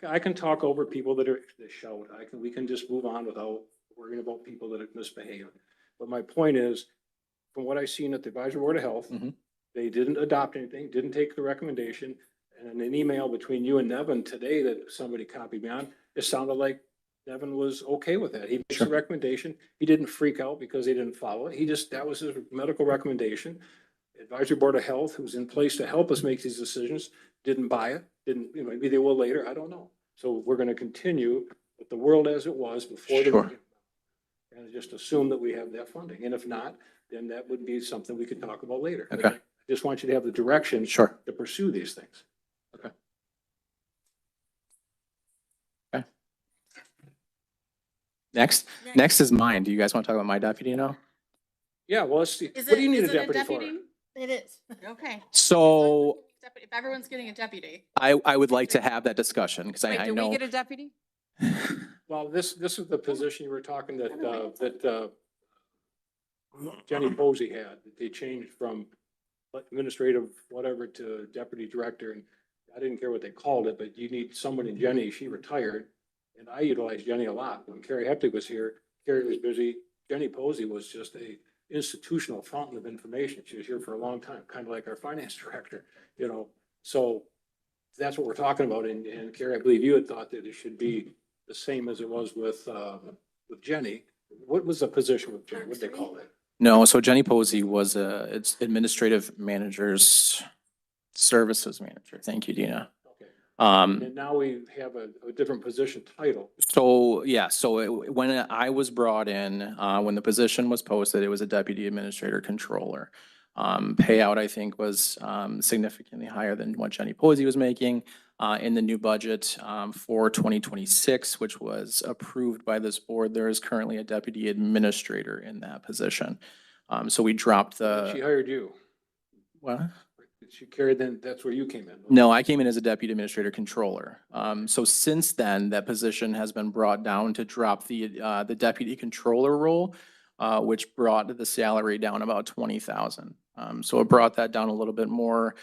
Speaker 2: I can talk over people that shout. We can just move on without worrying about people that have misbehaved. But my point is, from what I've seen at the Advisory Board of Health, they didn't adopt anything, didn't take the recommendation. And in an email between you and Nevin today that somebody copied me on, it sounded like Nevin was okay with that. He makes a recommendation. He didn't freak out because he didn't follow it. That was his medical recommendation. Advisory Board of Health, who's in place to help us make these decisions, didn't buy it, didn't, you know, maybe they will later, I don't know. So we're gonna continue with the world as it was before the.
Speaker 25: Sure.
Speaker 2: And just assume that we have that funding. And if not, then that would be something we could talk about later. But
Speaker 25: Okay.
Speaker 2: I just want you to have the direction.
Speaker 25: Sure.
Speaker 2: To pursue these things.
Speaker 25: Okay. Next is mine. Do you guys want to talk about my deputy now?
Speaker 2: Yeah, well, let's see.
Speaker 24: Is
Speaker 2: What do you
Speaker 24: it-
Speaker 2: need a
Speaker 24: is it
Speaker 2: deputy for?
Speaker 24: It is. Okay.
Speaker 25: So
Speaker 24: If everyone's getting a deputy.
Speaker 25: I would like to have that discussion because
Speaker 3: Wait,
Speaker 25: I
Speaker 3: do we
Speaker 25: know.
Speaker 3: get a deputy?
Speaker 2: Well, this is the position you were talking that Jenny Posey had, that they changed from administrative whatever to deputy director. And I didn't care what they called it, but you need someone in Jenny. She retired. And I utilized Jenny a lot. When Carrie Heptig was here, Carrie was busy. Jenny Posey was just a institutional fountain of information. She was here for a long time, kind of like our finance director, you know. So that's what we're talking about. And Carrie, I believe you had thought that it should be the same as it was with Jenny. What was the position with Jenny? What'd they call it?
Speaker 25: No, so Jenny Posey was it's administrative manager's services manager. Thank you, Dina.
Speaker 2: Okay. And now we have a different position title.
Speaker 25: So, yeah, when I was brought in, when the position was posted, it was a deputy administrator controller. Payout, I think, was significantly higher than what Jenny Posey was making. In the new budget for 2026, which was approved by this board, there is currently a deputy administrator in that position. So we dropped
Speaker 2: She
Speaker 25: the,
Speaker 2: hired you.
Speaker 25: what?
Speaker 2: She carried, then that's where you came in.
Speaker 25: No, I came in as a deputy administrator controller. So since then, that position has been brought down to drop the deputy controller role, which brought the salary down about 20,000. So it brought that down a little bit more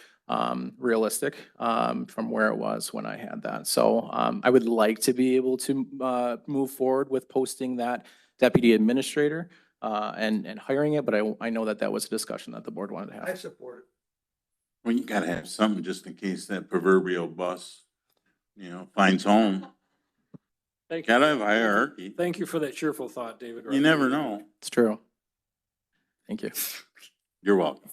Speaker 25: realistic from where it was when I had that. So I would like to be able to move forward with posting that deputy administrator and hiring it, but I know that was a discussion that the board wanted to
Speaker 2: I
Speaker 25: have.
Speaker 2: support it.
Speaker 23: Well, you gotta have something just in case that proverbial bus, you know, finds home.
Speaker 2: Thank you.
Speaker 23: Gotta have hierarchy.
Speaker 2: Thank you for that cheerful thought, David.
Speaker 23: You never know.
Speaker 25: It's true. Thank you.
Speaker 23: You're welcome.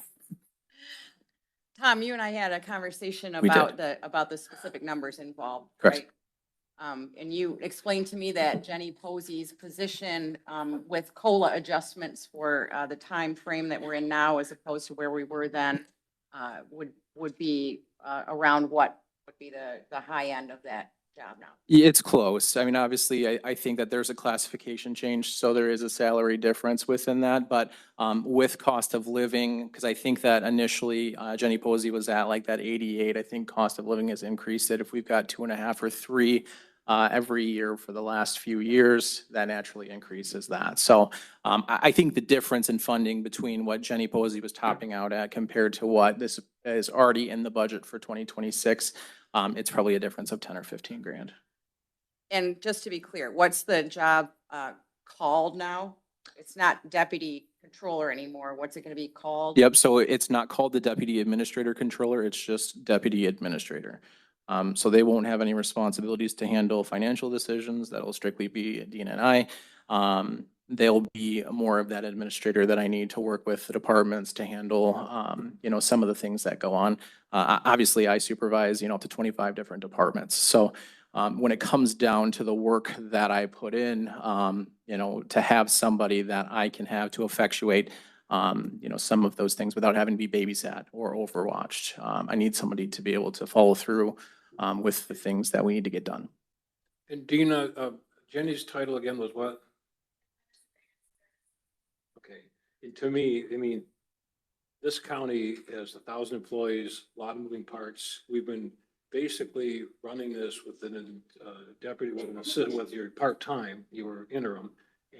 Speaker 3: Tom, you and I had a conversation
Speaker 25: We did.
Speaker 3: about the specific numbers involved,
Speaker 25: Correct.
Speaker 3: right? And you explained to me that Jenny Posey's position with COLA adjustments for the time frame that we're in now as opposed to where we were then would be around what would be the high end of that job now.
Speaker 25: Yeah, it's close. I mean, obviously, I think that there's a classification change, so there is a salary difference within that. But with cost of living, because I think that initially Jenny Posey was at like that 88. I think cost of living has increased it. If we've got 2.5 or 3 every year for the last few years, that naturally increases that. So I think the difference in funding between what Jenny Posey was topping out at compared to what this is already in the budget for 2026, it's probably a difference of 10 or 15 grand.
Speaker 3: And just to be clear, what's the job called now? It's not deputy controller anymore. What's it going to be called?
Speaker 25: Yep, so it's not called the deputy administrator controller, it's just deputy administrator. So they won't have any responsibilities to handle financial decisions. That'll strictly be Dean and I. They'll be more of that administrator that I need to work with the departments to handle, some of the things that go on. Obviously, I supervise, up to 25 different departments. So when it comes down to the work that I put in, to have somebody that I can have to effectuate, some of those things without having to be babysat or overwatched. I need somebody to be able to follow through with the things that we need to get done.
Speaker 2: And Dina, Jenny's title again was what? Okay, and to me, I mean, this county has 1,000 employees, a lot of moving parts. We've been basically running this with a deputy, with an assistant, with your part-time, you were interim,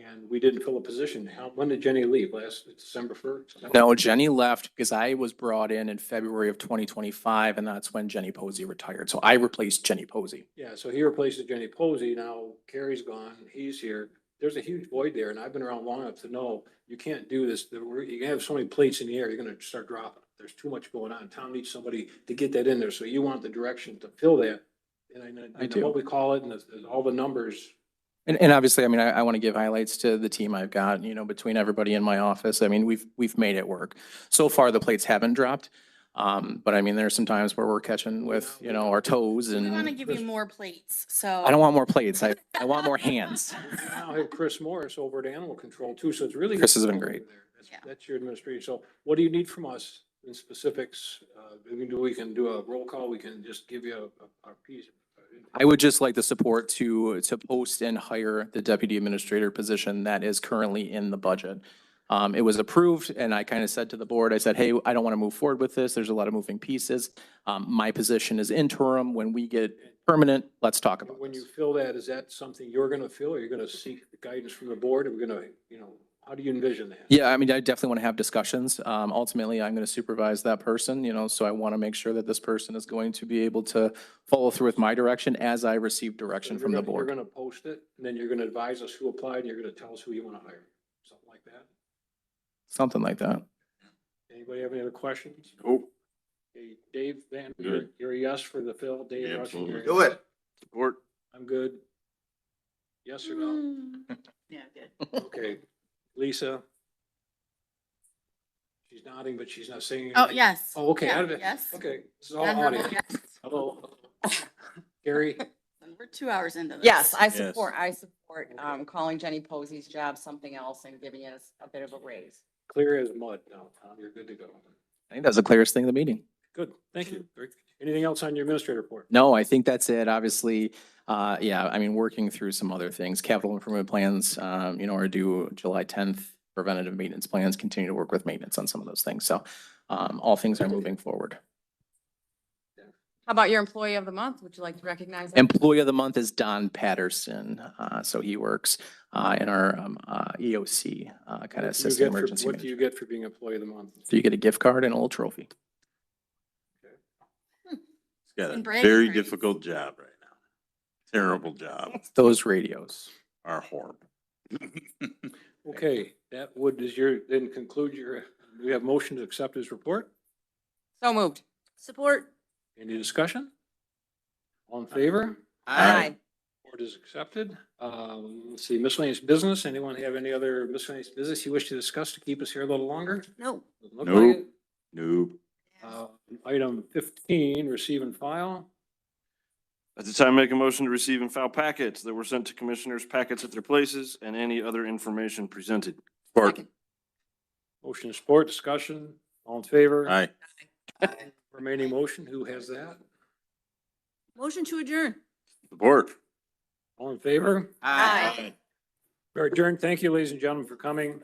Speaker 2: and we didn't fill a position. When did Jenny leave? Last December 1st?
Speaker 25: No, Jenny left because I was brought in February of 2025, and that's when Jenny Posey retired. So I replaced Jenny Posey.
Speaker 2: Yeah, so he replaces Jenny Posey. Now Carrie's gone, he's here. There's a huge void there, and I've been around long enough to know you can't do this. You can have so many plates in the air, you're gonna start dropping. There's too much going on. Town needs somebody to get that in there, so you want the direction to fill that. And
Speaker 25: I do.
Speaker 2: what we call it, and all the numbers.
Speaker 25: And obviously, I mean, I want to give highlights to the team I've got, between everybody in my office. I mean, we've made it work. So far, the plates haven't dropped. But I mean, there's some times where we're catching with, our toes
Speaker 24: We want to
Speaker 25: and
Speaker 24: give you more plates, so.
Speaker 25: I don't want more plates. I want more hands.
Speaker 2: We now have Chris Morris over at Animal Control too, so it's really.
Speaker 25: Chris has been great.
Speaker 2: That's your administration. So what do you need from us in specifics? We can do a roll call. We can just give you a piece.
Speaker 25: I would just like the support to post and hire the deputy administrator position that is currently in the budget. It was approved and I kind of said to the board, I said, hey, I don't want to move forward with this. There's a lot of moving pieces. My position is interim. When we get permanent, let's talk about
Speaker 2: When you
Speaker 25: this.
Speaker 2: fill that, is that something you're going to fill? Or you're going to seek guidance from the board? Are we going to, how do you envision that?
Speaker 25: Yeah, I mean, I definitely want to have discussions. Ultimately, I'm going to supervise that person, so I want to make sure that this person is going to be able to follow through with my direction as I receive direction from the
Speaker 2: You're
Speaker 25: board.
Speaker 2: going to post it and then you're going to advise us who applied and you're going to tell us who you want to hire. Something like that.
Speaker 25: Something like that.
Speaker 2: Anybody have any other questions?
Speaker 23: Nope.
Speaker 2: Okay, Dave Van,
Speaker 23: Good.
Speaker 2: you're a yes for the fill. Dave Rush,
Speaker 23: Absolutely.
Speaker 2: you're a
Speaker 23: Do
Speaker 2: yes.
Speaker 23: it. Support.
Speaker 2: I'm good. Yes or no?
Speaker 24: Yeah, good.
Speaker 2: Okay, Lisa? She's nodding, but she's not saying.
Speaker 24: Oh,
Speaker 2: anything.
Speaker 24: yes.
Speaker 2: Oh, okay.
Speaker 24: Yeah,
Speaker 2: Out of it.
Speaker 24: yes.
Speaker 2: Okay, this is all
Speaker 24: Nonverbal,
Speaker 2: audio.
Speaker 24: yes.
Speaker 2: Hello. Gary?
Speaker 24: We're 2 hours into this.
Speaker 3: Yes, I support calling Jenny Posey's job something else and giving it a bit of a raise.
Speaker 2: Clear as mud now, Tom. You're good to go.
Speaker 25: I think that's the clearest thing in the meeting.
Speaker 2: Good, thank you. Very good. Anything else on your administrator report?
Speaker 25: No, I think that's it. Obviously, I mean, working through some other things, capital improvement plans, are due July 10th. Preventative maintenance plans, continue to work with maintenance on some of those things. So, all things are moving forward.
Speaker 3: How about your employee of the month? Would you like to recognize him?
Speaker 25: Employee of the month is Don Patterson. So he works, in our, EOC, kind of assistant emergency.
Speaker 2: What do you get for being employee of the month?
Speaker 25: So you get a gift card and a little trophy.
Speaker 23: He's got a
Speaker 24: And bragging
Speaker 23: very
Speaker 24: rights.
Speaker 23: difficult job right now. Terrible job.
Speaker 25: Those radios.
Speaker 23: Are horrible.
Speaker 2: Okay, that then conclude we have motion to accept his report.
Speaker 3: So moved.
Speaker 11: Support.
Speaker 2: Any discussion? All in favor?
Speaker 3: Aye.
Speaker 2: Report is accepted. Let's see, miscellaneous business. Anyone have any other miscellaneous business you wish to discuss to keep us here a little longer?
Speaker 11: No.
Speaker 2: Doesn't look like it.
Speaker 23: Nope.
Speaker 2: Item 15, receive and file.
Speaker 9: At the time, make a motion to receive and file packets that were sent to commissioners, packets at their places, and any other information presented.
Speaker 23: Support.
Speaker 2: Motion is support, discussion. All in favor?
Speaker 23: Aye.
Speaker 2: Remaining motion, who has that?
Speaker 11: Motion to adjourn.
Speaker 23: Support.
Speaker 2: All in favor?
Speaker 3: Aye.
Speaker 2: We're adjourned. Thank you, ladies and gentlemen, for coming.